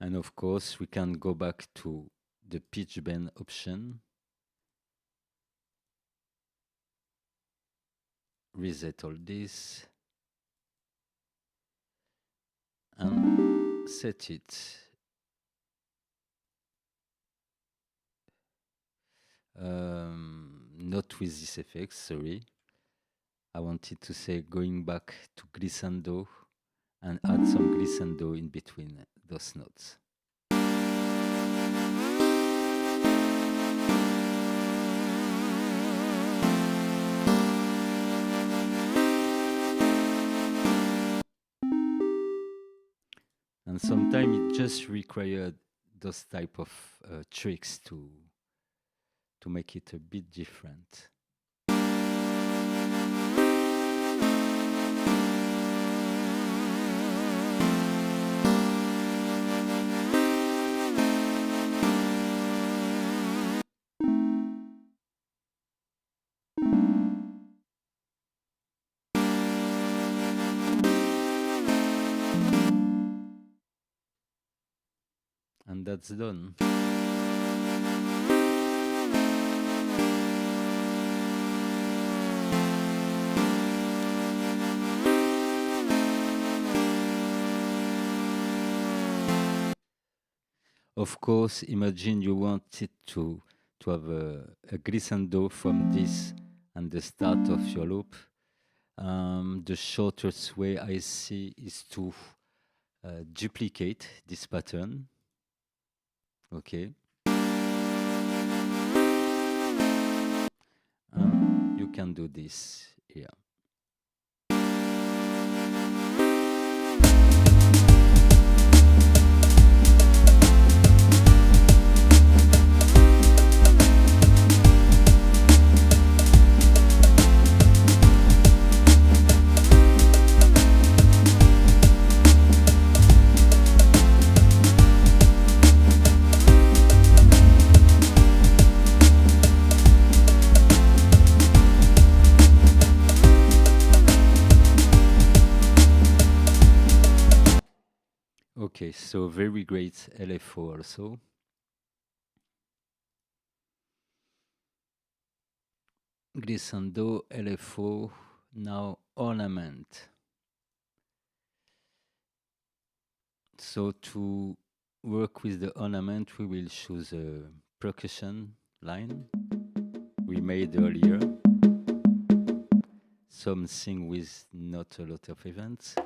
And of course, we can go back to the pitch bend option, reset all this, and set it. Not with this effect, sorry. I wanted to say going back to glissando and add some glissando in between those notes. And sometimes it just required those type of tricks to make it a bit different. And that's done. Of course, imagine you wanted to have a glissando from this and the start of your loop. The shortest way I see is to duplicate this pattern. Okay. You can do this here. Okay, so very great LFO also. Glissando, LFO, now ornament. So to work with the ornament, we will choose a percussion line we made earlier. Something with not a lot of events.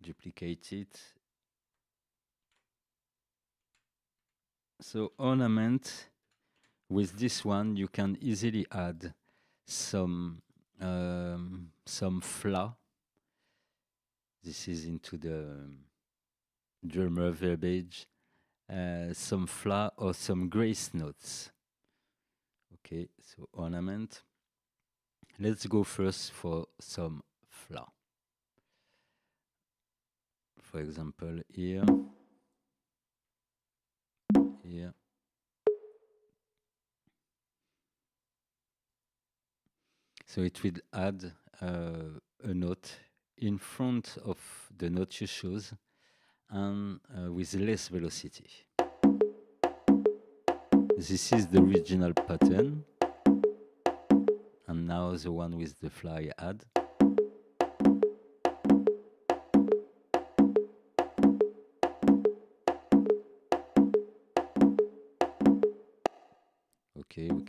Duplicate it. So ornament, with this one, you can easily add some fla. This is into the drummer verbiage. Some fla or some grace notes. Okay, so ornament. Let's go first for some fla. For example, here, here. So it will add a note in front of the note you choose and with less velocity. This is the original pattern. And now the one with the fly add.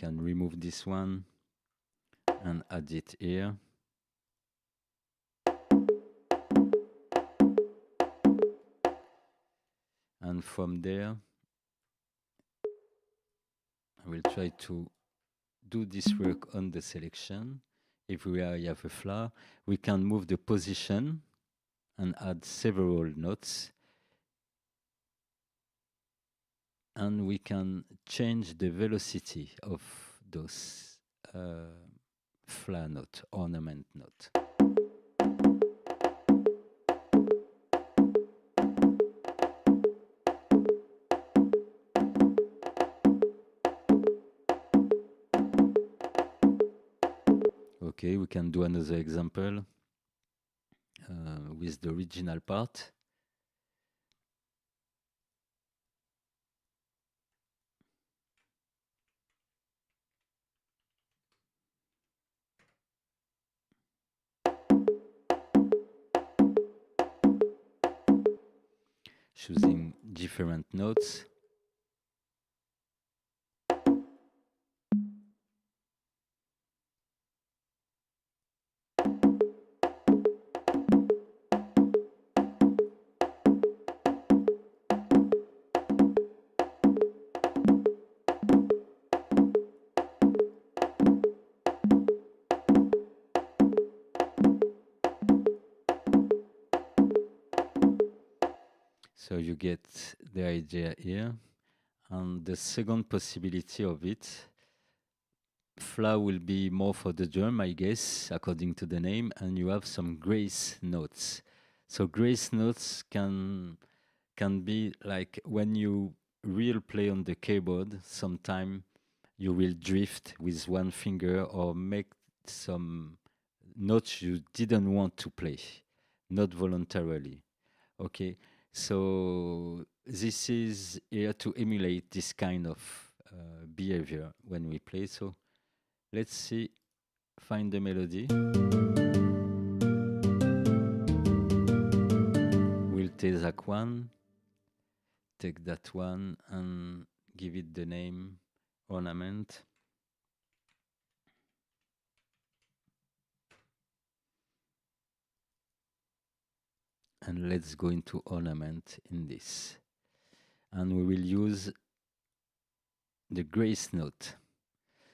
can remove this one and add it here. And from there, I will try to do this work on the selection. If we have a floor, we can move the position and add several notes. And we can change the velocity of those flower note, ornament note. Okay, we can do another example with the original part. Choosing different notes. So you get the idea here. And the second possibility of it, Fla will be more for the drum, I guess, according to the name, and you have some grace notes. So grace notes can be like when you real play on the keyboard, sometime you will drift with one finger or make some notes you didn't want to play, not voluntarily. Okay, so this is here to emulate this kind of behavior when we play. So let's see, find the melody. We'll take that one, take that one and give it the name ornament. And let's go into ornament in this. And we will use the grace note.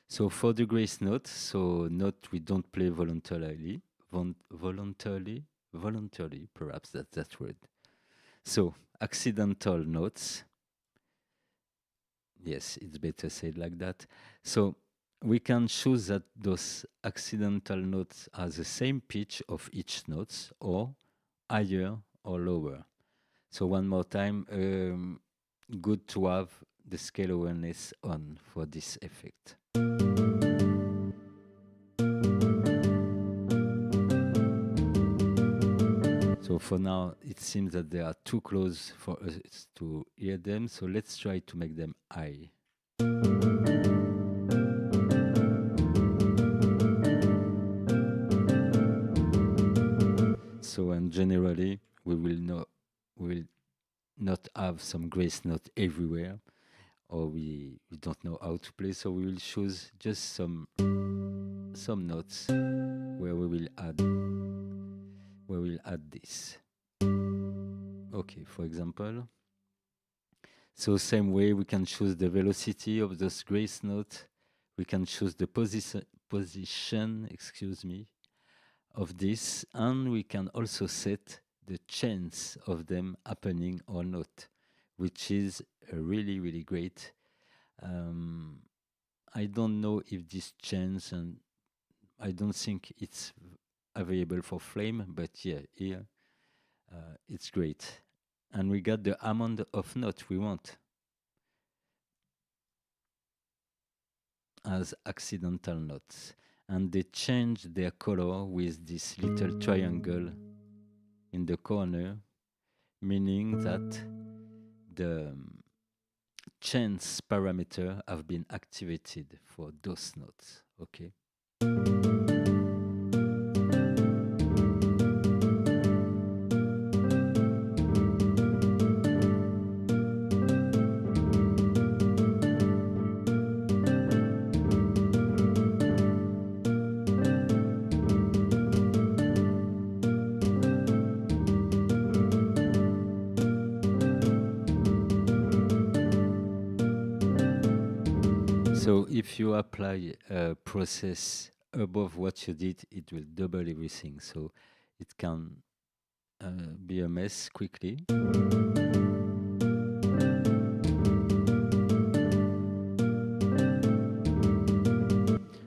So for the grace note, so note we don't play voluntarily, voluntarily, perhaps that's that word. So accidental notes. Yes, it's better said like that. So we can choose that those accidental notes are the same pitch of each note or higher or lower. So one more time, good to have the scale awareness on for this effect. So for now, it seems that they are too close for us to hear them. So let's try to make them high. So, and generally, we will not have some grace note everywhere, or we don't know how to play. So we will choose just some notes where we will add this. Okay, for example. So same way we can choose the velocity of this grace note. We can choose the position, excuse me, of this, and we can also set the chance of them happening or not, which is really, really great. I don't know if this chance, and I don't think it's available for Flame, but yeah, here it's great. And we got the amount of note we want as accidental notes. And they change their color with this little triangle in the corner, meaning that the chance parameter have been activated for those notes. Okay. So if you apply a process above what you did, it will double everything. So it can be a mess quickly.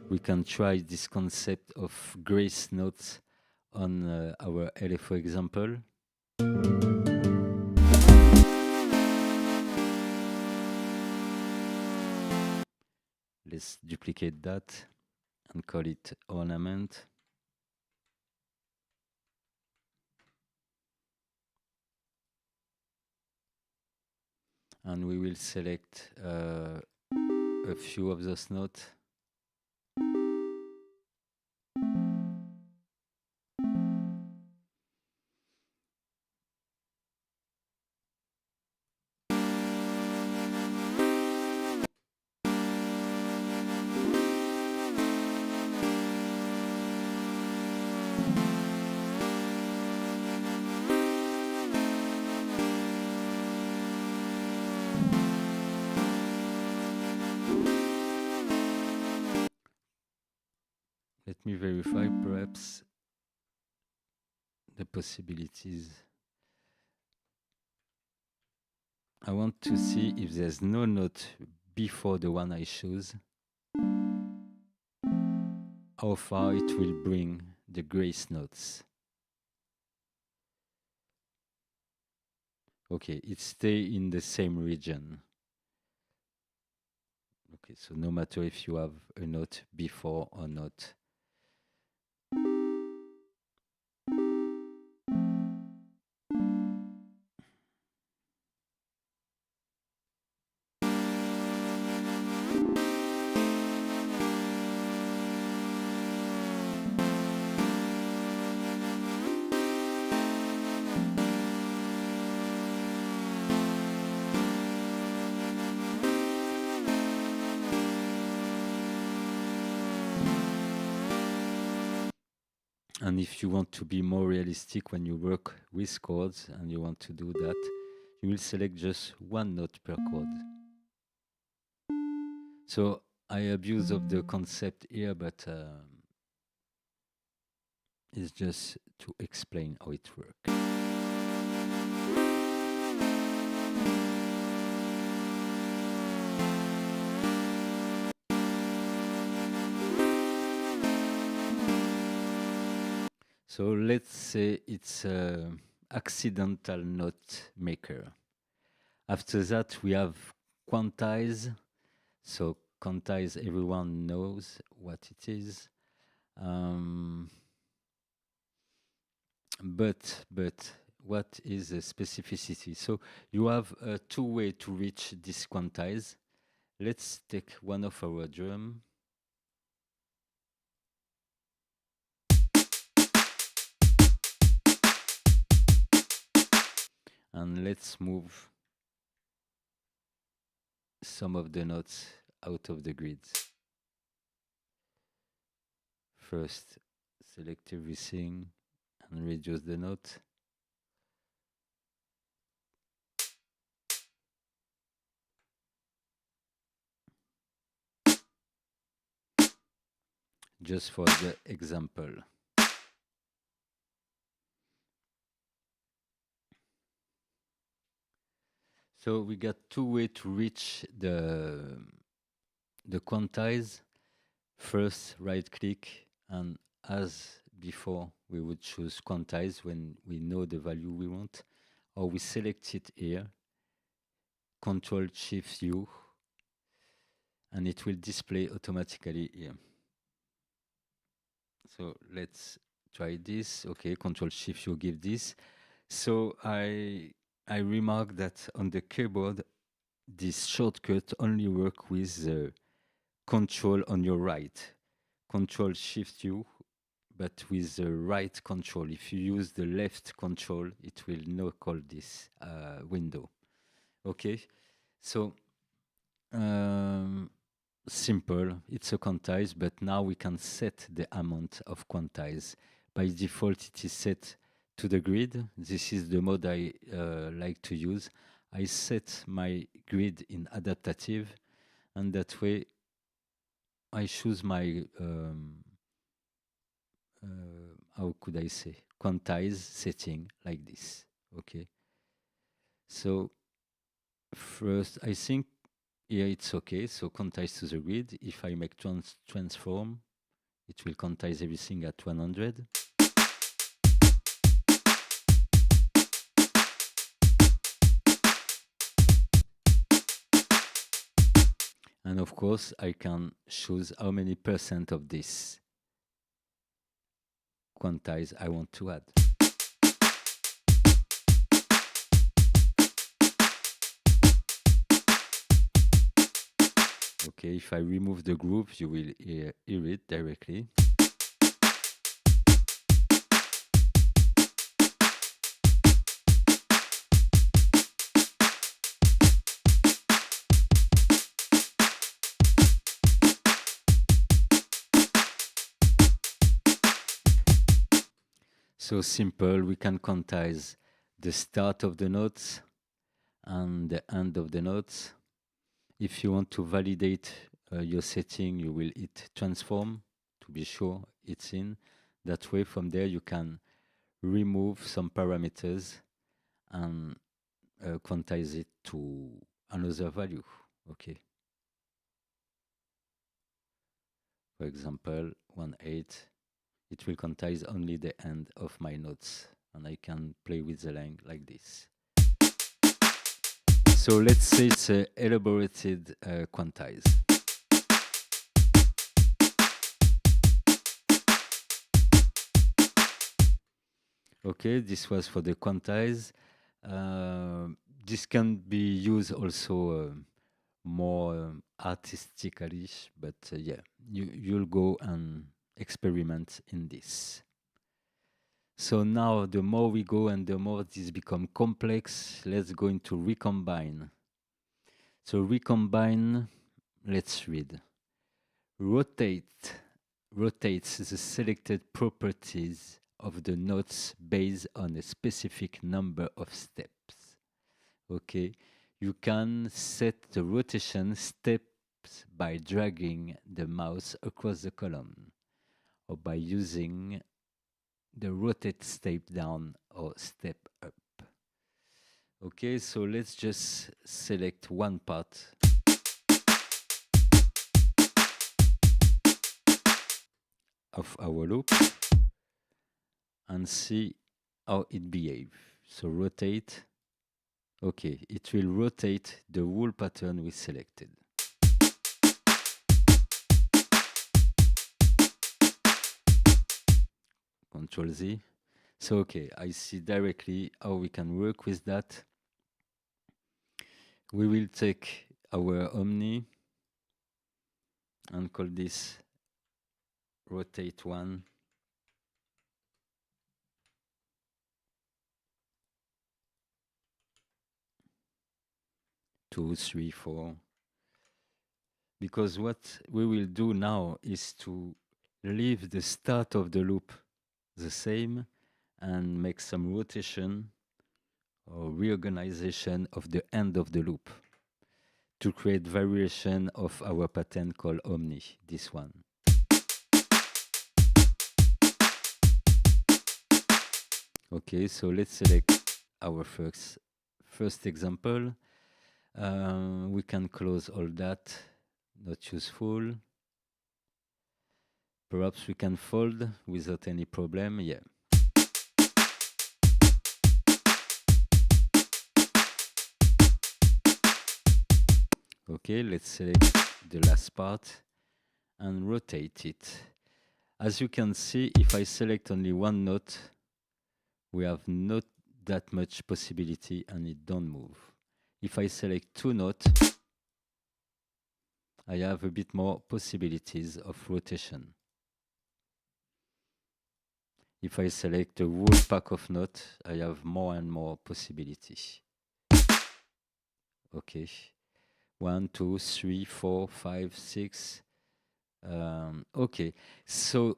We can try this concept of grace notes on our LFO example. Let's duplicate that and call it ornament. And we will select a few of those notes. Let me verify perhaps the possibilities. I want to see if there's no note before the one I choose, how far it will bring the grace notes. Okay, it stays in the same region. Okay, so no matter if you have a note before or not. And if you want to be more realistic when you work with chords and you want to do that, you will select just one note per chord. So I abuse of the concept here, but it's just to explain how it works. So let's say it's an accidental note maker. After that, we have quantize. So quantize, everyone knows what it is. But what is the specificity? So you have two ways to reach this quantize. Let's take one of our drum. And let's move some of the notes out of the grid. First, select everything and reduce the note. Just for the example. So we got two ways to reach the quantize. First, right click, and as before, we would choose quantize when we know the value we want, or we select it here, Control Shift U, and it will display automatically here. So let's try this. Okay, Control Shift U give this. So I remarked that on the keyboard, this shortcut only work with the control on your right. Control Shift U, but with the right control. If you use the left control, it will not call this window. Okay, so simple, it's a quantize, but now we can set the amount of quantize. By default, it is set to the grid. This is the mode I like to use. I set my grid in adaptative, and that way I choose my how could I say, quantize setting like this. Okay. So first, I think here it's okay. So quantize to the grid. If I make transform, it will quantize everything at 100. And of course, I can choose how many percent of this quantize I want to add. Okay, if I remove the groove, you will hear it directly. So simple, we can quantize the start of the notes and the end of the notes. If you want to validate your setting, you will hit transform to be sure it's in. That way, from there, you can remove some parameters and quantize it to another value. Okay. For example, 1/8. It will quantize only the end of my notes, and I can play with the length like this. So let's say it's a elaborated quantize. Okay, this was for the quantize. This can be used also more artistically, but yeah, you'll go and experiment in this. So now the more we go and the more this become complex, let's go into recombine. So recombine, let's read. Rotates the selected properties of the notes based on a specific number of steps. Okay, you can set the rotation steps by dragging the mouse across the column or by using the rotate step down or step up. Okay, so let's just select one part of our loop and see how it behaves. So rotate. Okay, it will rotate the whole pattern we selected. Control Z. So okay, I see directly how we can work with that. We will take our Omni and call this rotate 1. 2, 3, 4. Because what we will do now is to leave the start of the loop the same and make some rotation or reorganization of the end of the loop to create variation of our pattern called Omni, this one. Okay, so let's select our first example. We can close all that, not useful. Perhaps we can fold without any problem, yeah. Okay, let's select the last part and rotate it. As you can see, if I select only one note, we have not that much possibility and it don't move. If I select two notes, I have a bit more possibilities of rotation. If I select a whole pack of notes, I have more and more possibilities. Okay. 1, 2, 3, 4, 5, 6. Okay. So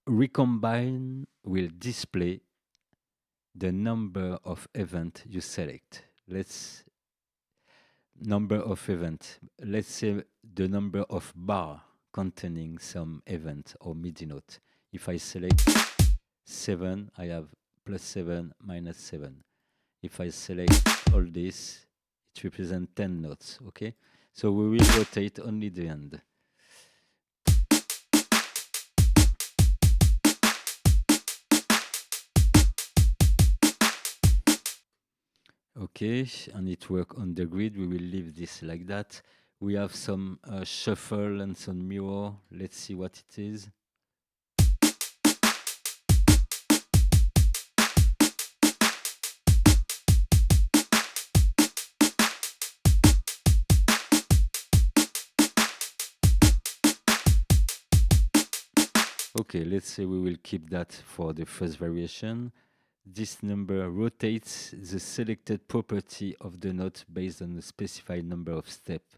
recombine will display the number of events you select. Number of events. Let's say the number of bar containing some event or MIDI note. If I select 7, I have +7, -7. If I select all this, it represents 10 notes, okay? So we will rotate only the end. Okay, and it works on the grid. We will leave this like that. We have some shuffle and some mirror. Let's see what it is. Okay, let's say we will keep that for the first variation. This number rotates the selected property of the note based on a specified number of steps.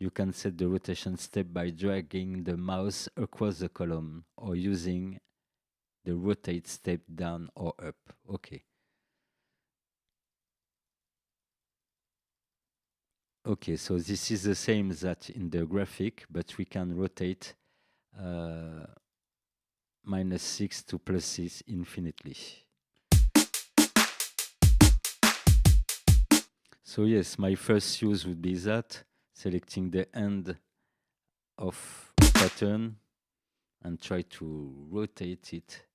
You can set the rotation step by dragging the mouse across the column or using the rotate step down or up. Okay. Okay, so this is the same that in the graphic, but we can rotate -6 to +6 infinitely. So yes, my first use would be that, selecting the end of a pattern and try to rotate it.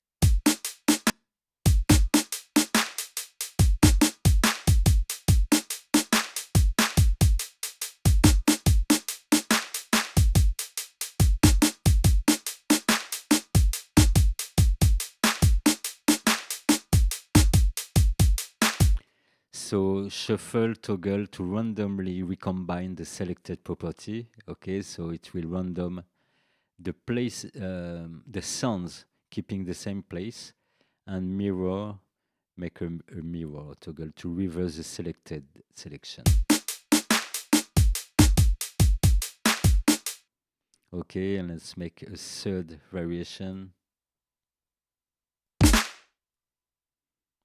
So shuffle toggle to randomly recombine the selected property. Okay, so it will random the place, the sounds keeping the same place, and mirror, make a mirror toggle to reverse the selected selection. Okay, and let's make a third variation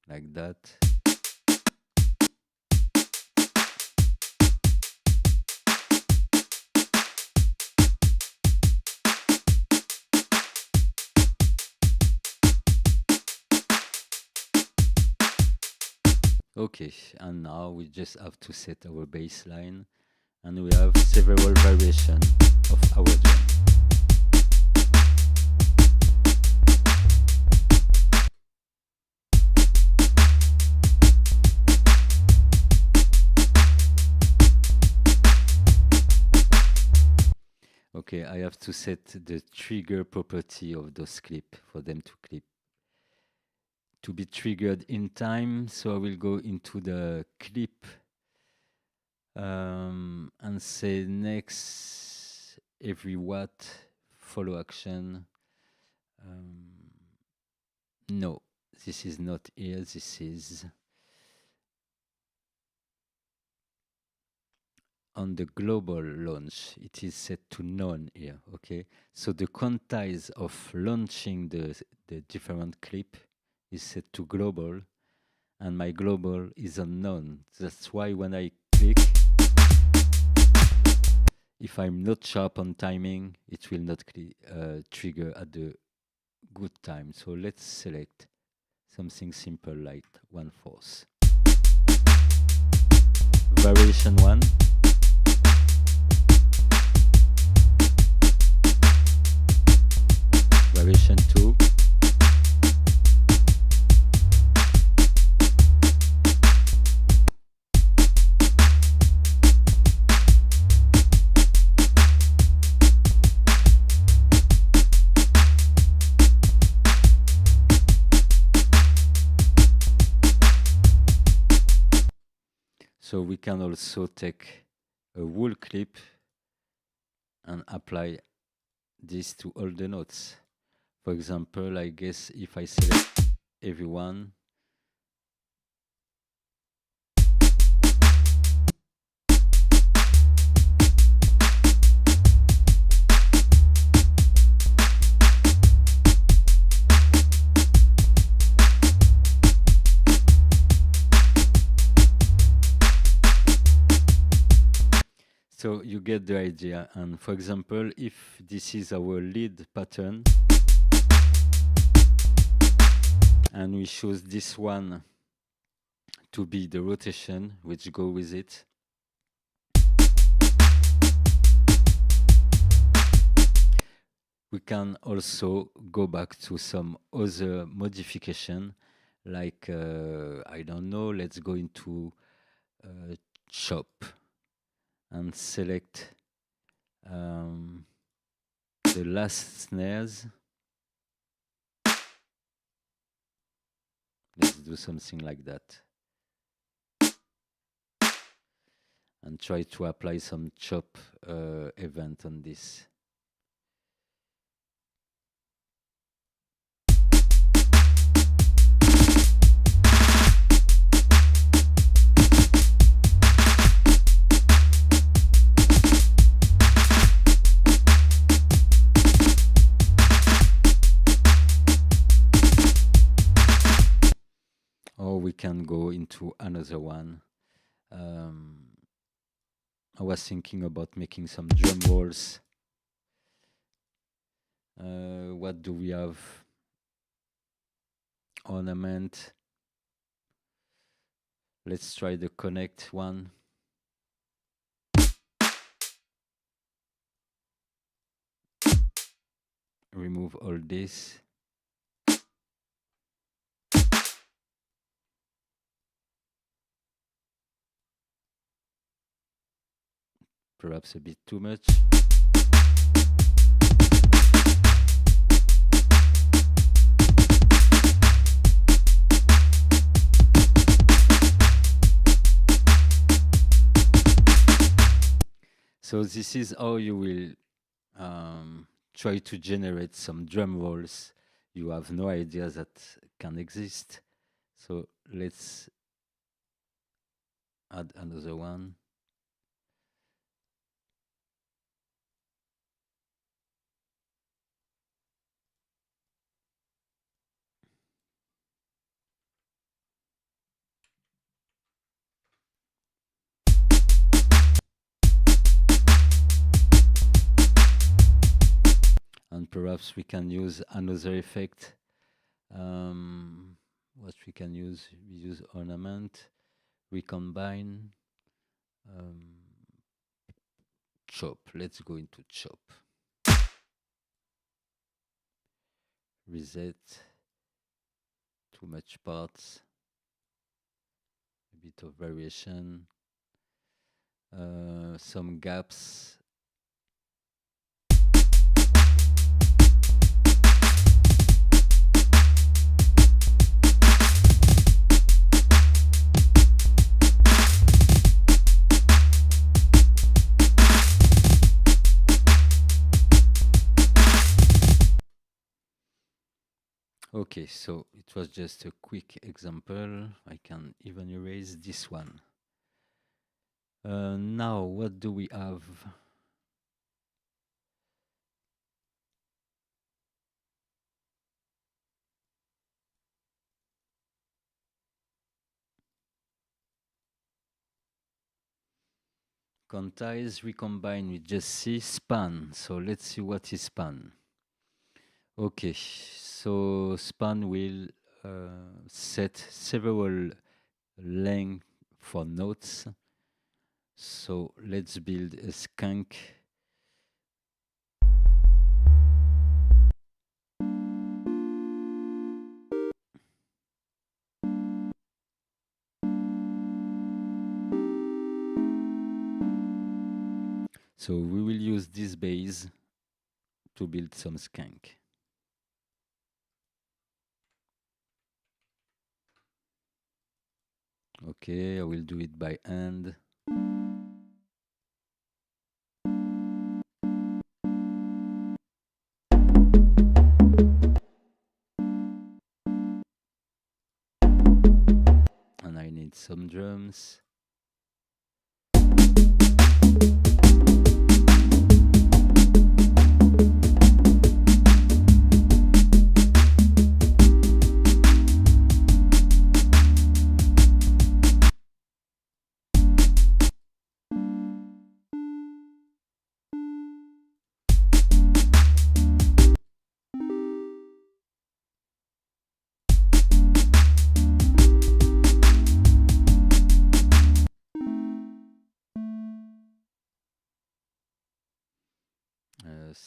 like that. Okay, and now we just have to set our baseline, and we have several variations of our drum. Okay, I have to set the trigger property of those clips for them to clip. To be triggered in time, so I will go into the clip and say next every watt follow action. No, this is not here, this is on the global launch. It is set to none here, okay? So the quantize of launching the different clip is set to global, and my global is unknown. That's why when I click, if I'm not sharp on timing, it will not trigger at the good time. So let's select something simple like 1/4. Variation 1. Variation 2. So we can also take a whole clip and apply this to all the notes. For example, I guess if I select everyone, so you get the idea. And for example, if this is our lead pattern, and we choose this one to be the rotation which go with it, we can also go back to some other modification, like I don't know, let's go into chop and select the last snares. Let's do something like that and try to apply some chop event on this. Or we can go into another one. I was thinking about making some drum rolls. What do we have? Ornament. Let's try the connect one. Remove all this. Perhaps a bit too much. So this is how you will try to generate some drum rolls you have no idea that can exist. So let's add another one. And perhaps we can use another effect. What we can use? We use ornament, recombine, chop. Let's go into chop. Reset. Too much parts. A bit of variation. Some gaps. Okay, so it was just a quick example. I can even erase this one. Now, what do we have? Quantize, recombine with just C, span. So let's see what is span. Okay, so span will set several length for notes. So let's build a skank. So we will use this base to build some skank. Okay, I will do it by hand. And I need some drums.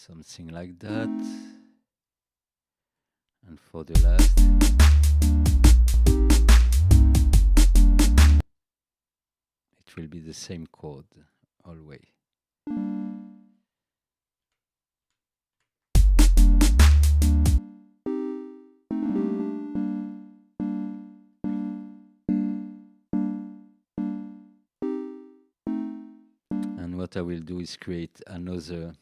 something like that. And for the last, it will be the same chord always. And what I will do is create another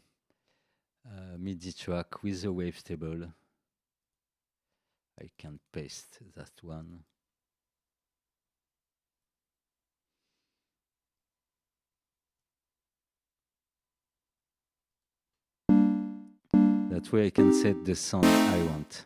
MIDI track with a wavetable. I can paste that one. That way I can set the sound I want.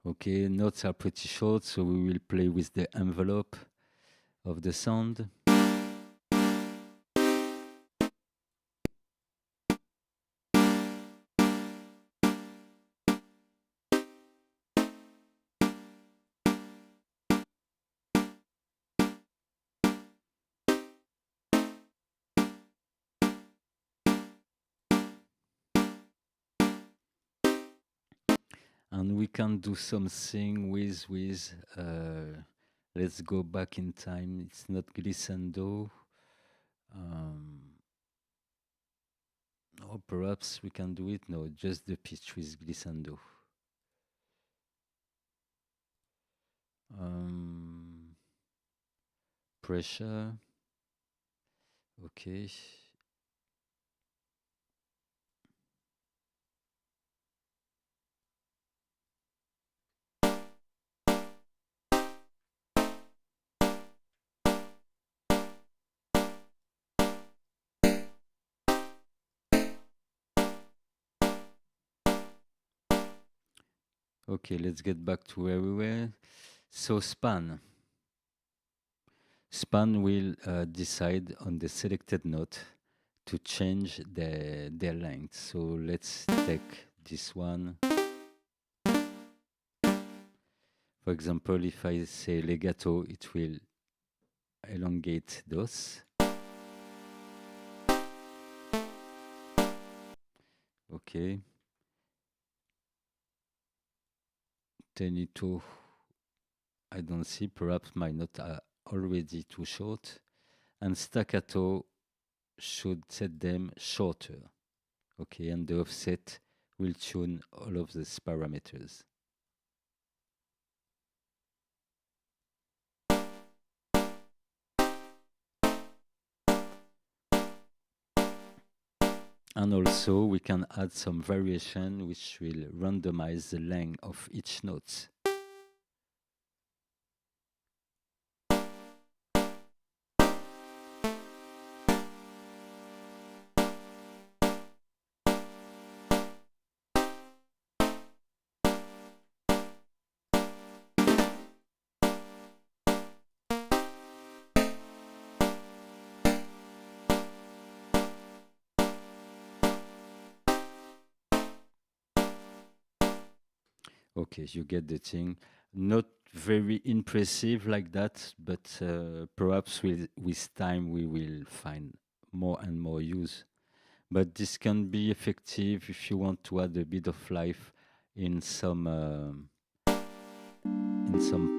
Okay, notes are pretty short, so we will play with the envelope of the sound. And we can do something with let's go back in time. It's not glissando. Or perhaps we can do it. No, just the pitch with glissando. Pressure. Okay. Okay, let's get back to where we were. So span. Span will decide on the selected note to change their length. So let's take this one. For example, if I say legato, it will elongate those. Okay. Tenuto, I don't see, perhaps my notes are already too short. And staccato should set them shorter. Okay, and the offset will tune all of these parameters. And also we can add some variation which will randomize the length of each note. Okay, you get the thing. Not very impressive like that, but perhaps with time we will find more and more use. But this can be effective if you want to add a bit of life in some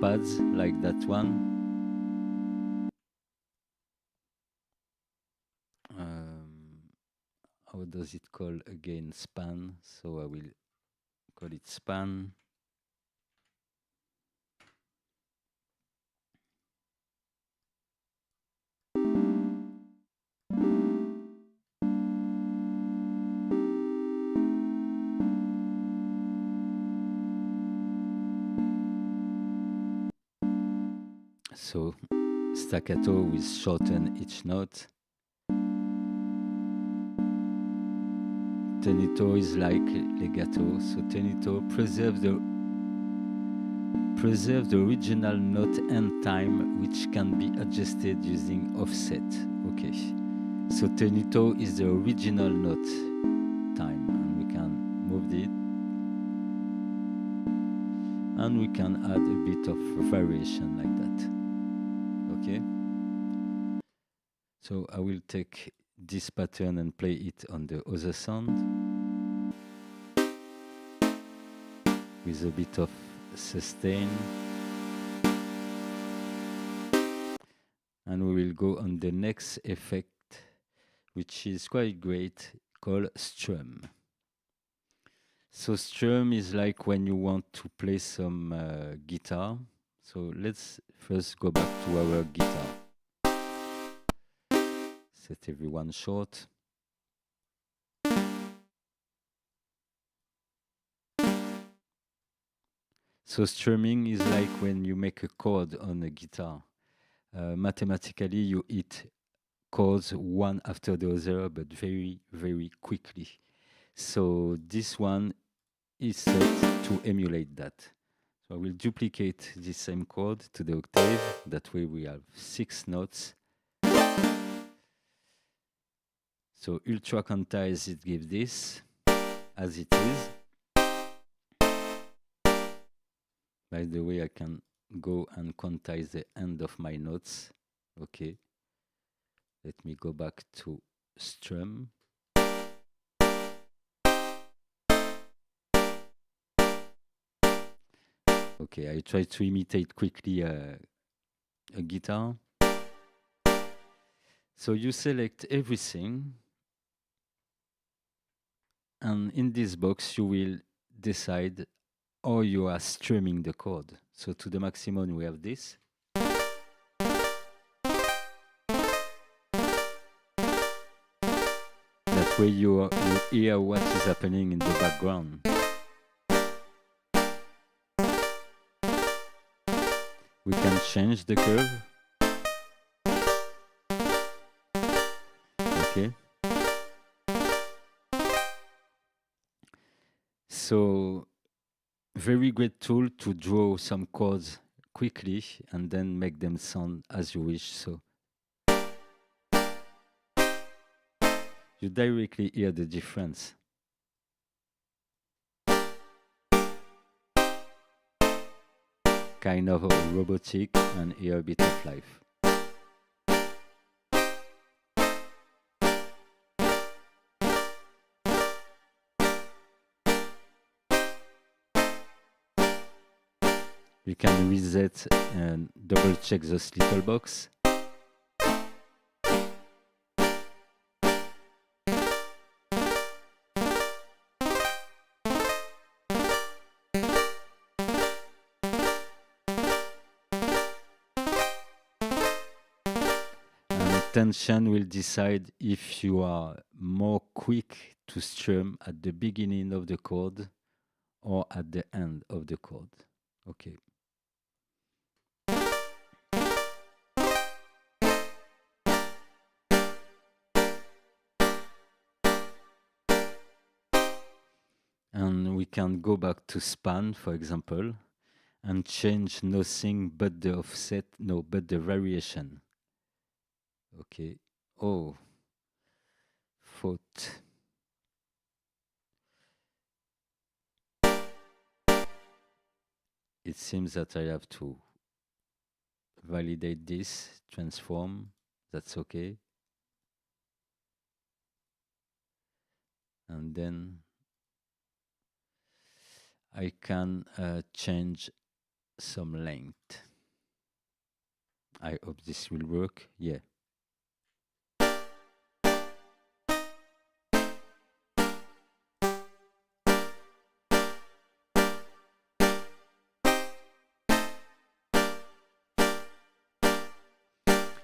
pads like that one. How does it call again? Span. So I will call it span. So staccato will shorten each note. Tenuto is like legato. So tenuto preserve the original note and time, which can be adjusted using offset. Okay. So tenuto is the original note time, and we can added. And we can add a bit of variation like that. Okay? So I will take this pattern and play it on the other sound with a bit of sustain. And we will go on the next effect, which is quite great, called strum. So strum is like when you want to play some guitar. So let's first go back to our guitar. Set everyone short. So strumming is like when you make a chord on a guitar. Mathematically, you hit chords one after the other, but very, very quickly. So this one is set to emulate that. So I will duplicate the same chord to the octave. That way we have 6 notes. So ultra quantize, it gives this as it is. By the way, I can go and quantize the end of my notes. Okay. Let me go back to strum. Okay, I try to imitate quickly a guitar. So you select everything. And in this box, you will decide how you are strumming the chord. So to the maximum, we have this. That way you hear what is happening in the background. We can change the curve. Okay. So, very great tool to draw some chords quickly and then make them sound as you wish. So you directly hear the difference. Kind of robotic and hear a bit of life. You can reset and double check this little box. Tension will decide if you are more quick to strum at the beginning of the chord or at the end of the chord. Okay. And we can go back to span, for example, and change nothing but the offset, no, but the variation. Okay. Oh, faute. It seems that I have to validate this, transform. That's okay. And then I can change some length. I hope this will work. Yeah.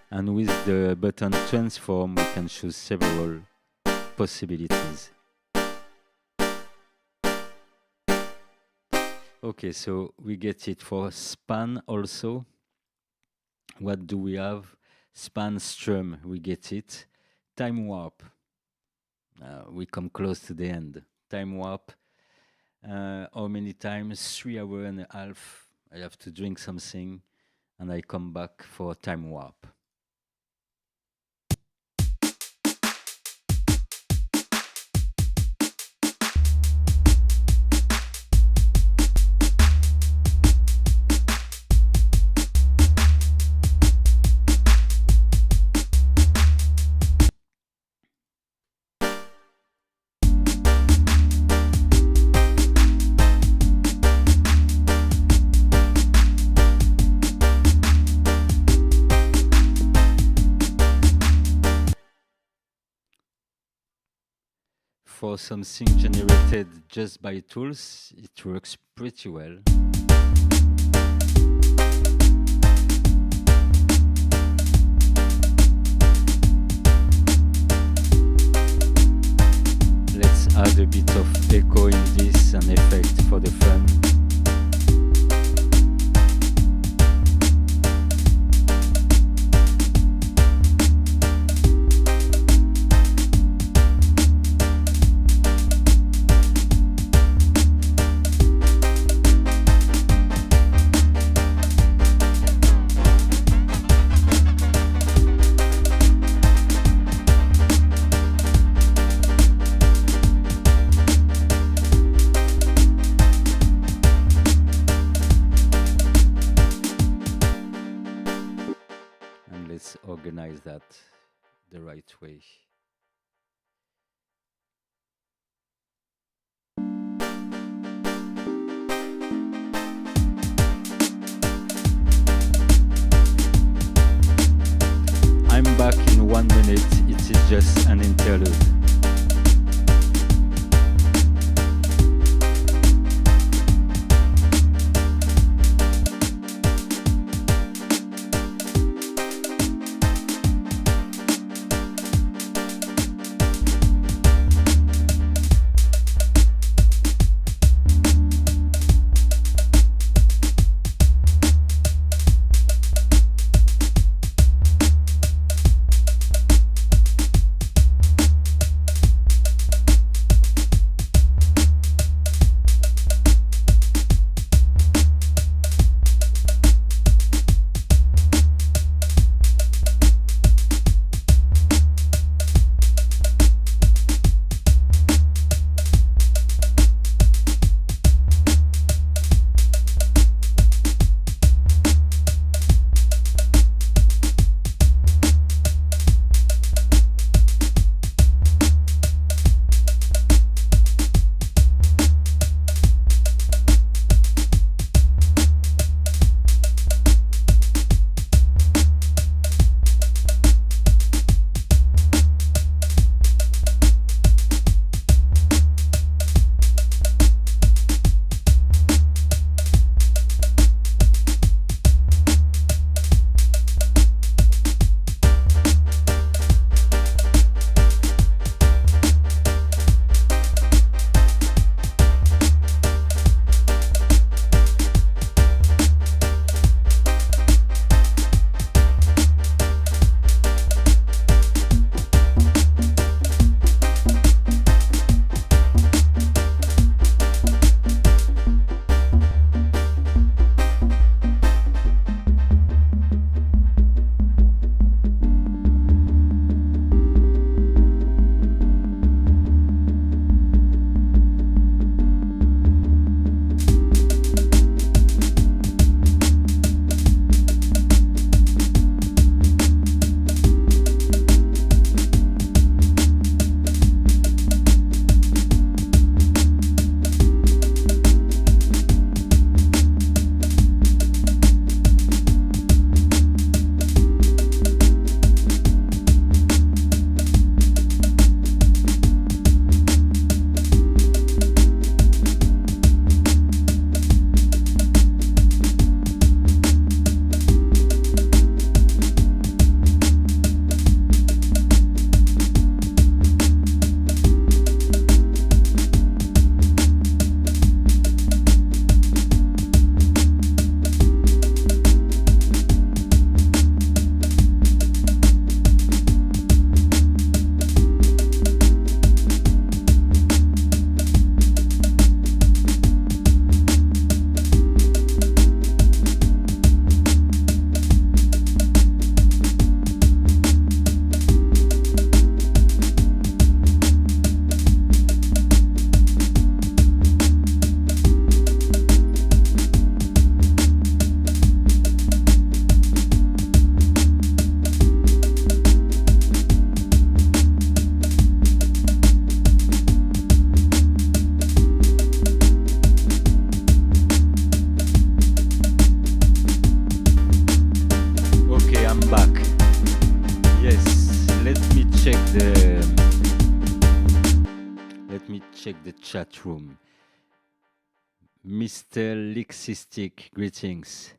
And with the button transform, we can choose several possibilities. Okay, so we get it for span also. What do we have? Span strum, we get it. Time warp. We come close to the end. Time warp. How many times? 3 hours and a half. I have to drink something and I come back for time warp. for something generated just by tools, it works pretty well. Let's add a bit of echo in this, an effect for the fun. Let's organize that the right way. I'm back in 1 minute. It is just an interlude. check the chat room. Mr. Lixistic, greetings.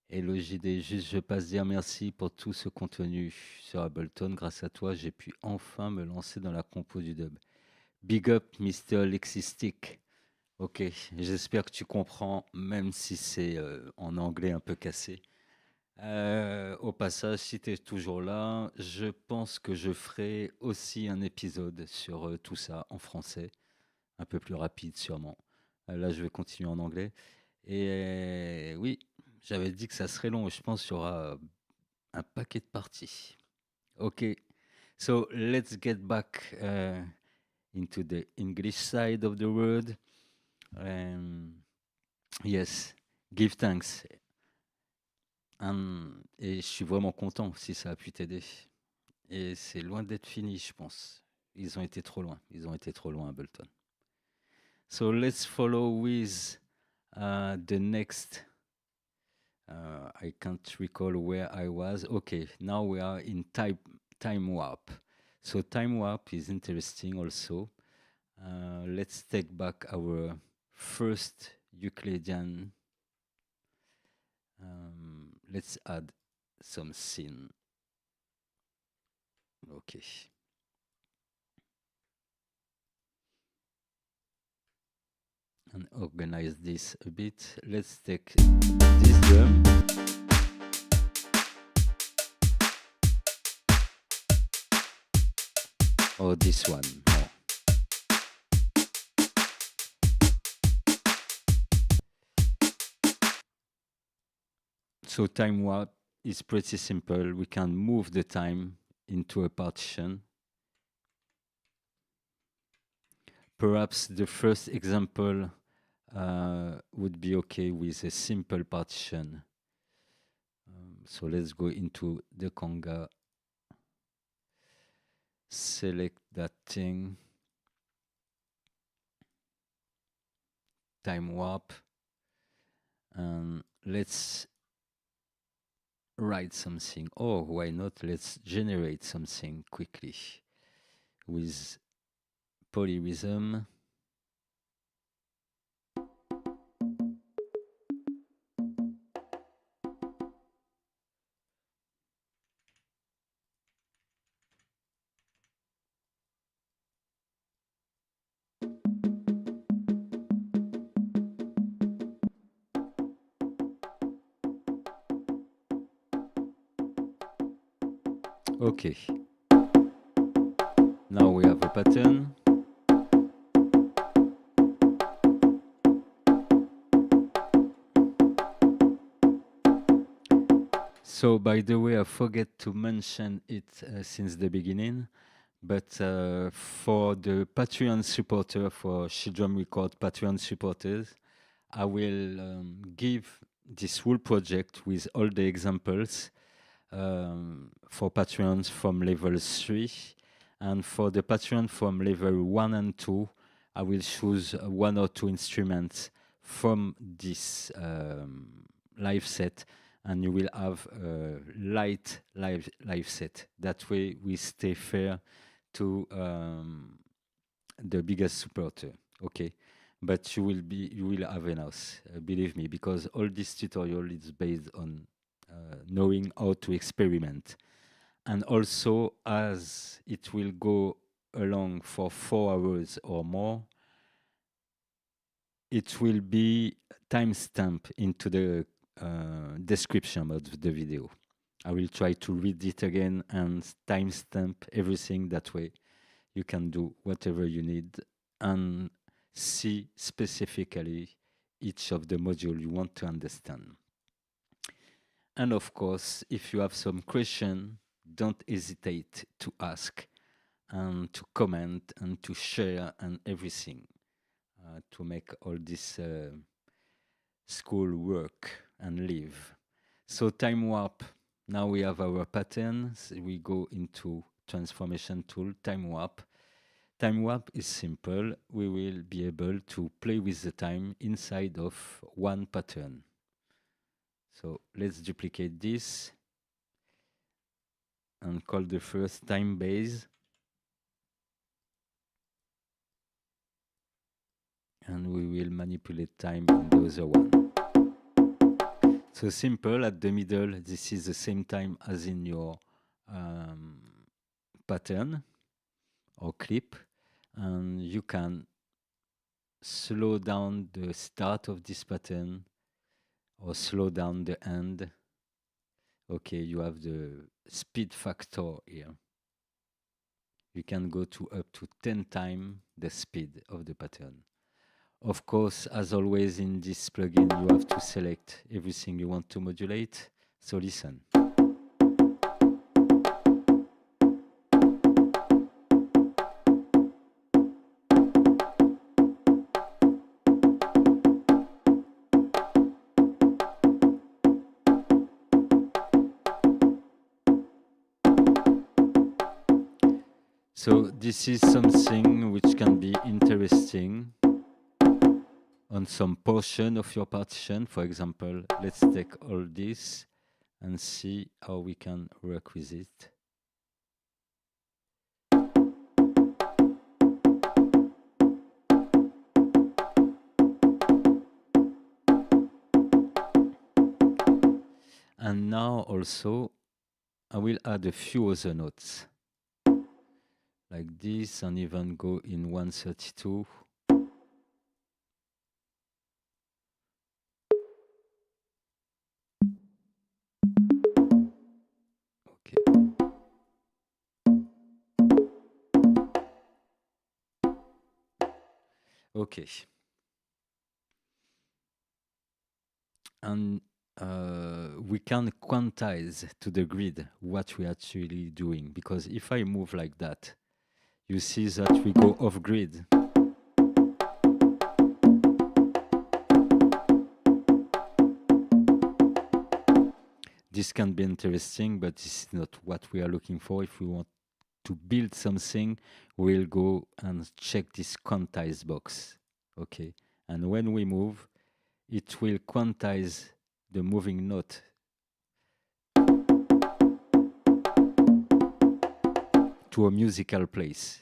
Hello Jideh, juste je passe dire merci pour tout ce contenu sur Ableton. Grâce à toi, j'ai pu enfin me lancer dans la compo du dub. Big up Mr. Lexistic. Ok, j'espère que tu comprends, même si c'est en anglais un peu cassé. Au passage, si tu es toujours là, je pense que je ferai aussi un épisode sur tout ça en français, un peu plus rapide sûrement. Là, je vais continuer en anglais. Et oui, j'avais dit que ça serait long. Je pense qu'il y aura un paquet de parties. Ok, so let's get back into the English side of the word. Yes, give thanks. Et je suis vraiment content si ça a pu t'aider. Et c'est loin d'être fini, je pense. Ils ont été trop loin. Ils ont été trop loin, Ableton. So let's follow with the next. I can't recall where I was. Okay, now we are in time warp. So time warp is interesting also. Let's take back our first Euclidean. Let's add some scene. Okay. And organize this a bit. Let's take this drum. Or this one. Oh. So time warp is pretty simple. We can move the time into a partition. Perhaps the first example would be okay with a simple partition. So let's go into the conga. Select that thing. Time warp. And let's write something. Or why not? Let's generate something quickly with polyrhythm. Okay. Now we have a pattern. So, by the way, I forget to mention it since the beginning, but for the Patreon supporter, for Shieldrum Record Patreon supporters, I will give this whole project with all the examples for Patreons from level 3. And for the Patreon from level 1 and 2, I will choose one or two instruments from this live set, and you will have a light live set. That way we stay fair to the biggest supporter, okay? But you will have enough, believe me, because all this tutorial is based on knowing how to experiment. And also, as it will go along for 4 hours or more, it will be timestamp into the description of the video. I will try to read it again and timestamp everything. That way you can do whatever you need and see specifically each of the modules you want to understand. And of course, if you have some question, don't hesitate to ask and to comment and to share and everything to make all this school work and live. So time warp, now we have our patterns. We go into transformation tool, time warp. Time warp is simple. We will be able to play with the time inside of one pattern. So let's duplicate this and call the first time base. and we will manipulate time in the other one. So simple. At the middle, this is the same time as in your pattern or clip, and you can slow down the start of this pattern or slow down the end. Okay, you have the speed factor here. You can go to up to 10 times the speed of the pattern. Of course, as always in this plugin, you have to select everything you want to modulate. So listen. So this is something which can be interesting on some portion of your partition. For example, let's take all this and see how we can work with it. And now also I will add a few other notes like this, and even go in 132. Okay. Okay. And we can quantize to the grid what we're actually doing, because if I move like that, you see that we go off grid. This can be interesting, but this is not what we are looking for. If we want to build something, we'll go and check this quantize box. Okay. And when we move, it will quantize the moving note to a musical place.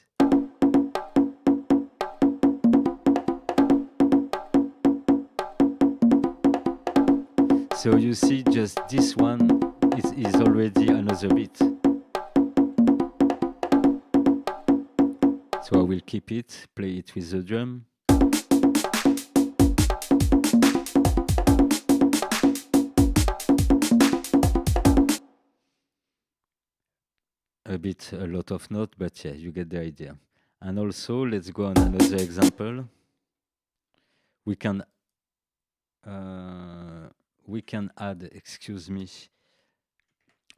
So you see, just this one is already another beat. So I will keep it, play it with the drum. A lot of note, but yeah, you get the idea. And also, let's go on another example. We can add, excuse me,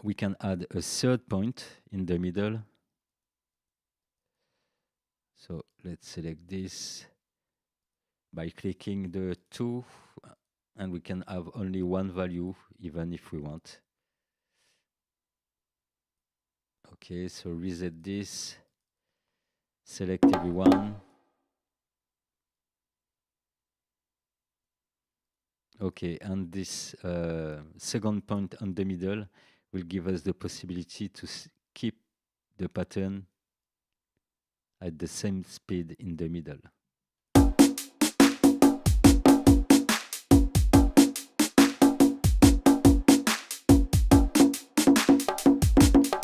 we can add a third point in the middle. So let's select this by clicking the 2, and we can have only one value, even if we want. Okay, so reset this, select everyone. Okay, and this second point on the middle will give us the possibility to keep the pattern at the same speed in the middle.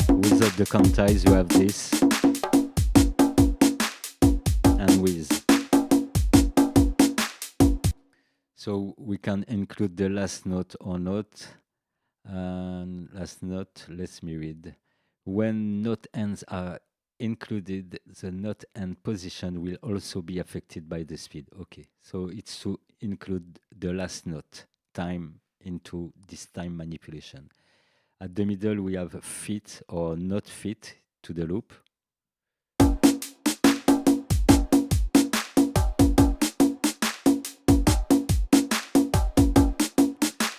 Without the quantize, you have this, and with. So we can include the last note or not. And last note, let me read. When note ends are included, the note end position will also be affected by the speed. Okay, so it's to include the last note time into this time manipulation. At the middle, we have fit or not fit to the loop.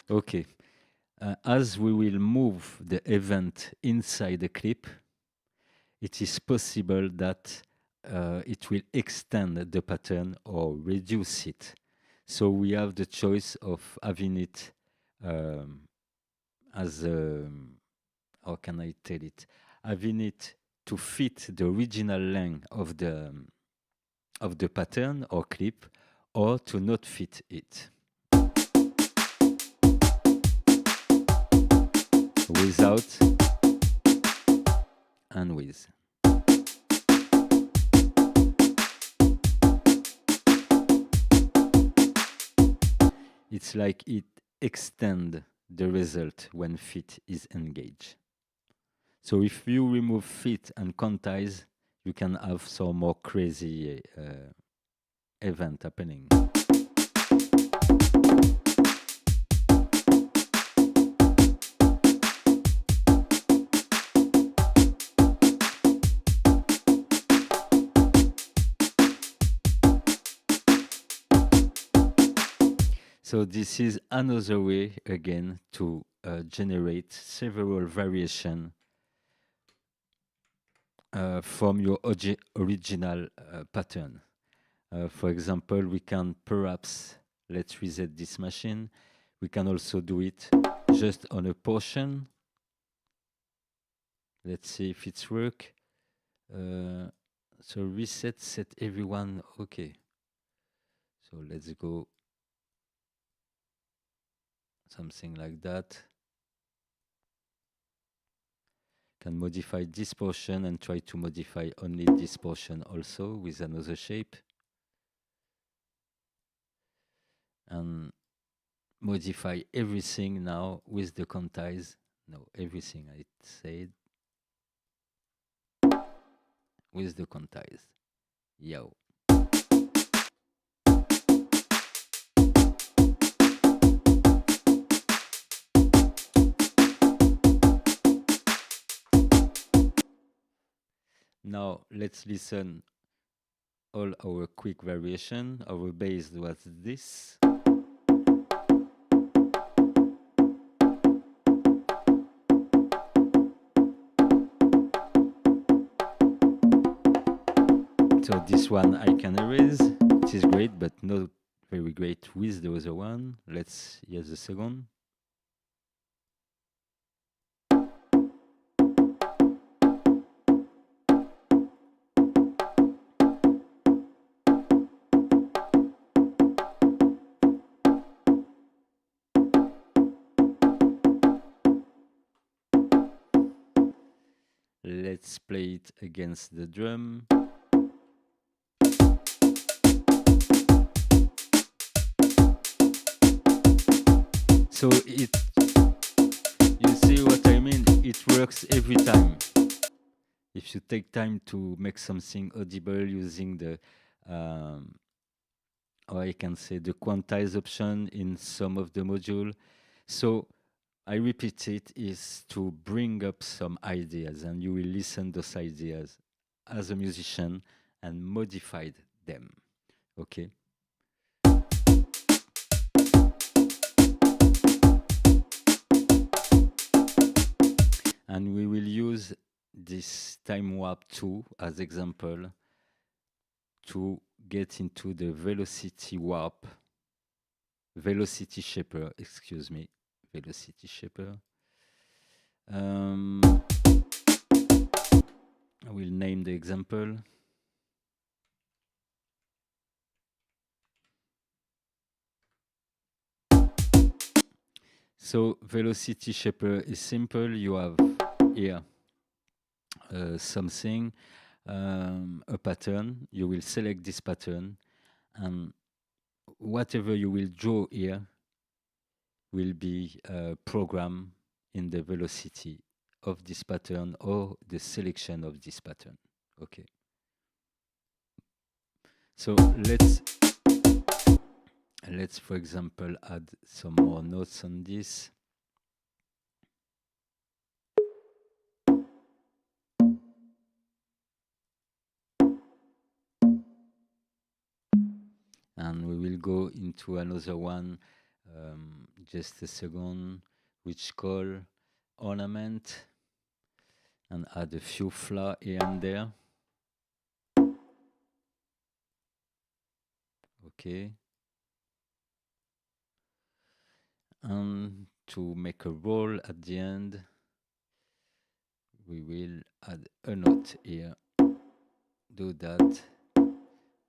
Okay. As we will move the event inside the clip, it is possible that it will extend the pattern or reduce it. So we have the choice of having it as how can I tell it? Having it to fit the original length of the pattern or clip, or to not fit it. Without and with. It's like it extends the result when fit is engaged. So if you remove fit and quantize, you can have some more crazy event happening. So this is another way, again, to generate several variations from your original pattern. For example, we can perhaps, let's reset this machine. We can also do it just on a portion. Let's see if it's work. So reset, set everyone, okay. So let's go something like that. Can modify this portion and try to modify only this portion also with another shape. And modify everything now with the quantize. No, everything I said with the quantize. Yo. Now let's listen all our quick variation. Our base was this. So this one I can erase. It is great, but not very great with the other one. Let's hear the second. Let's play it against the drum. So you see what I mean? It works every time. If you take time to make something audible using the, or I can say the quantize option in some of the module. So I repeat it is to bring up some ideas, and you will listen those ideas as a musician and modify them. Okay. And we will use this time warp 2 as example to get into the velocity warp, velocity shaper, excuse me, velocity shaper. I will name the example. So velocity shaper is simple. You have here something, a pattern. You will select this pattern, and whatever you will draw here will be programmed in the velocity of this pattern or the selection of this pattern. Okay. So let's for example add some more notes on this. And we will go into another one, just a second, which call ornament, and add a few flaws here and there. Okay. And to make a roll at the end, we will add a note here. Do that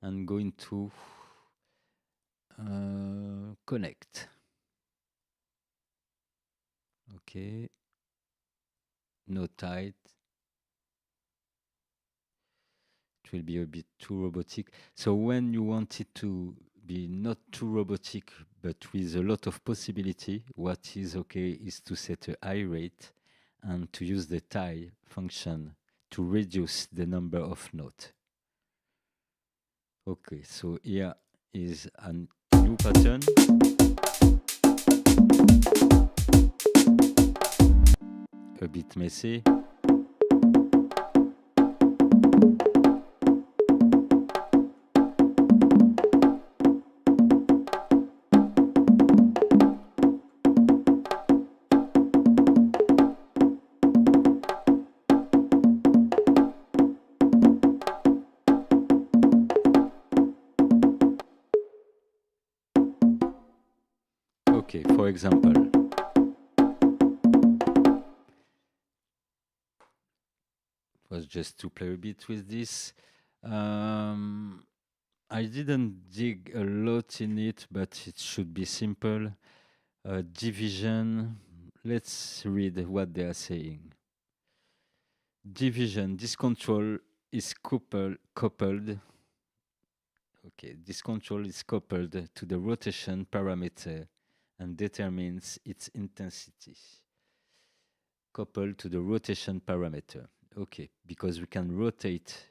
and go into Connect. Okay. No tight. It will be a bit too robotic. So when you want it to be not too robotic, but with a lot of possibility, what is okay is to set a high rate and to use the tie function to reduce the number of notes. Okay, so here is a new pattern. A bit messy. Okay, for example, it was just to play a bit with this. I didn't dig a lot in it, but it should be simple. Division, let's read what they are saying. Division, this control is coupled. Okay, this control is coupled to the rotation parameter and determines its intensity. Coupled to the rotation parameter. Okay, because we can rotate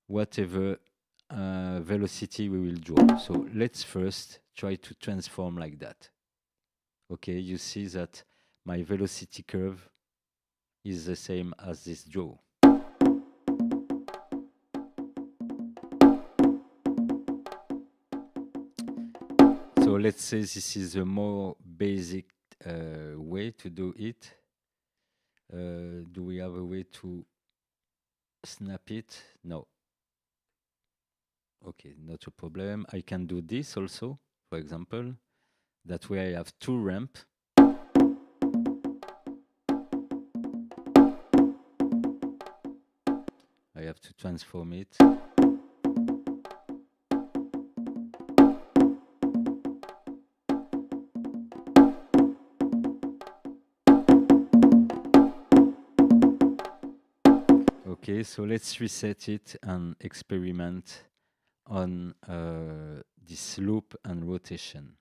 whatever velocity we will draw. So let's first try to transform like that. Okay, you see that my velocity curve is the same as this draw. So let's say this is a more basic way to do it. Do we have a way to snap it? No. Okay, not a problem. I can do this also, for example. That way I have two ramps. I have to transform it. Okay, so let's reset it and experiment on this loop and rotation.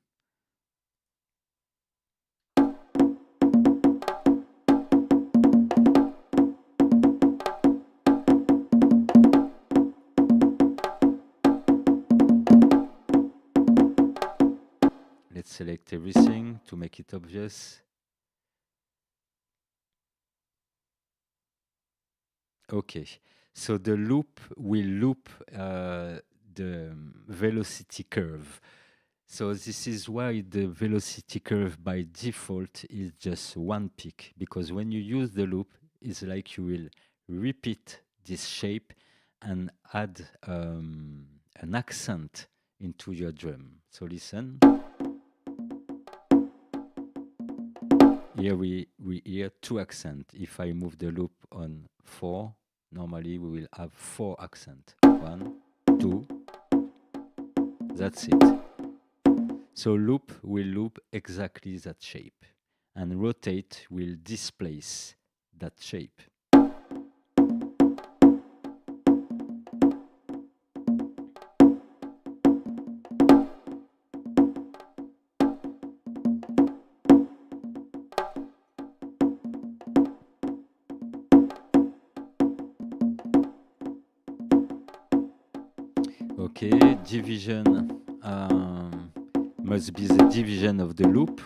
Let's select everything to make it obvious. Okay, so the loop will loop the velocity curve. So this is why the velocity curve by default is just one peak, because when you use the loop, it's like you will repeat this shape and add an accent into your drum. So listen. Here we hear two accents. If I move the loop on 4, normally we will have 4 accents. 1, 2, that's it. So loop will loop exactly that shape, and rotate will displace that shape. Okay, division must be the division of the loop.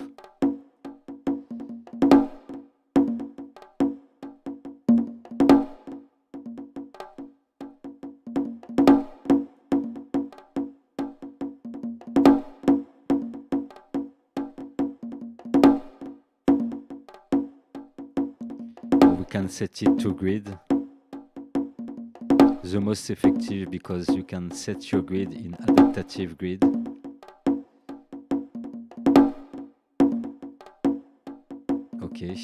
We can set it to grid. The most effective, because you can set your grid in adaptive grid. Okay,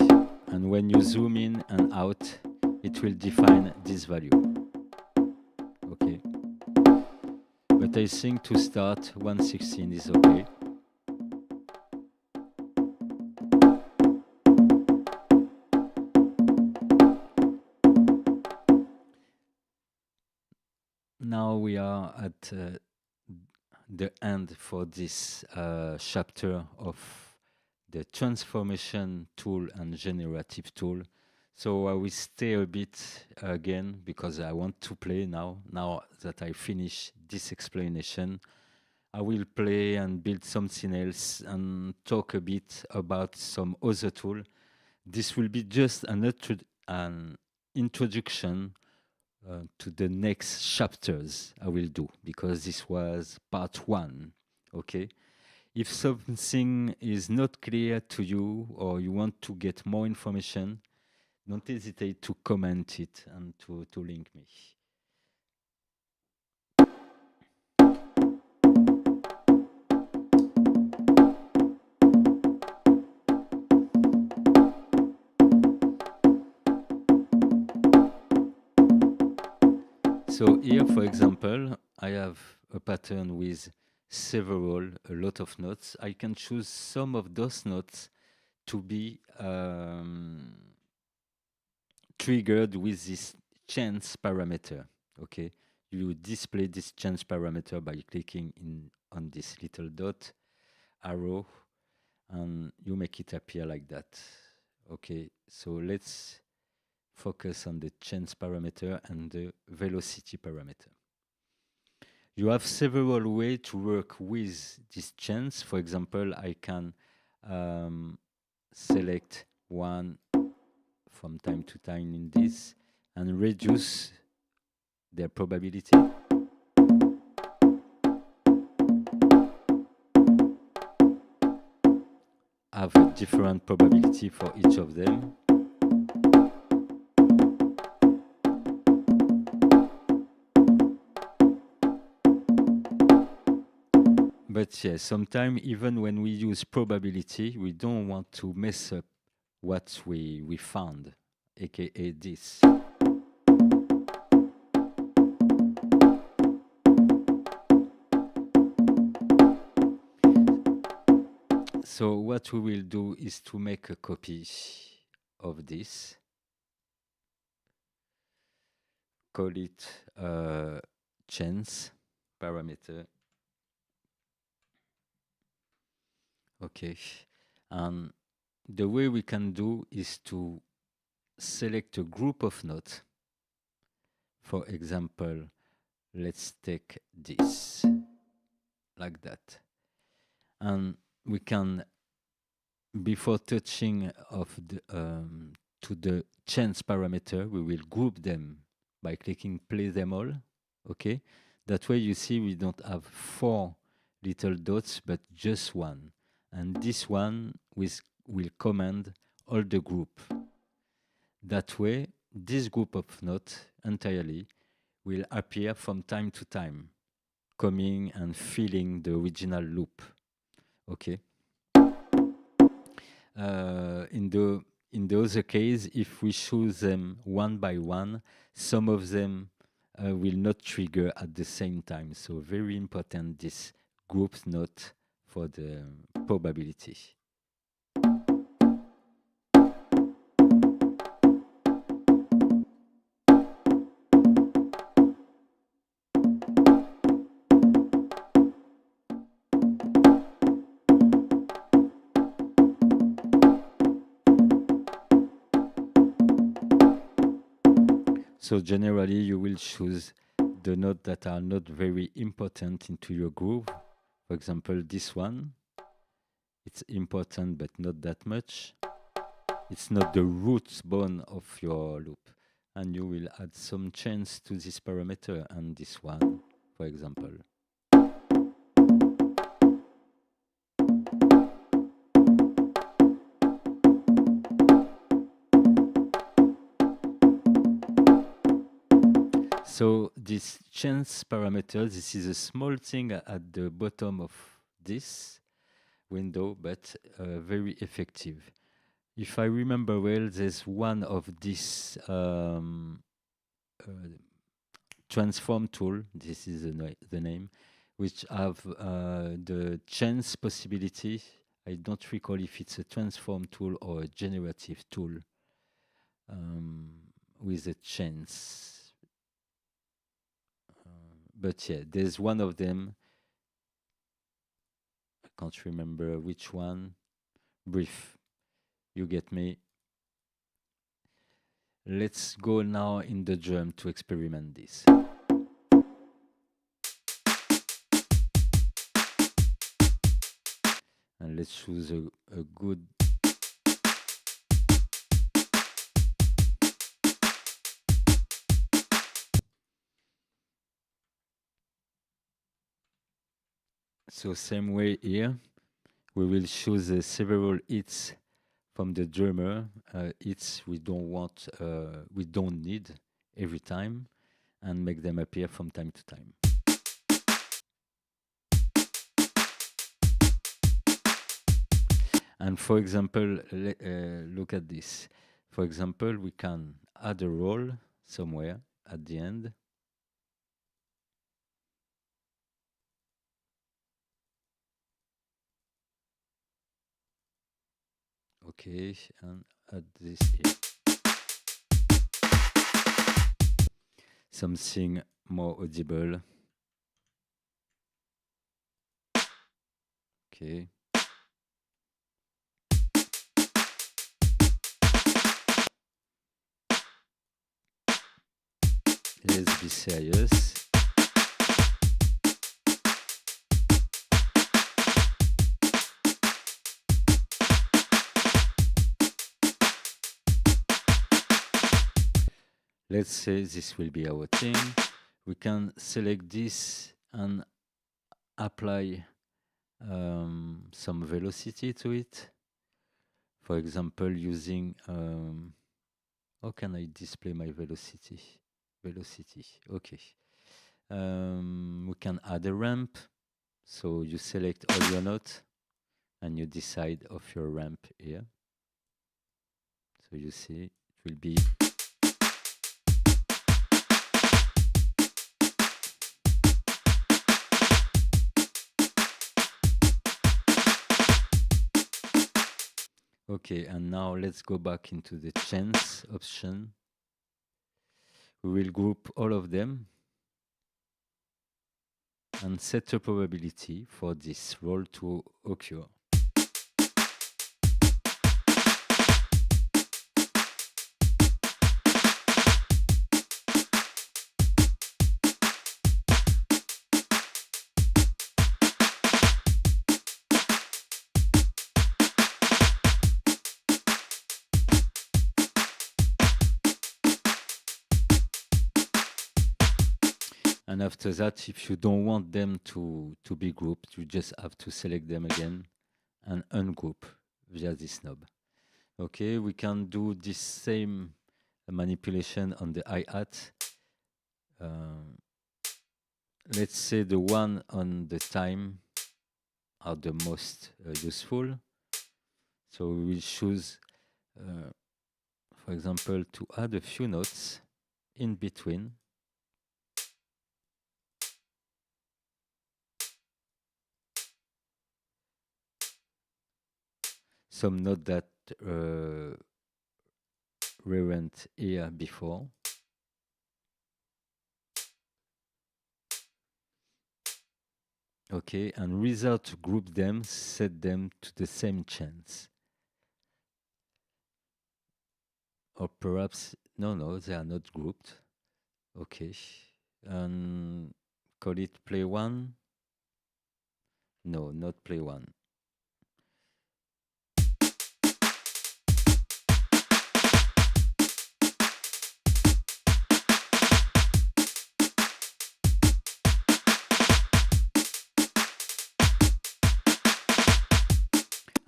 and when you zoom in and out, it will define this value. Okay, but but I think to start 116 is okay. Now we are at the end for this chapter of the transformation tool and generative tool. So I will stay a bit again because I want to play now. Now that I finish this explanation, I will play and build something else and talk a bit about some other tool. This will be just an introduction to the next chapters I will do, because this was part 1. Okay. If something is not clear to you or you want to get more information, don't hesitate to comment it and to link me. So here, for example, I have a pattern with a lot of notes. I can choose some of those notes to be triggered with this chance parameter. Okay, you display this chance parameter by clicking on this little dot arrow, and you make it appear like that. Okay, so let's focus on the chance parameter and the velocity parameter. You have several ways to work with this chance. For example, I can select one from time to time in this and reduce their probability. Have a different probability for each of them. But yes, sometimes even when we use probability, we don't want to mess up what we found, aka this. So what we will do is to make a copy of this. Call it chance parameter. Okay, and the way we can do is to select a group of notes. For example, let's take this, like that. And we can, before touching to the chance parameter, we will group them by clicking play them all. Okay, that way you see we don't have 4 little dots, but just one. And this one will command all the group. That way, this group of notes entirely will appear from time to time, coming and filling the original loop. Okay. In the other case, if we choose them one by one, some of them will not trigger at the same time. So very important, this group note for the probability. So generally, you will choose the notes that are not very important into your groove. For example, this one, it's important, but not that much. It's not the root bone of your loop. And you will add some chance to this parameter and this one, for example. So this chance parameter, this is a small thing at the bottom of this window, but very effective. If I remember well, there's one of these transform tool, this is the name, which have the chance possibility. I don't recall if it's a transform tool or a generative tool with a chance. But yeah, there's one of them. I can't remember which one. Brief. You get me. Let's go now in the drum to experiment this. And let's choose a good. So same way here, we will choose several hits from the drummer. Hits we don't need every time, and make them appear from time to time. And for example, look at this. For example, we can add a roll somewhere at the end. Okay, and add this here. Something more audible. Okay. Let's be serious. Let's say this will be our thing. We can select this and apply some velocity to it. For example, using how can I display my velocity? Velocity, okay. We can add a ramp. So you select all your notes and you decide of your ramp here. So you see it will be okay, and now let's go back into the chance option. We will group all of them and set a probability for this roll to occur. And after that, if you don't want them to be grouped, you just have to select them again and ungroup via this knob. Okay, we can do this same manipulation on the hi-hat. Let's say the one on the time are the most useful. So we will choose, for example, to add a few notes in between. Some note that weren't here before. Okay, and without group them, set them to the same chance. Or perhaps, no, they are not grouped. Okay, and call it play one. No, not play one.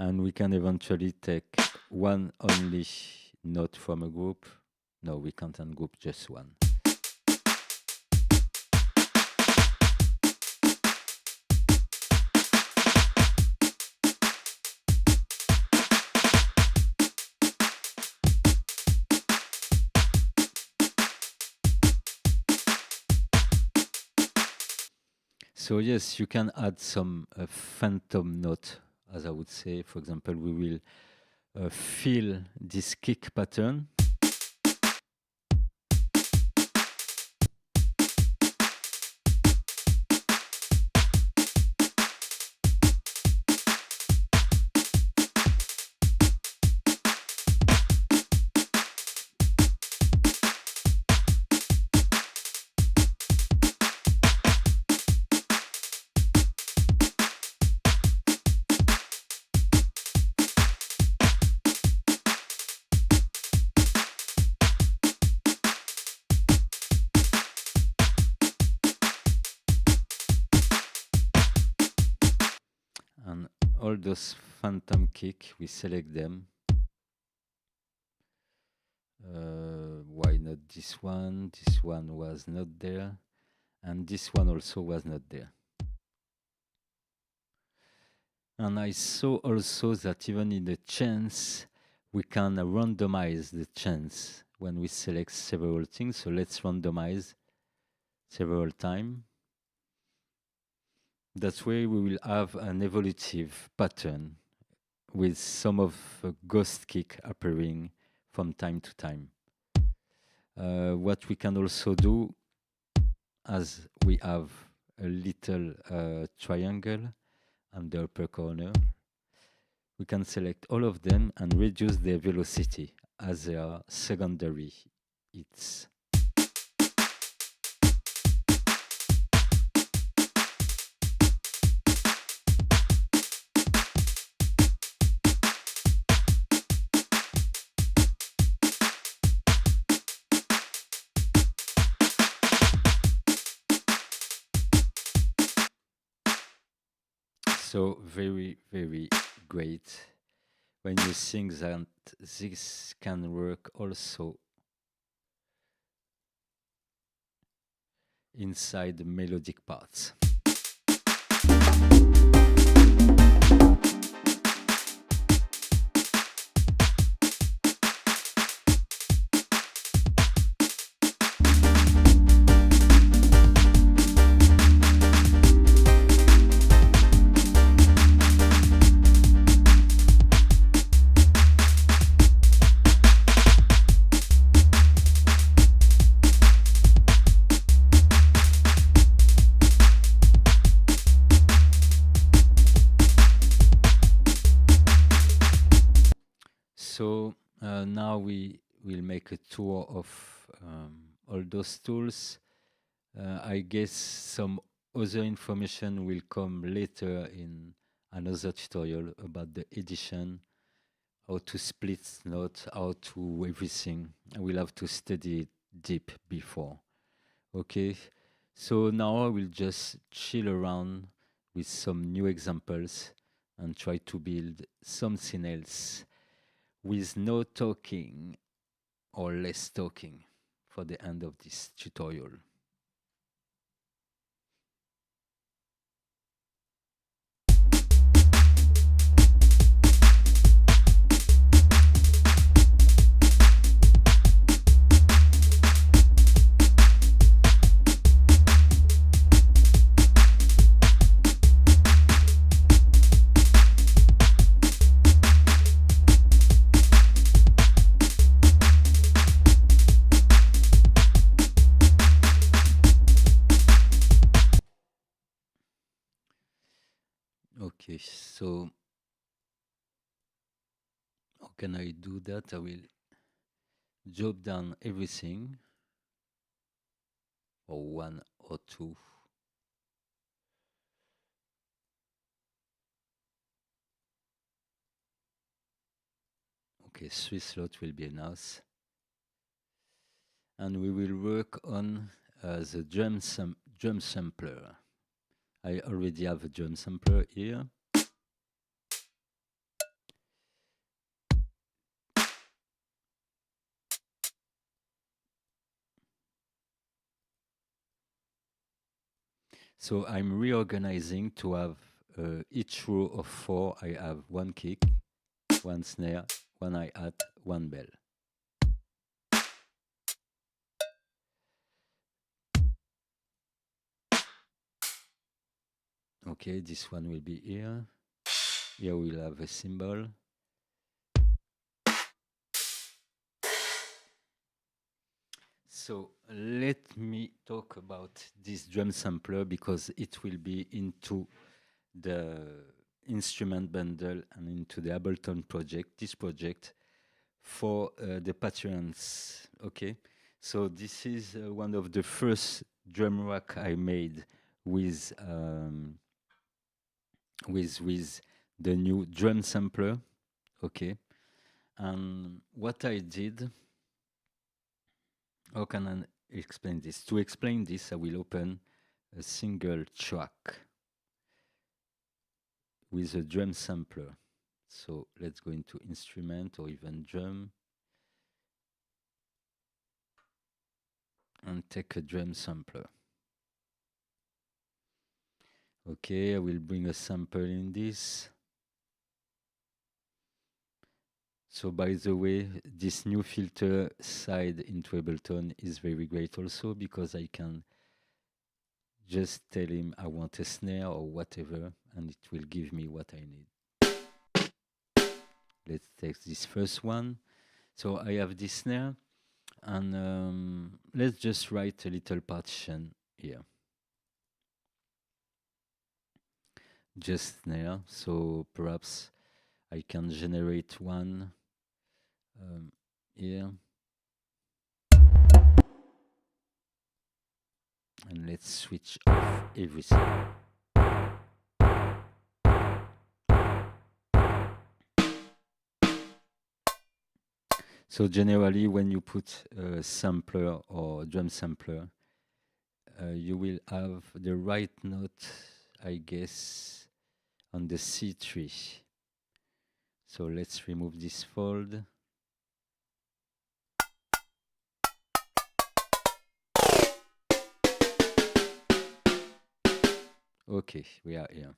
And we can eventually take one only note from a group. No, we can't ungroup just one. So yes, you can add some phantom note, as I would say. For example, we will feel this kick pattern. And all those phantom kick, we select them. Why not this one? This one was not there. And this one also was not there. And I saw also that even in the chance, we can randomize the chance when we select several things. So let's randomize several times. That way we will have an evolutive pattern with some of ghost kick appearing from time to time. What we can also do, as we have a little triangle on the upper corner, we can select all of them and reduce their velocity as they are secondary hits. So very, very great when you think that this can work also inside the melodic parts. So now we will make a tour of all those tools. I guess some other information will come later in another tutorial about the edition, how to split notes, how to everything. I will have to study it deep before. Okay, so now I will just chill around with some new examples and try to build something else with no talking or less talking for the end of this tutorial. Okay, so how can I do that? I will drop down everything, or one or two. Okay, 3 slots will be enough. And we will work on the drum sampler. I already have a drum sampler here. So I'm reorganizing to have each row of 4, I have 1 kick, 1 snare, 1 hi-hat, 1 bell. Okay, this one will be here. Here we'll have a cymbal. So let me talk about this drum sampler because it will be into the instrument bundle and into the Ableton project, this project for the patrons. Okay, so this is one of the first drum rack I made with the new drum sampler. Okay, and what I did, how can I explain this? To explain this, I will open a single track with a drum sampler. So let's go into instrument or even drum and take a drum sampler. Okay, I will bring a sample in this. So by the way, this new filter side into Ableton is very great also because I can just tell him I want a snare or whatever and it will give me what I need. Let's take this first one. So I have this snare and let's just write a little partition here. Just snare, so perhaps I can generate one here. And let's switch off everything. So generally, when you put a sampler or drum sampler, you will have the right note, I guess, on the C tree. So let's remove this fold. Okay, we are here.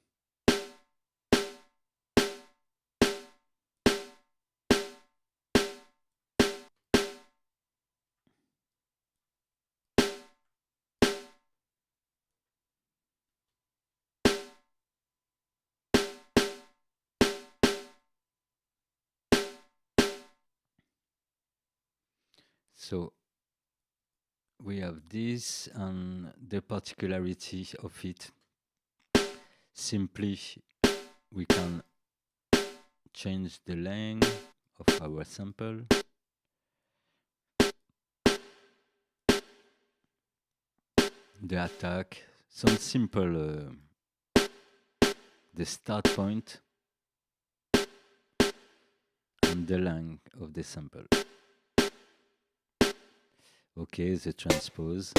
So we have this, and the particularity of it, simply we can change the length of our sample. The attack, some simple, the start point, and the length of the sample. Okay, the transpose.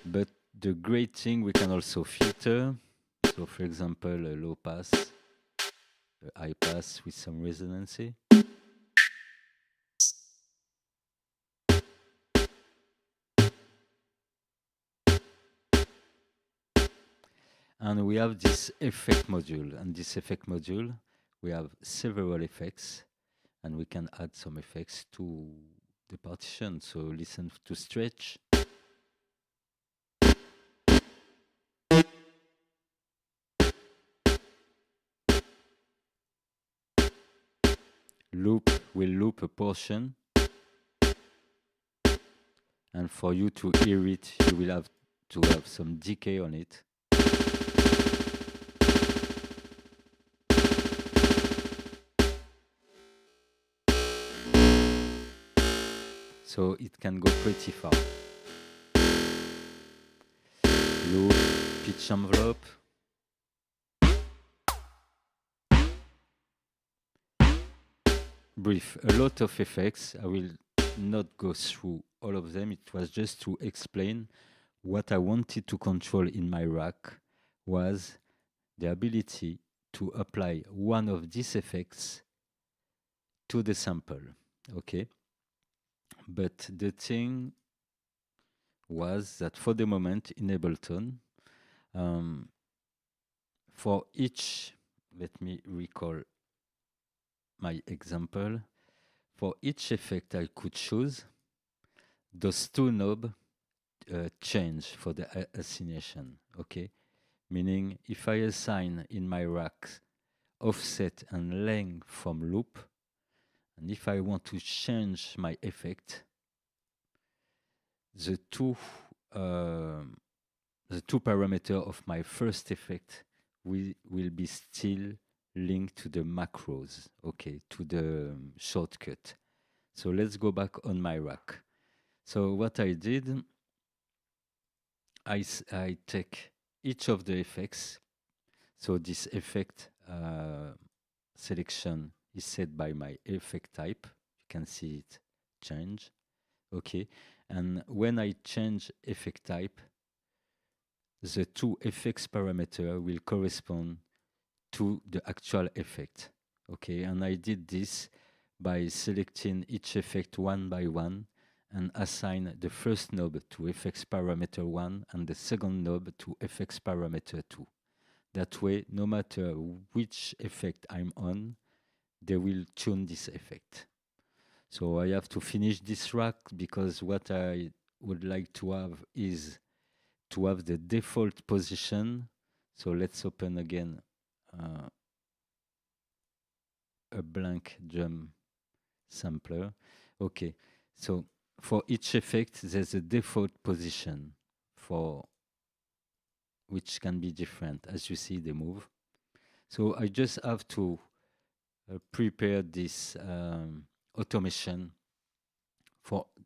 But the great thing, we can also filter. So for example, a low pass, a high pass with some resonancy. And we have this effect module. And this effect module, we have several effects. And we can add some effects to the partition. So listen to stretch. Loop will loop a portion. And for you to hear it, you will have to have some decay on it. So it can go pretty far. Loop, pitch envelope. Brief, a lot of effects. I will not go through all of them. It was just to explain what I wanted to control in my rack was the ability to apply one of these effects to the sample. Okay. But the thing was that for the moment in Ableton, for each, let me recall my example, for each effect I could choose, those two knobs change for the assignation, okay? meaning if I assign in my racks offset and length from loop, and if I want to change my effect, the two parameters of my first effect will be still linked to the macros, okay, to the shortcut. So let's go back on my rack. So what I did, I take each of the effects. So this effect selection is set by my effect type. You can see it change. Okay. And when I change effect type, the two effects parameter will correspond to the actual effect. Okay. And I did this by selecting each effect one by one and assign the first knob to effects parameter 1 and the second knob to effects parameter 2. That way, no matter which effect I'm on, they will tune this effect. So I have to finish this rack because what I would like to have is to have the default position. So let's open again a blank drum sampler. Okay, so for each effect, there's a default position for which can be different. As you see, they move. So I just have to prepare this automation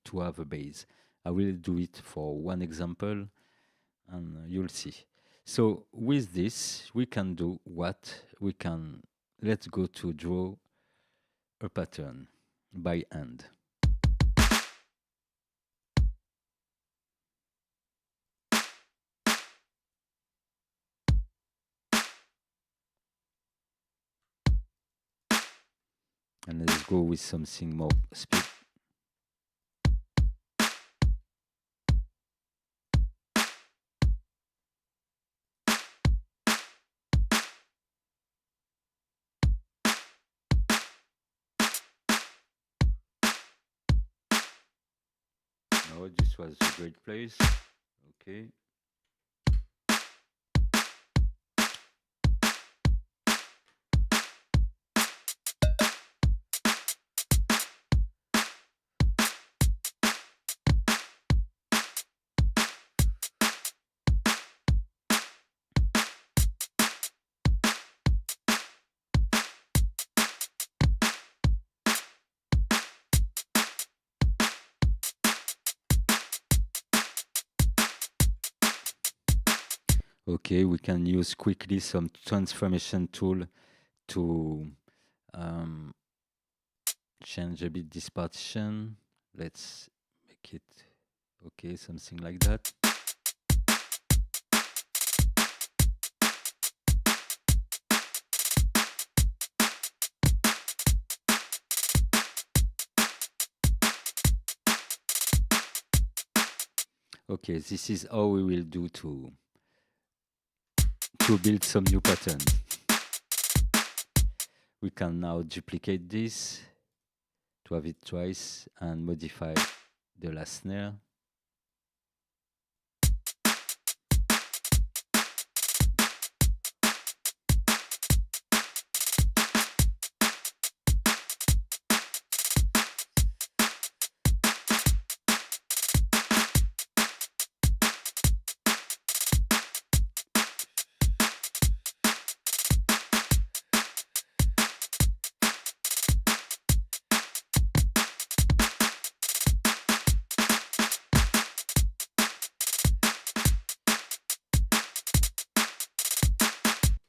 to have a base. I will do it for one example, and you'll see. So with this, we can do what? We can, let's go to draw a pattern by hand. And let's go with something more speed. No, this was a great place. Okay. Okay, we can use quickly some transformation tool to change a bit this partition. Let's make it okay, something like that. Okay, this is how we will do to build some new patterns. We can now duplicate this to have it twice and modify the last snare.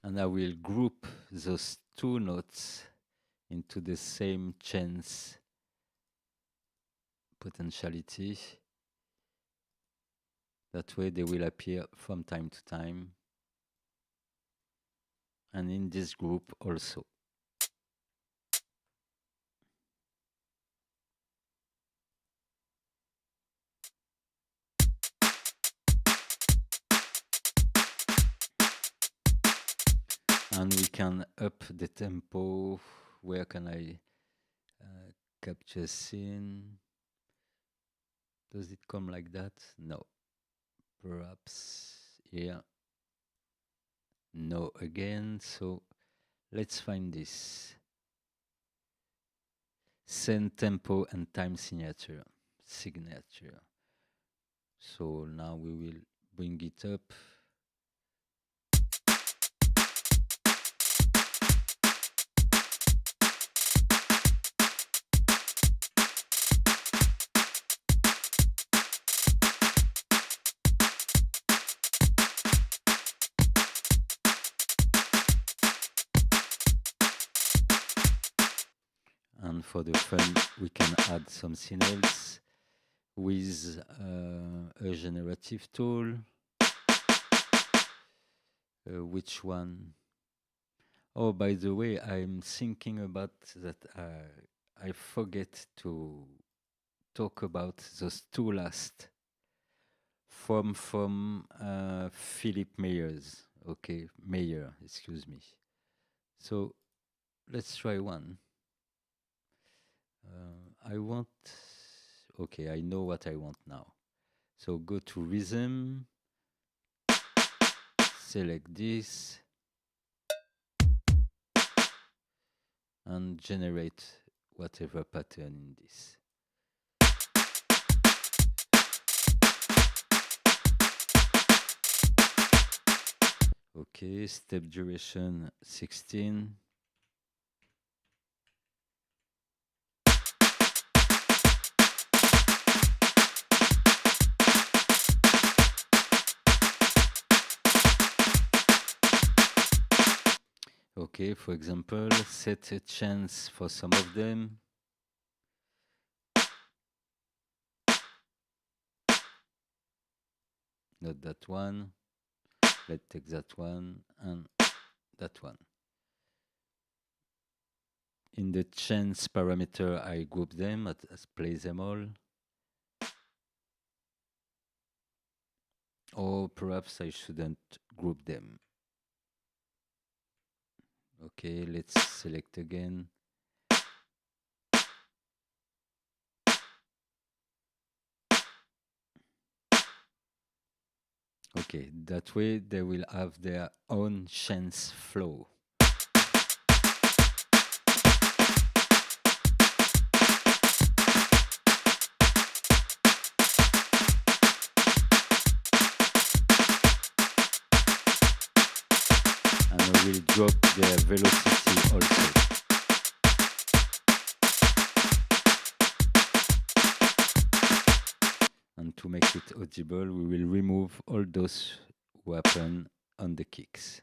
And I will group those two notes into the same chance potentiality. That way they will appear from time to time. And in this group also. And we can up the tempo. Where can I capture scene? Does it come like that? No. Perhaps here. no again. So let's find this. Send tempo and time signature. So now we will bring it up. And for the fun, we can add something else with a generative tool. Which one? Oh, by the way, I'm thinking about that. I forget to talk about those two last from Philip Mayer's. Okay, Mayer, excuse me. So let's try one. I want. Okay, I know what I want now. So go to rhythm, select this, and generate whatever pattern in this. Okay, step duration 16. Okay, for example, set a chance for some of them. Not that one. Let's take that one and that one. In the chance parameter, I group them, play them all. Or perhaps I shouldn't group them. Okay, let's select again. Okay, that way they will have their own chance flow. And I will drop their velocity also. And to make it audible, we will remove all those who happen on the kicks.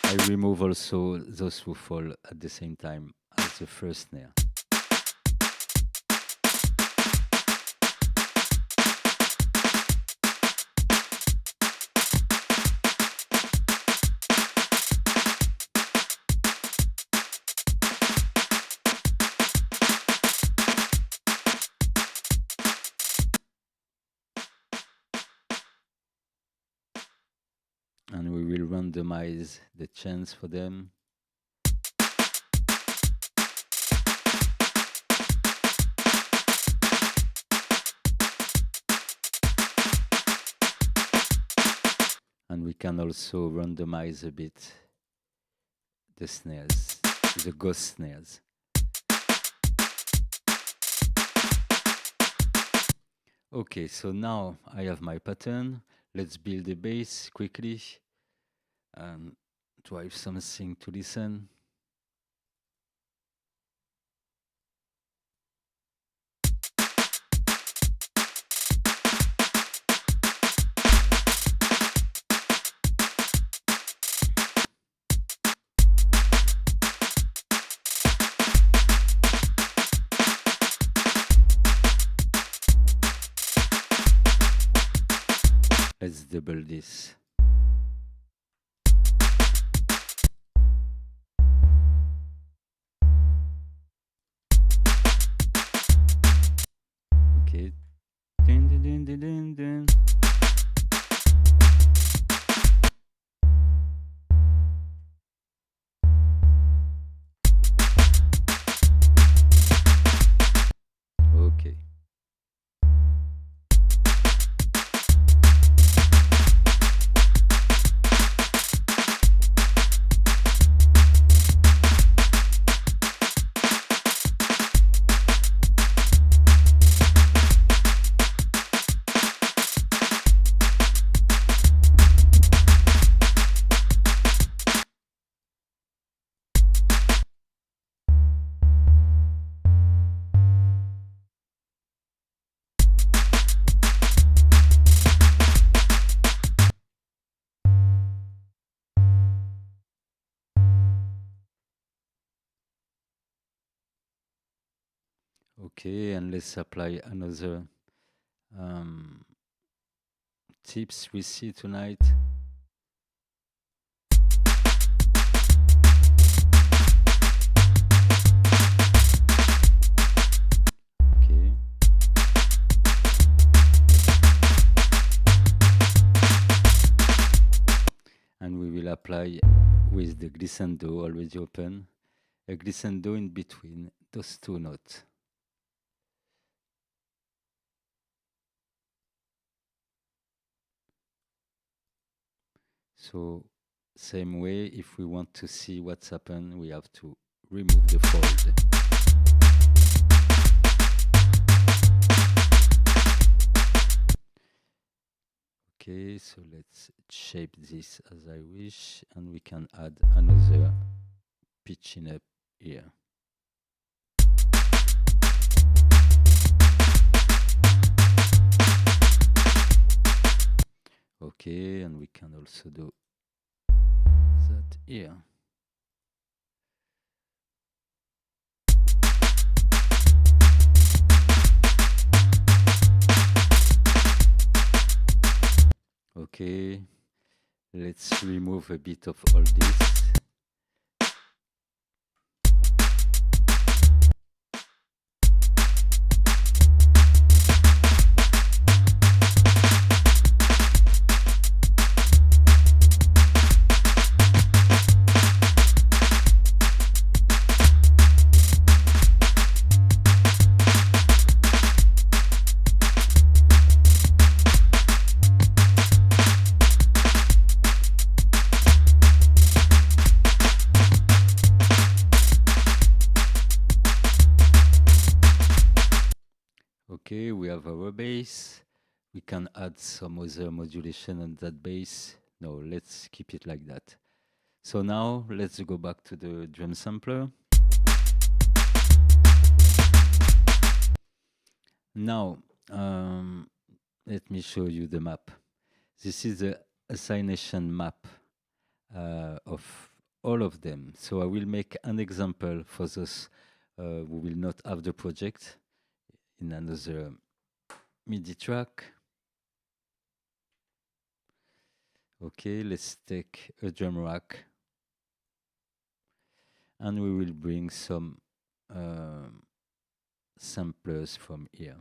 I remove also those who fall at the same time as the first snare. And we will randomize the chance for them. And we can also randomize a bit the snares, the ghost snares. Okay, so now I have my pattern. Let's build a bass quickly and to have something to listen. Let's double this. Okay. Dun, dun, dun, dun, dun, dun. Okay. Okay, and let's apply another tips we see tonight. Okay. And we will apply with the glissando already open, a glissando in between those two notes. So same way, if we want to see what's happened, we have to remove the fold. Okay, so let's shape this as I wish, and we can add another pitching up here. Okay, and we can also do that here. Okay, let's remove a bit of all this. Okay, we have our bass. We can add some other modulation on that bass. No, let's keep it like that. So now let's go back to the drum sampler. Now, let me show you the map. This is the assignation map of all of them. So I will make an example for those who will not have the project in another MIDI track. Okay, let's take a drum rack and we will bring some samplers from here.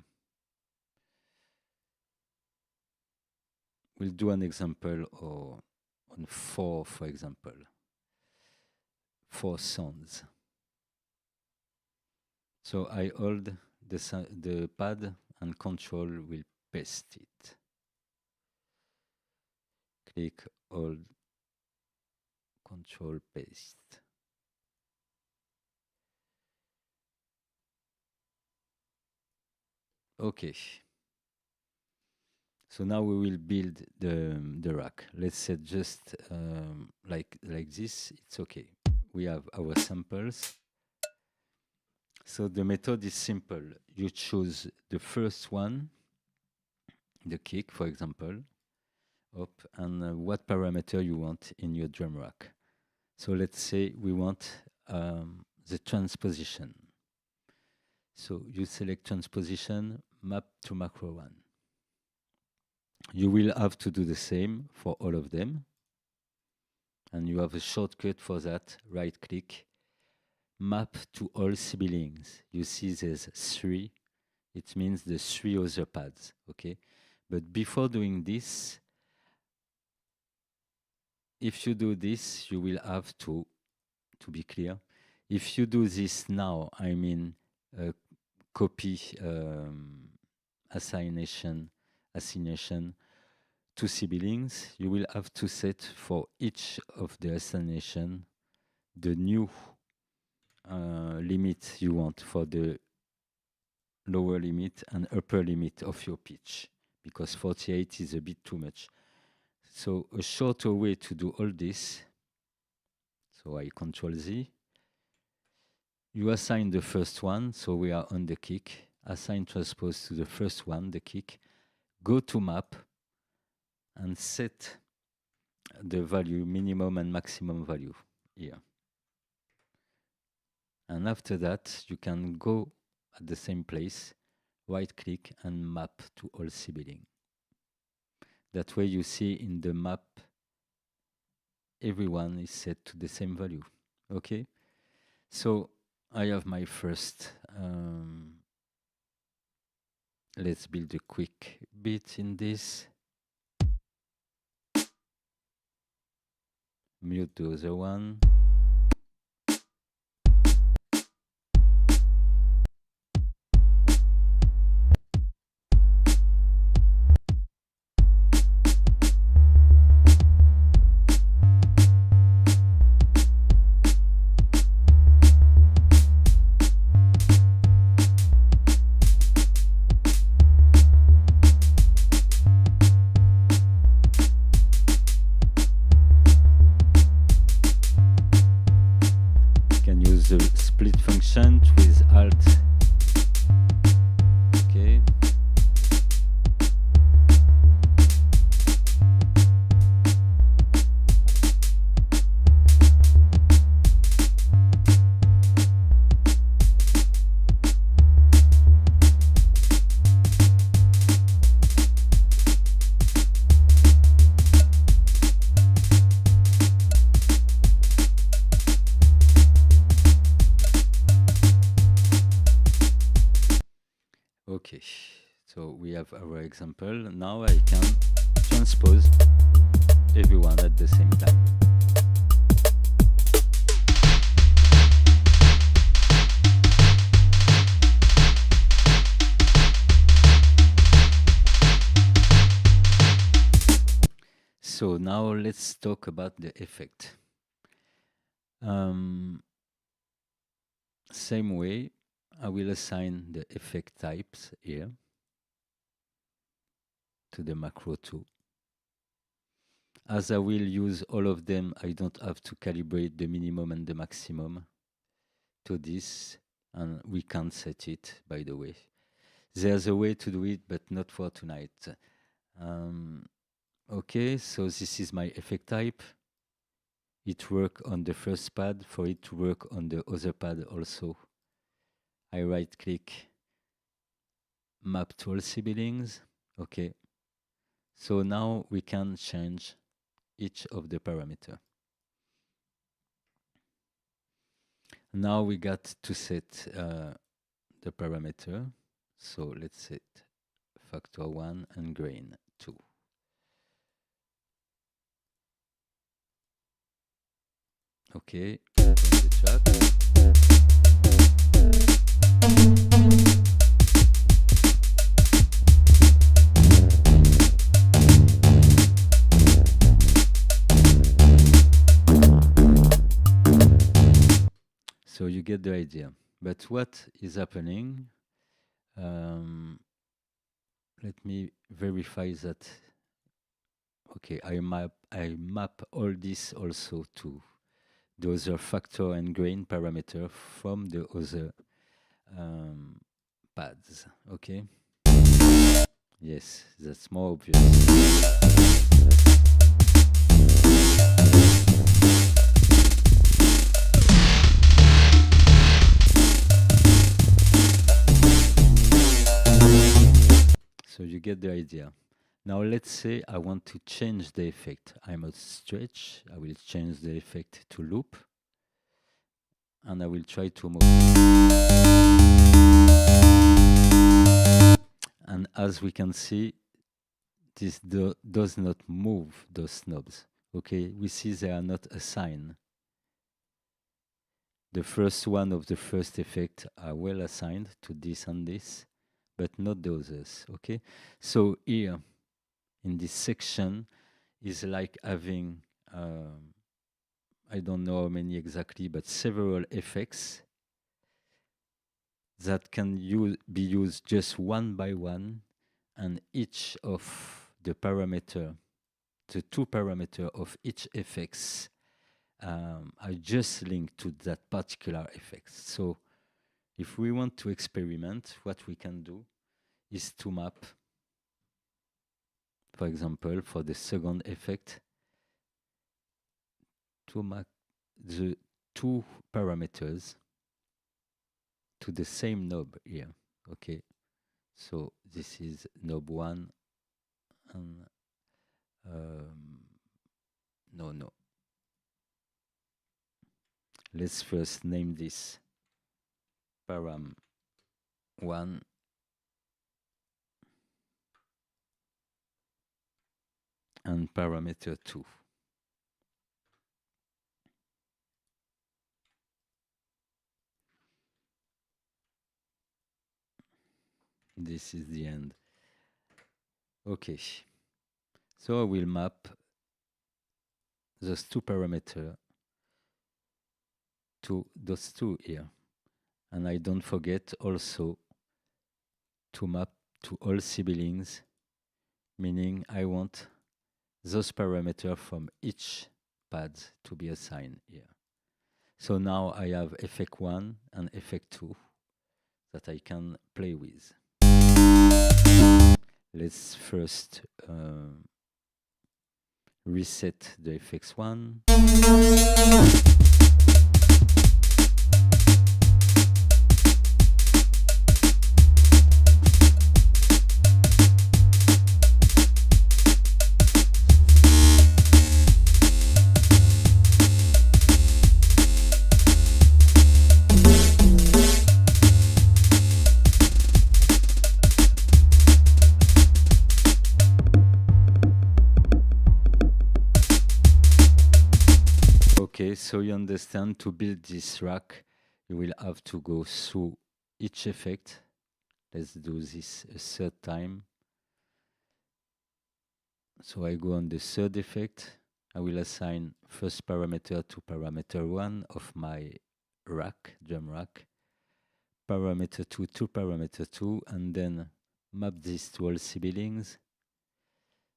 We'll do an example on 4, for example. 4 sounds. So I hold the pad and Control will paste it. Click, hold, Control, paste. Okay. So now we will build the rack. Let's say just like this, it's okay. We have our samples. So the method is simple. You choose the first one, the kick, for example, up, and what parameter you want in your drum rack. So let's say we want the transposition. So you select transposition, map to macro 1. You will have to do the same for all of them. And you have a shortcut for that. Right click, map to all siblings. You see there's 3. It means the 3 other pads, okay? But before doing this, if you do this, you will have to be clear, if you do this now, I mean copy assignation to siblings, you will have to set for each of the assignation the new limit you want for the lower limit and upper limit of your pitch, because 48 is a bit too much. So a shorter way to do all this, so I Control Z, you assign the first one, so we are on the kick, assign transpose to the first one, the kick, go to map, and set the value, minimum and maximum value here. And after that, you can go at the same place, right click and map to all sibling. That way you see in the map, everyone is set to the same value, okay? So I have my first, let's build a quick beat in this. Mute the other one. The split function with Alt. Okay. Okay, so we have our example. Now I can transpose everyone at the same time. So now let's talk about the effect. Same way, I will assign the effect types here to the macro 2. As I will use all of them, I don't have to calibrate the minimum and the maximum to this, and we can't set it, by the way. There's a way to do it, but not for tonight. Okay, so this is my effect type. It works on the first pad. For it to work on the other pad also, I right click, map to all siblings. Okay, so now we can change each of the parameter. Now we got to set the parameter. So let's set factor 1 and grain 2. Okay, open the track. So you get the idea. But what is happening? Let me verify that. Okay, I map all this also to the other factor and grain parameter from the other pads. Okay. Yes, that's more obvious. So you get the idea. Now let's say I want to change the effect. I must stretch. I will change the effect to loop. And I will try to move. And as we can see, this does not move those knobs. Okay, we see they are not assigned. The first one of the first effect are well assigned to this and this, but not the others. Okay, so here in this section is like having I don't know how many exactly, but several effects that can be used just one by one, and each of the parameter, the two parameter of each effects are just linked to that particular effect. So if we want to experiment, what we can do is to map, for example, for the second effect, to map the two parameters to the same knob here. Okay, so this is knob 1 and no. Let's first name this param 1 and parameter 2. This is the end. Okay, so I will map those two parameters to those two here. And I don't forget also to map to all siblings, meaning I want those parameters from each pad to be assigned here. So now I have effect 1 and effect 2 that I can play with. Let's first reset the effects 1. Okay, so you understand, to build this rack, you will have to go through each effect. Let's do this a third time. So I go on the third effect. I will assign first parameter to parameter 1 of my rack, drum rack. Parameter 2 to parameter 2, and then map this to all siblings.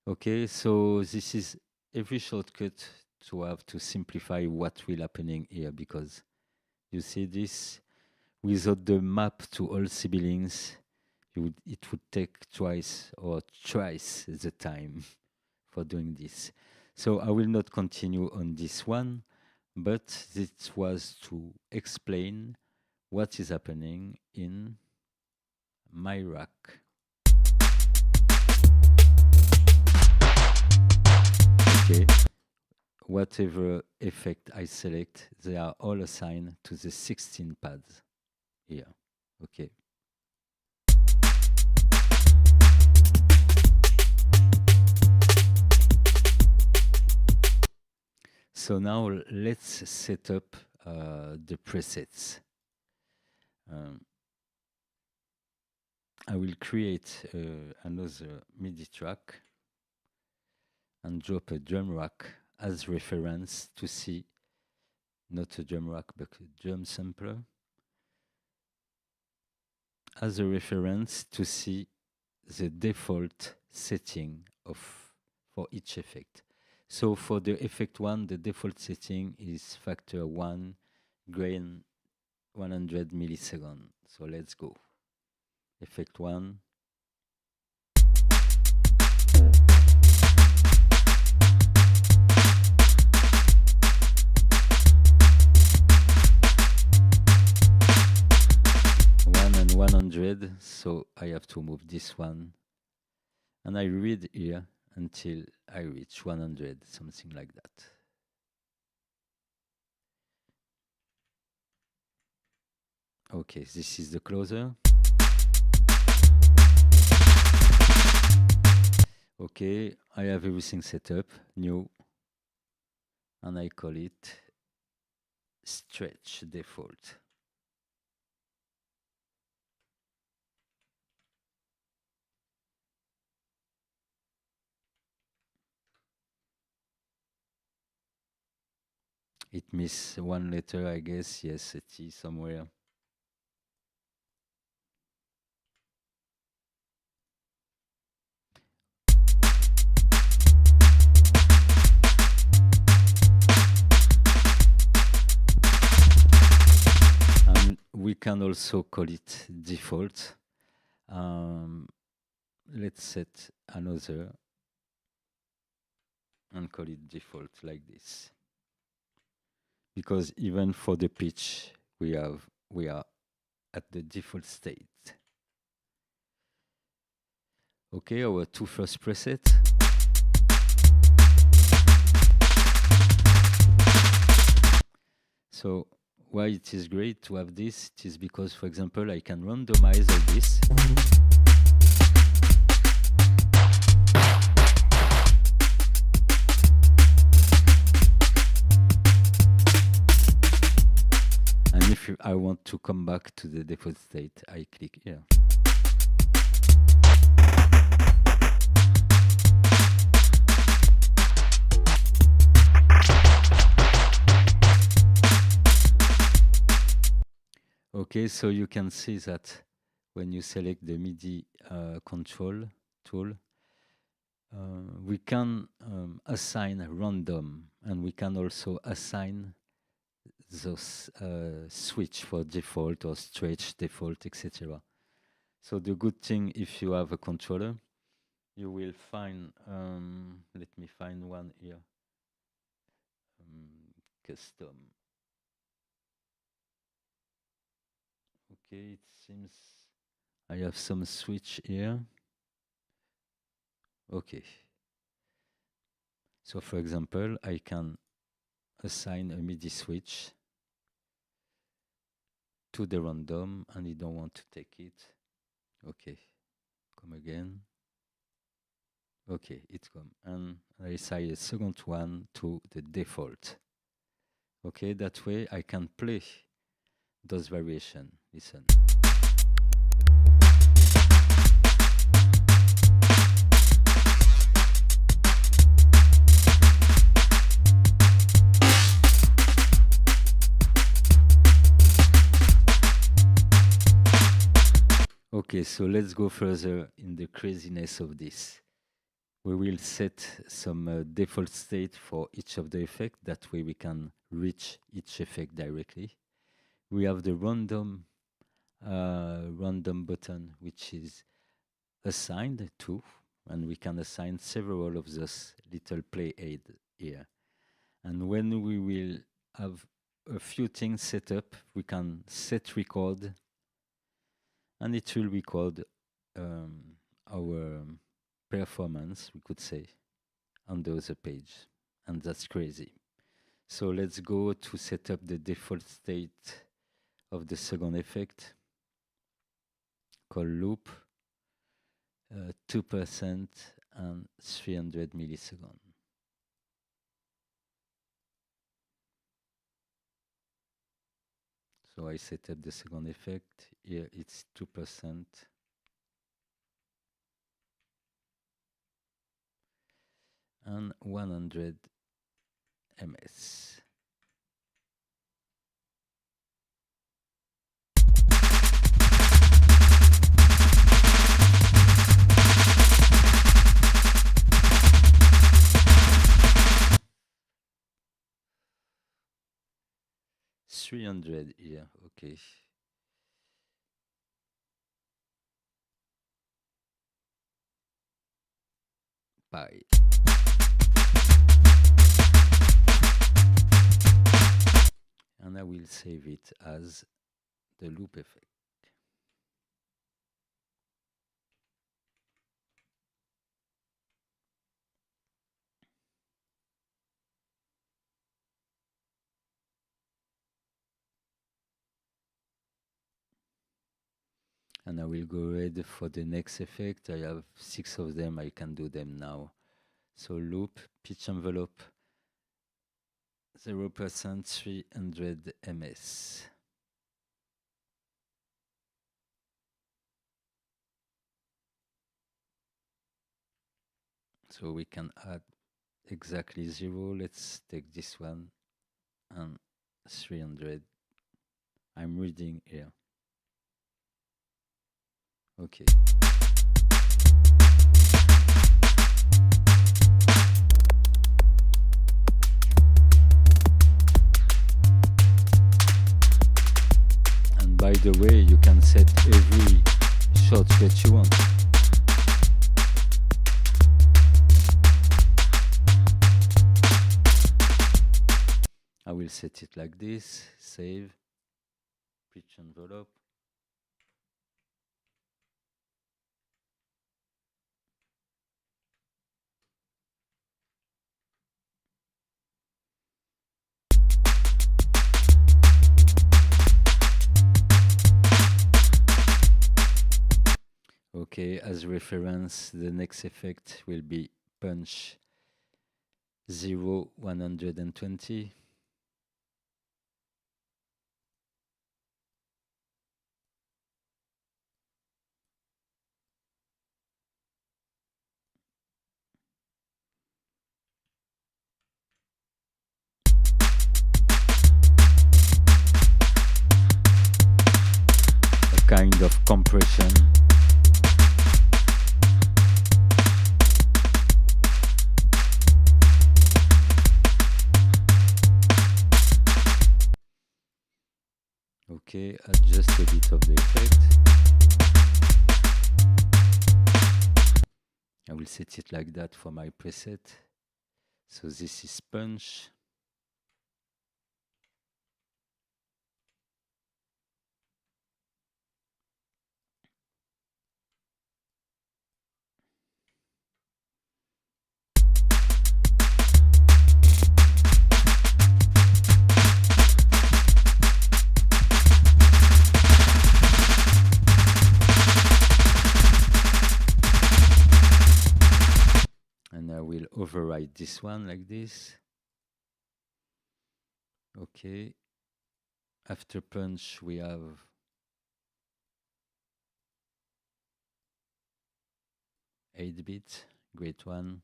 Okay, so this is every shortcut to have to simplify what will happening here, because you see this, without the map to all siblings, it would take twice or thrice the time for doing this. So I will not continue on this one, but this was to explain what is happening in my rack. Okay. Whatever effect I select, they are all assigned to the 16 pads here. Okay. So now let's set up the presets. I will create another MIDI track and drop a drum rack as reference to see, not a drum rack, but a drum sampler, as a reference to see the default setting for each effect. So for the effect 1, the default setting is factor 1, gain 100 milliseconds. So let's go. Effect 1. And 100, so I have to move this one And I read here until I reach 100, something like that. Okay, this is the closer. Okay, I have everything set up, new, and I call it stretch default. It missed one letter, I guess. Yes, a T somewhere. And we can also call it default. Let's set another and call it default like this. Because even for the pitch, we are at the default state. Okay, our two first presets. So why it is great to have this? It is because, for example, I can randomize all this. And if I want to come back to the default state, I click here. Okay, so you can see that when you select the MIDI control tool, we can assign random, and we can also assign those switch for default or stretch default, etc. So the good thing, if you have a controller, you will find, let me find one here, custom. Okay, it seems I have some switch here. Okay. So for example, I can assign a MIDI switch to the random, and you don't want to take it. Okay, come again. Okay, it's come. And I assign a second one to the default. Okay, that way I can play those variations. Listen. Okay, so let's go further in the craziness of this. We will set some default state for each of the effects. That way we can reach each effect directly. We have the random button, which is assigned to, and we can assign several of those little play aid here. And when we will have a few things set up, we can set record, and it will record our performance, we could say, on the other page. And that's crazy. So let's go to set up the default state of the second effect, called loop, 2% and 300 milliseconds. So I set up the second effect. Here it's 2% and 100 ms. $300 here, okay. Bye. And I will save it as the loop effect. And I will go ready for the next effect. I have 6 of them. I can do them now. So loop, pitch envelope, 0%, 300 ms. So we can add exactly 0. Let's take this one and 300. I'm reading here. Okay. And by the way, you can set every shortcut you want. I will set it like this, save, pitch envelope. Okay, as reference, the next effect will be punch 0, 120. A kind of compression. Okay, adjust a bit of the effect. I will set it like that for my preset. So this is punch. And I will override this one like this. Okay. After punch, we have (8-bit), great one.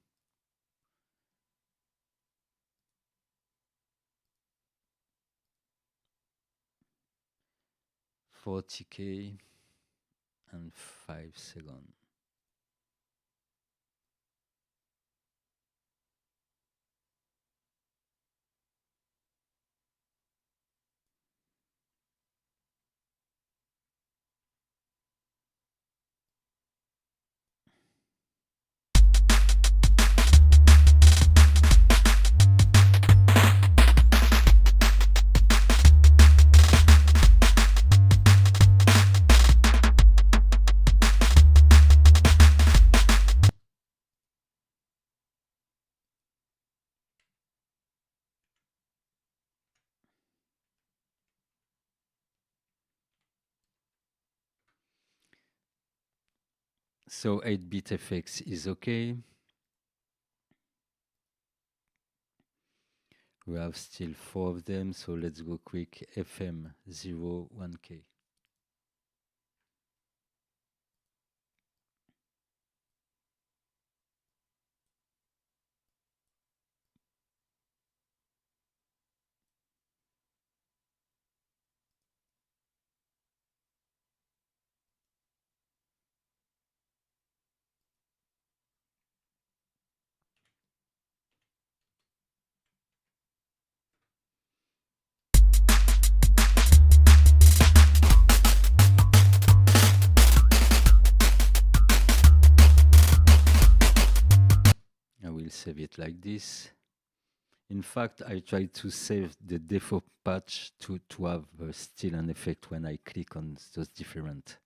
$40K and 5 seconds. So 8-bit effects is okay. We have still 4 of them, so let's go quick. FM 01K. I will save it like this. In fact, I try to save the default patch to have still an effect when I click on those different.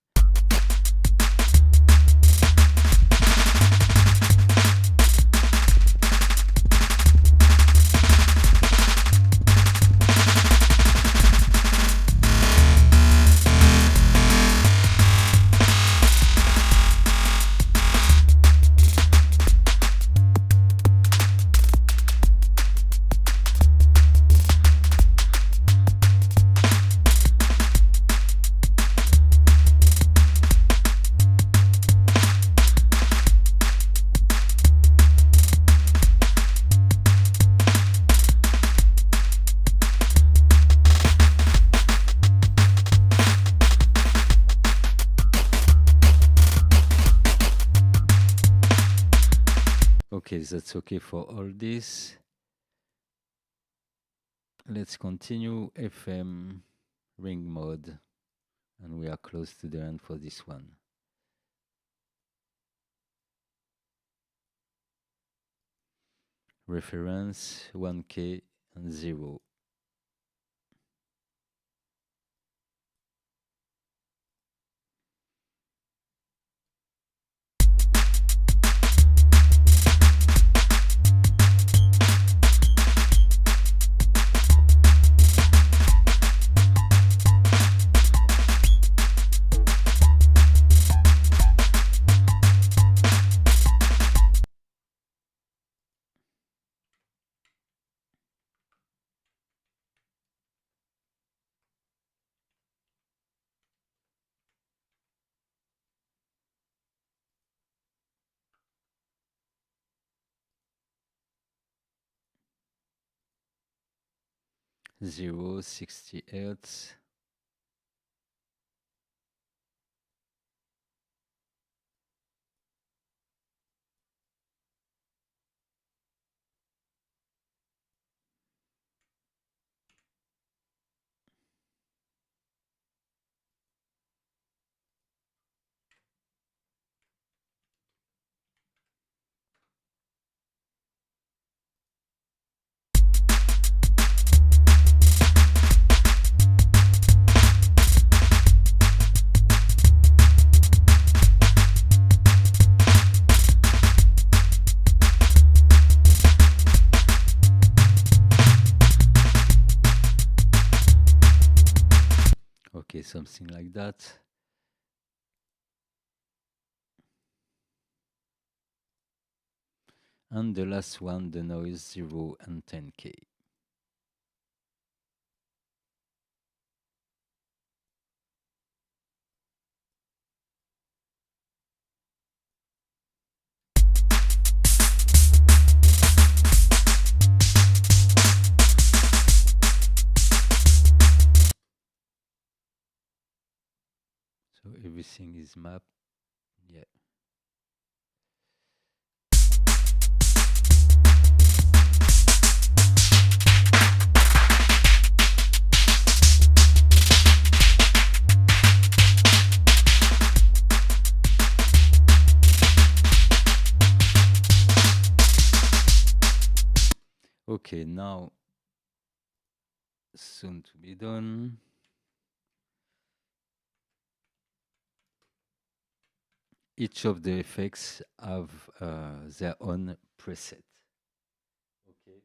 Okay, that's okay for all this. Let's continue FM ring mode, and we are close to the end for this one. Reference 1K and 0. Zero, 60 Hertz. Okay, something like that. And the last one, the noise 0 and 10K. So everything is mapped. Yeah. Okay, now soon to be done. Each of the effects have their own preset. Okay,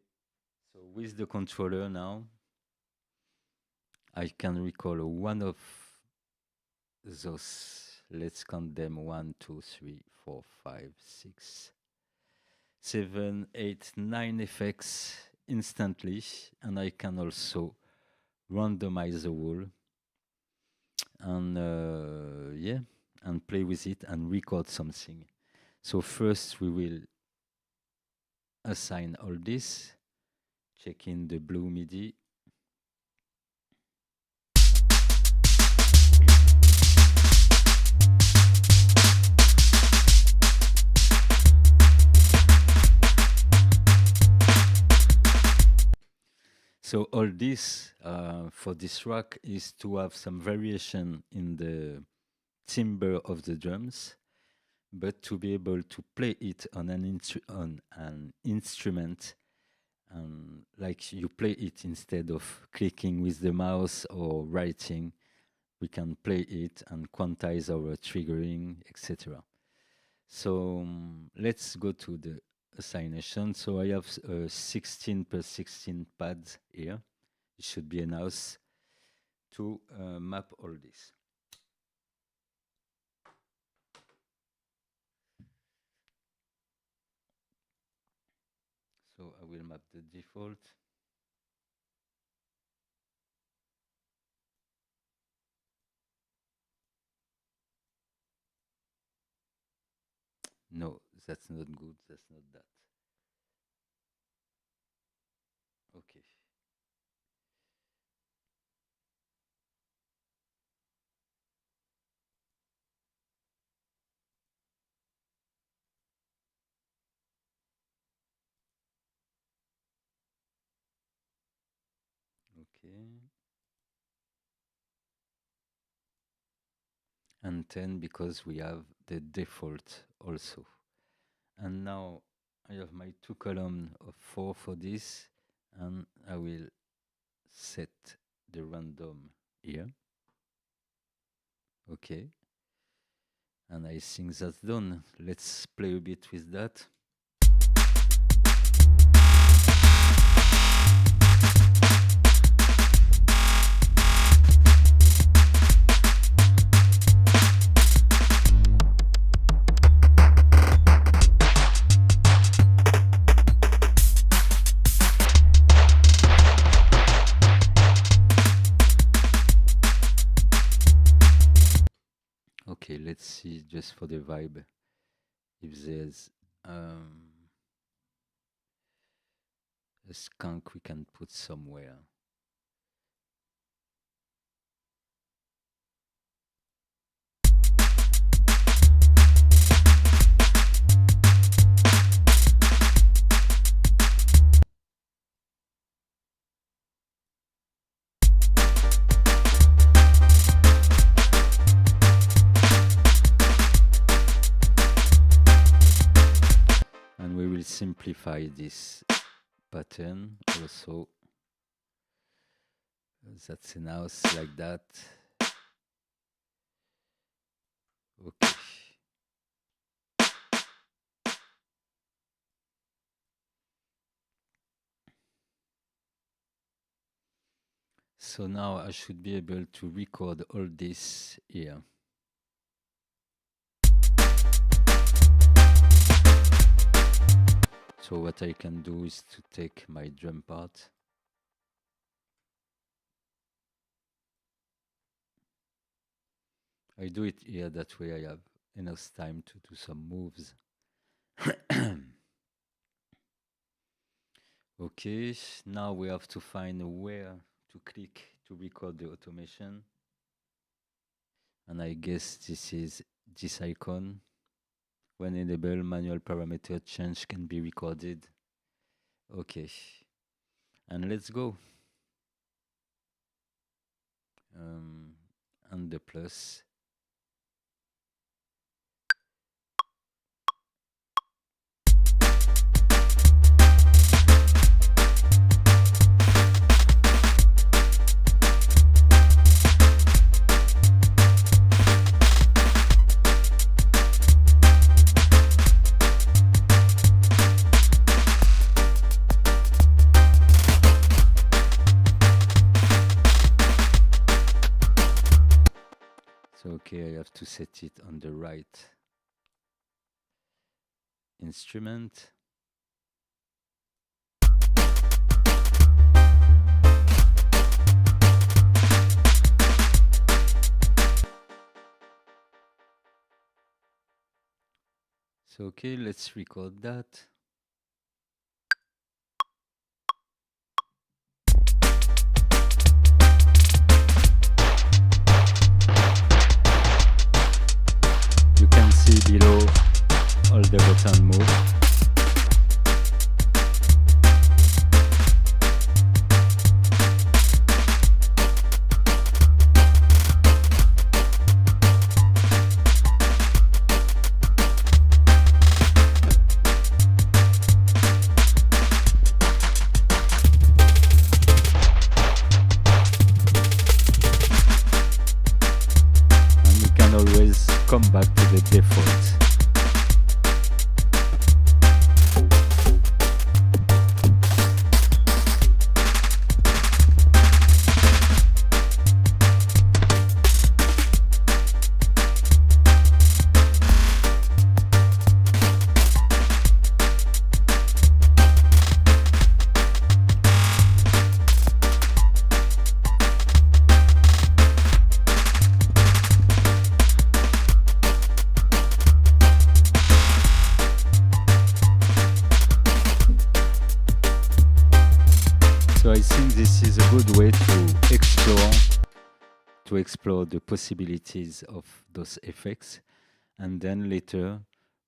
so with the controller now, I can recall one of those. Let's count them: 1, 2, 3, 4, 5, 6, 7, 8, 9 effects instantly, and I can also randomize the whole and yeah, and play with it and record something. So first we will assign all this, check in the blue MIDI. So all this for this track is to have some variation in the timbre of the drums, but to be able to play it on an instrument, like you play it instead of clicking with the mouse or writing, we can play it and quantize our triggering, etc. So let's go to the assignation. So I have 16 per 16 pads here. It should be enough to map all this. So I will map the default. No, that's not good. That's not that. Okay. Okay. And 10 because we have the default also. And now I have my 2 column of 4 for this, and I will set the random here. Okay. And I think that's done. Let's play a bit with that. Okay, let's see just for the vibe if there's a skunk we can put somewhere. And we will simplify this pattern also. That's an house like that. Okay. So now I should be able to record all this here. So what I can do is to take my drum part. I do it here, that way I have enough time to do some moves. Okay, now we have to find where to click to record the automation. And I guess this is this icon. When enabled, manual parameter change can be recorded. Okay, and let's go. And the plus. So okay, I have to set it on the right instrument. So okay, let's record that. You can see below all the button move. And you can always come back to the default. So I think this is a good way to explore the possibilities of those effects, and then later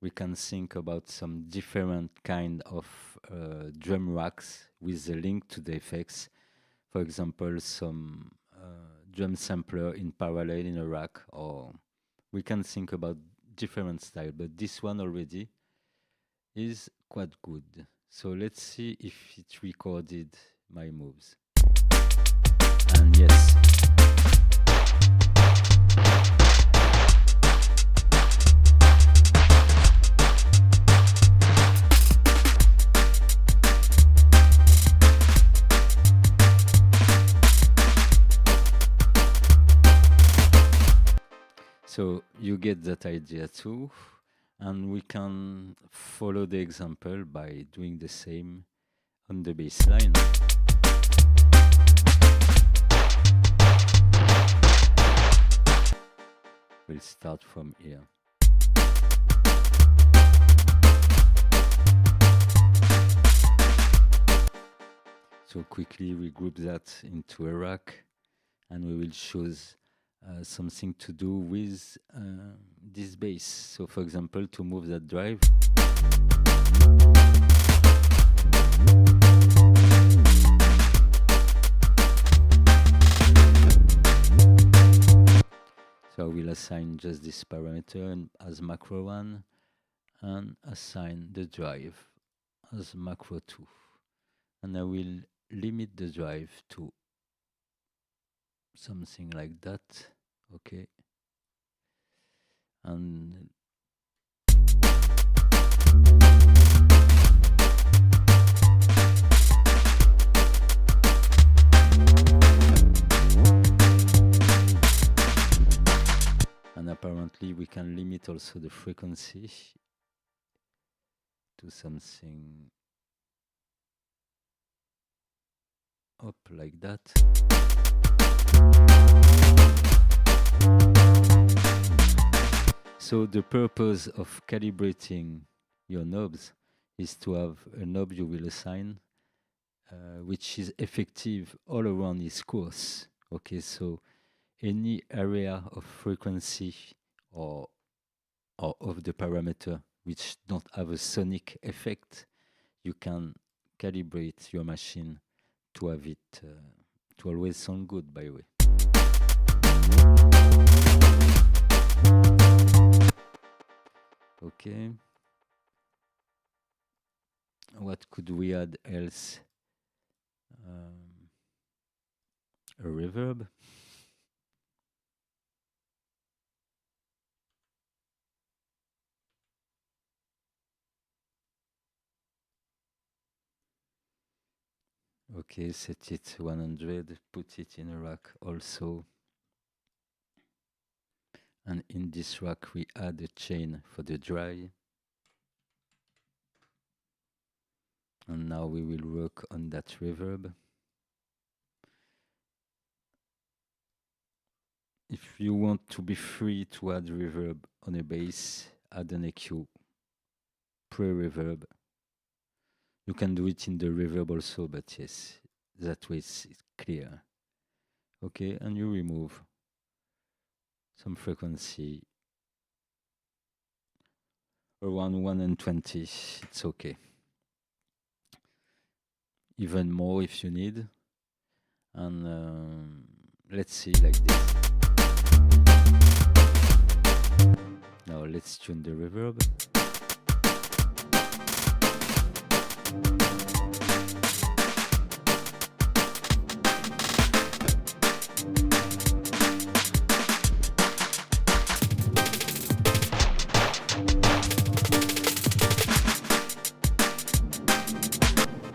we can think about some different kind of drum racks with the link to the effects for example, some drum sampler in parallel in a rack, or we can think about different style, but this one already is quite good. So let's see if it recorded my moves. And yes. So you get that idea too, and we can follow the example by doing the same on the bass line. We'll start from here. So quickly we group that into a rack, and we will choose something to do with this bass. So for example, to move that drive, so I will assign just this parameter as macro 1 and assign the drive as macro 2, and I will limit the drive to something like that. Okay, and apparently we can limit also the frequency to something up like that. So the purpose of calibrating your knobs is to have a knob you will assign which is effective all around its course. Okay, so any area of frequency or of the parameter which don't have a sonic effect, you can calibrate your machine to have it to always sound good, by the way. Okay. What could we add else? A reverb. Okay, set it 100, put it in a rack also. And in this rack we add a chain for the dry. And now we will work on that reverb. If you want to be free to add reverb on a bass, add an EQ, pre-reverb. You can do it in the reverb also, but yes, that way it's clear. Okay, and you remove some frequency around 120, it's okay. Even more if you need. And let's see like this. Now let's tune the reverb.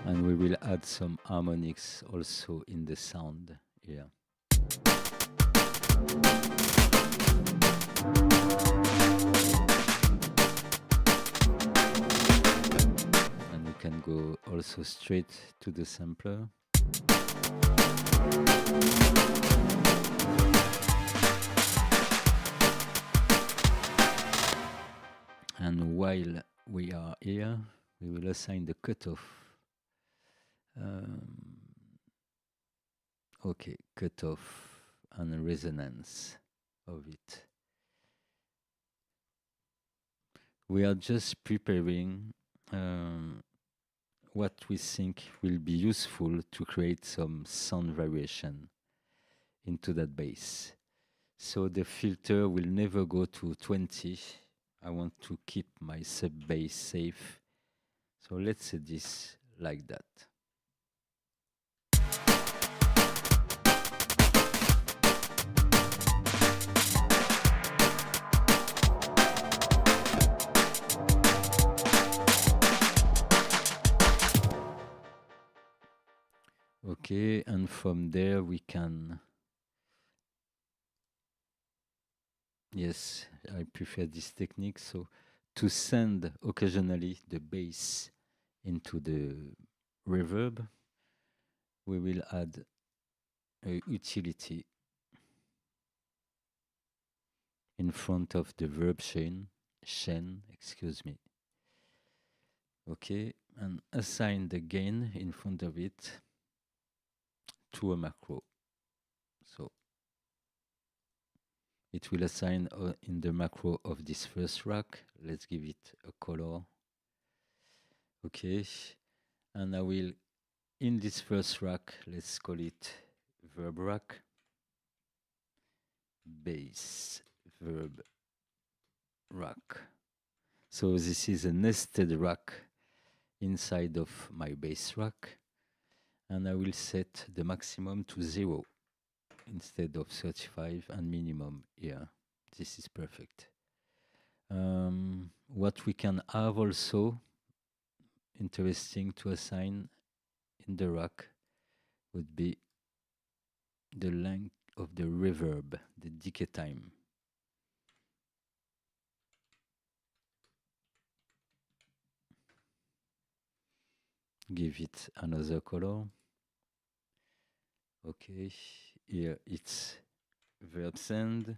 And we will add some harmonics also in the sound here. And we can go also straight to the sampler. And while we are here, we will assign the cutoff. Okay, cutoff and resonance of it. We are just preparing what we think will be useful to create some sound variation into that bass. So the filter will never go to 20. I want to keep my sub bass safe. So let's set this like that. Okay, and from there we can, yes, I prefer this technique. So to send occasionally the bass into the reverb, we will add a utility in front of the verb chain, excuse me. Okay, and assign the gain in front of it to a macro. So it will assign in the macro of this first rack. Let's give it a color. Okay, and I will, in this first rack, let's call it verb rack, bass verb rack. So this is a nested rack inside of my bass rack, and I will set the maximum to 0 instead of 35 and minimum here. This is perfect. What we can have also interesting to assign in the rack would be the length of the reverb, the decay time. Give it another color. Okay, here it's verb send.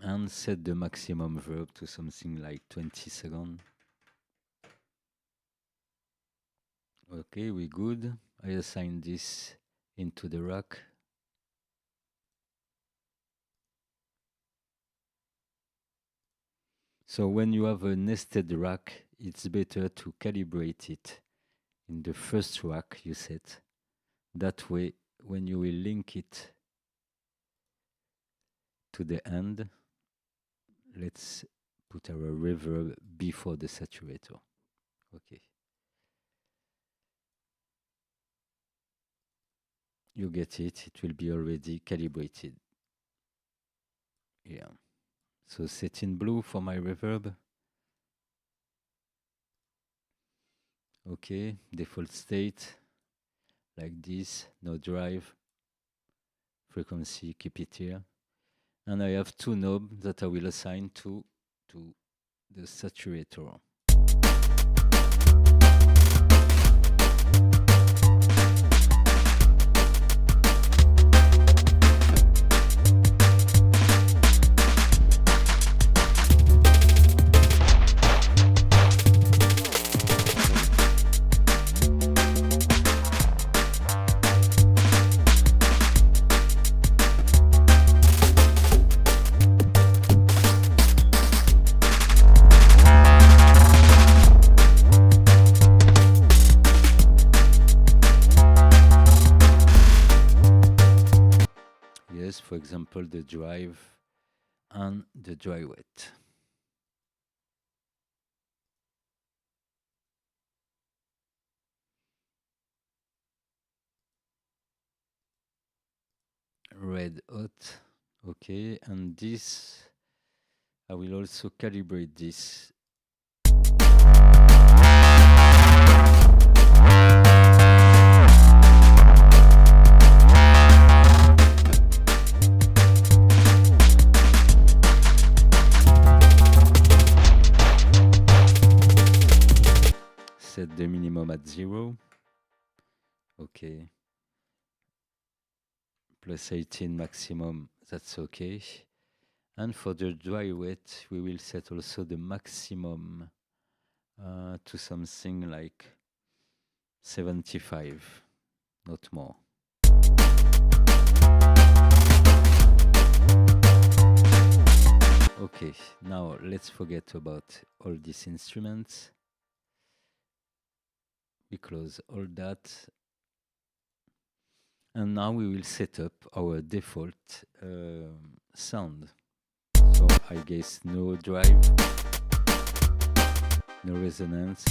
And set the maximum verb to something like 20 seconds. Okay, we good. I assign this into the rack. So when you have a nested rack, it's better to calibrate it in the first rack you set. That way, when you will link it to the end, let's put our reverb before the saturator. Okay. You get it, it will be already calibrated. Yeah. So set in blue for my reverb. Okay, default state, like this, no drive. Frequency, keep it here. And I have two knobs that I will assign to the saturator. For example, the drive and the dry wet. Red hot, okay, and this, I will also calibrate this. Set the minimum at 0. Okay. Plus 18 maximum, that's okay. And for the dry wet, we will set also the maximum to something like 75, not more. Okay, now let's forget about all these instruments. We close all that. And now we will set up our default sound. So I guess no drive, no resonance.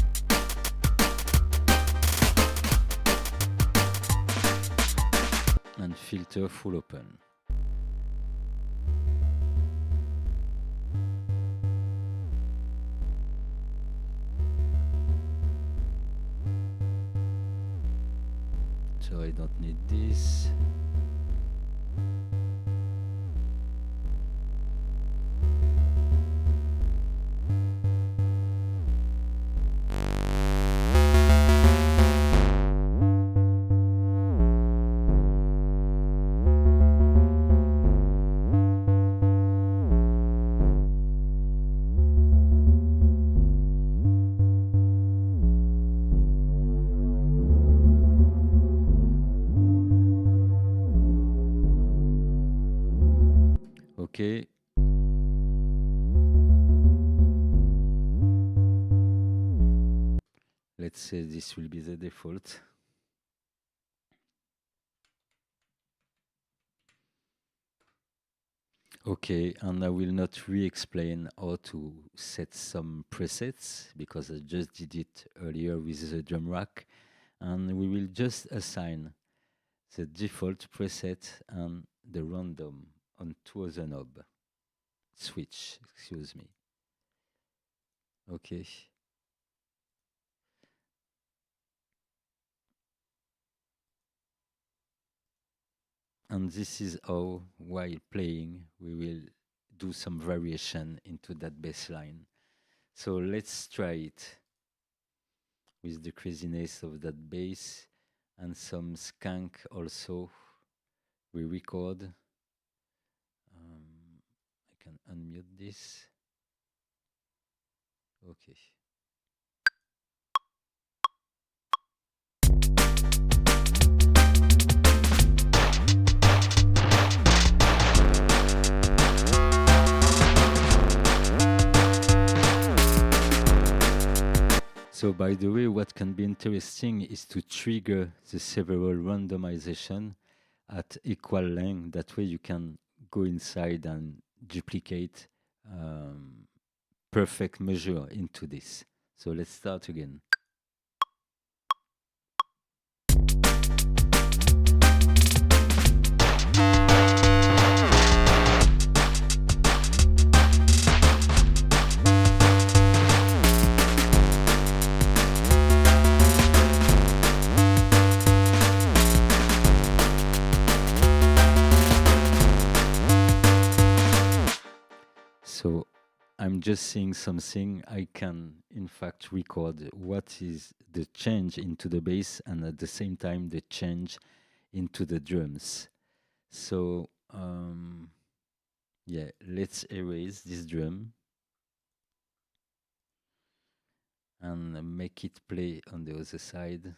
And filter full open. So I don't need this. Okay. Let's say this will be the default. Okay, and I will not re-explain how to set some presets because I just did it earlier with the drum rack, and we will just assign the default preset and the random on two other knob. Switch, excuse me. Okay. And this is how, while playing, we will do some variation into that bass line. So let's try it with the craziness of that bass and some skank also. We record. I can unmute this. Okay. So by the way, what can be interesting is to trigger the several randomization at equal length. That way you can go inside and duplicate perfect measure into this. So let's start again. So I'm just seeing something. I can, in fact, record what is the change into the bass and at the same time the change into the drums. So, yeah, let's erase this drum and make it play on the other side.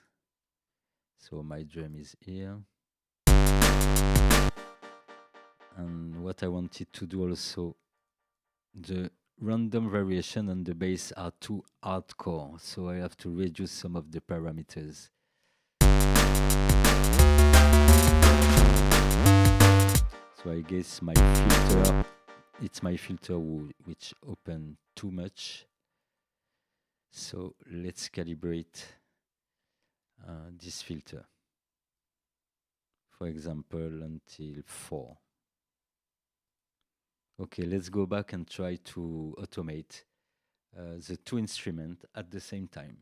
So my drum is here. And what I wanted to do also, the random variation on the bass are too hardcore, so I have to reduce some of the parameters. So I guess my filter, it's my filter which open too much. So let's calibrate this filter. For example, until 4. Okay, let's go back and try to automate the two instruments at the same time.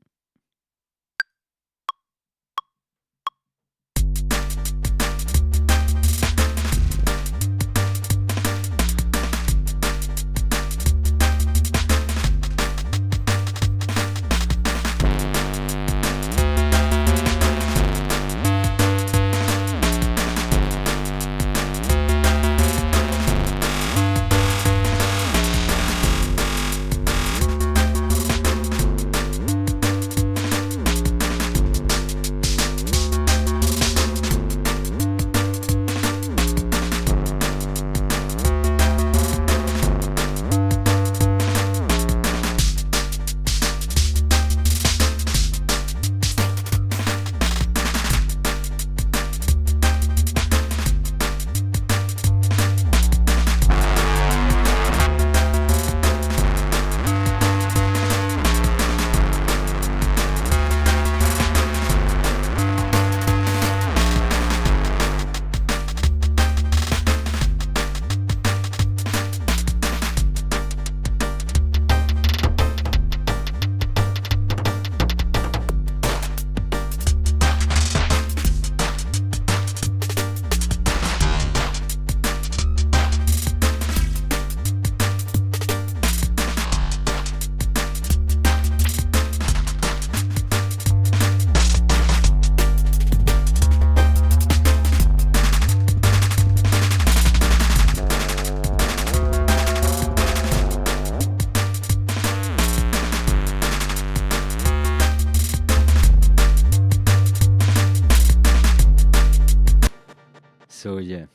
So yeah,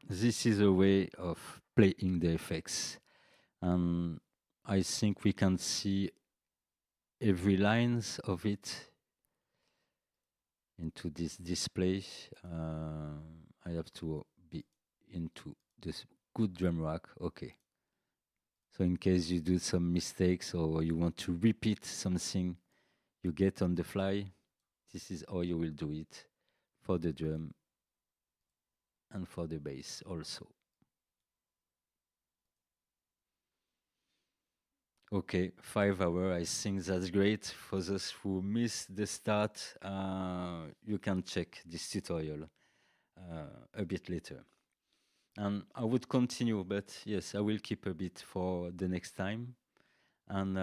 this is a way of playing the effects, and I think we can see every lines of it into this display. I have to be into this good drum rack. Okay. So in case you do some mistakes or you want to repeat something you get on the fly, this is how you will do it for the drum and for the bass also. Okay, 5 hours, I think that's great. For those who missed the start, you can check this tutorial a bit later. And I would continue, but yes, I will keep a bit for the next time. And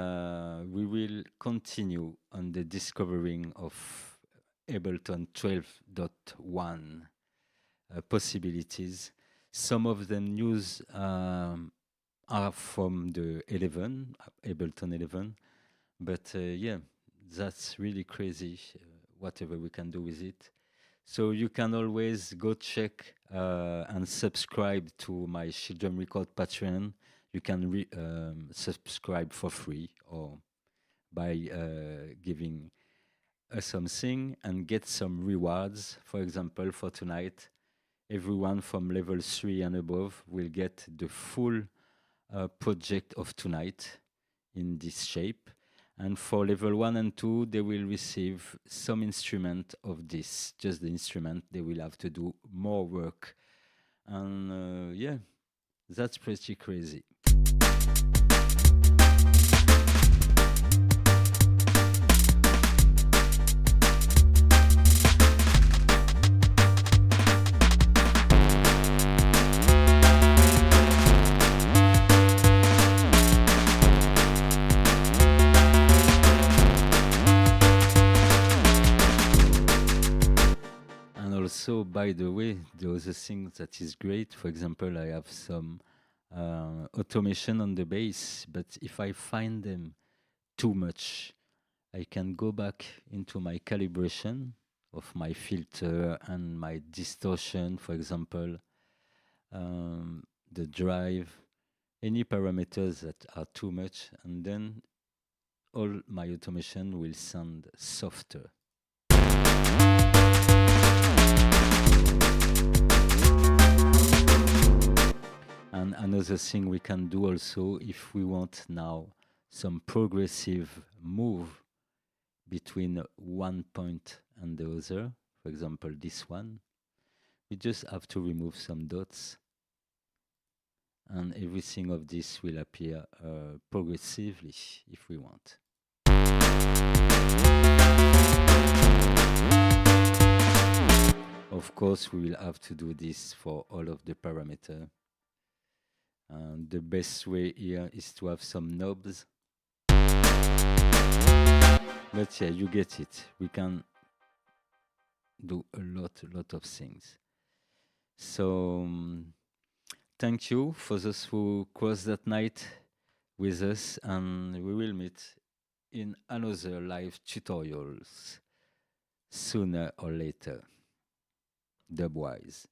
we will continue on the discovering of Ableton 12.1 possibilities. Some of them news are from the 11, Ableton 11, but yeah, that's really crazy, whatever we can do with it. So you can always go check and subscribe to my Shieldrum Record Patreon. You can subscribe for free or by giving something and get some rewards. For example, for tonight, everyone from level 3 and above will get the full project of tonight in this shape. And for level 1 and 2, they will receive some instrument of this, just the instrument. They will have to do more work. And yeah, that's pretty crazy. Also, by the way, the other thing that is great, for example, I have some automation on the bass, but if I find them too much, I can go back into my calibration of my filter and my distortion, for example, the drive, any parameters that are too much, and then all my automation will sound softer. And another thing we can do also, if we want now some progressive move between one point and the other, for example, this one, we just have to remove some dots and everything of this will appear progressively if we want. Of course, we will have to do this for all of the parameters. The best way here is to have some knobs. But yeah, you get it. We can do a lot of things. So thank you for those who crossed that night with us, and we will meet in another live tutorials sooner or later. Dubwise.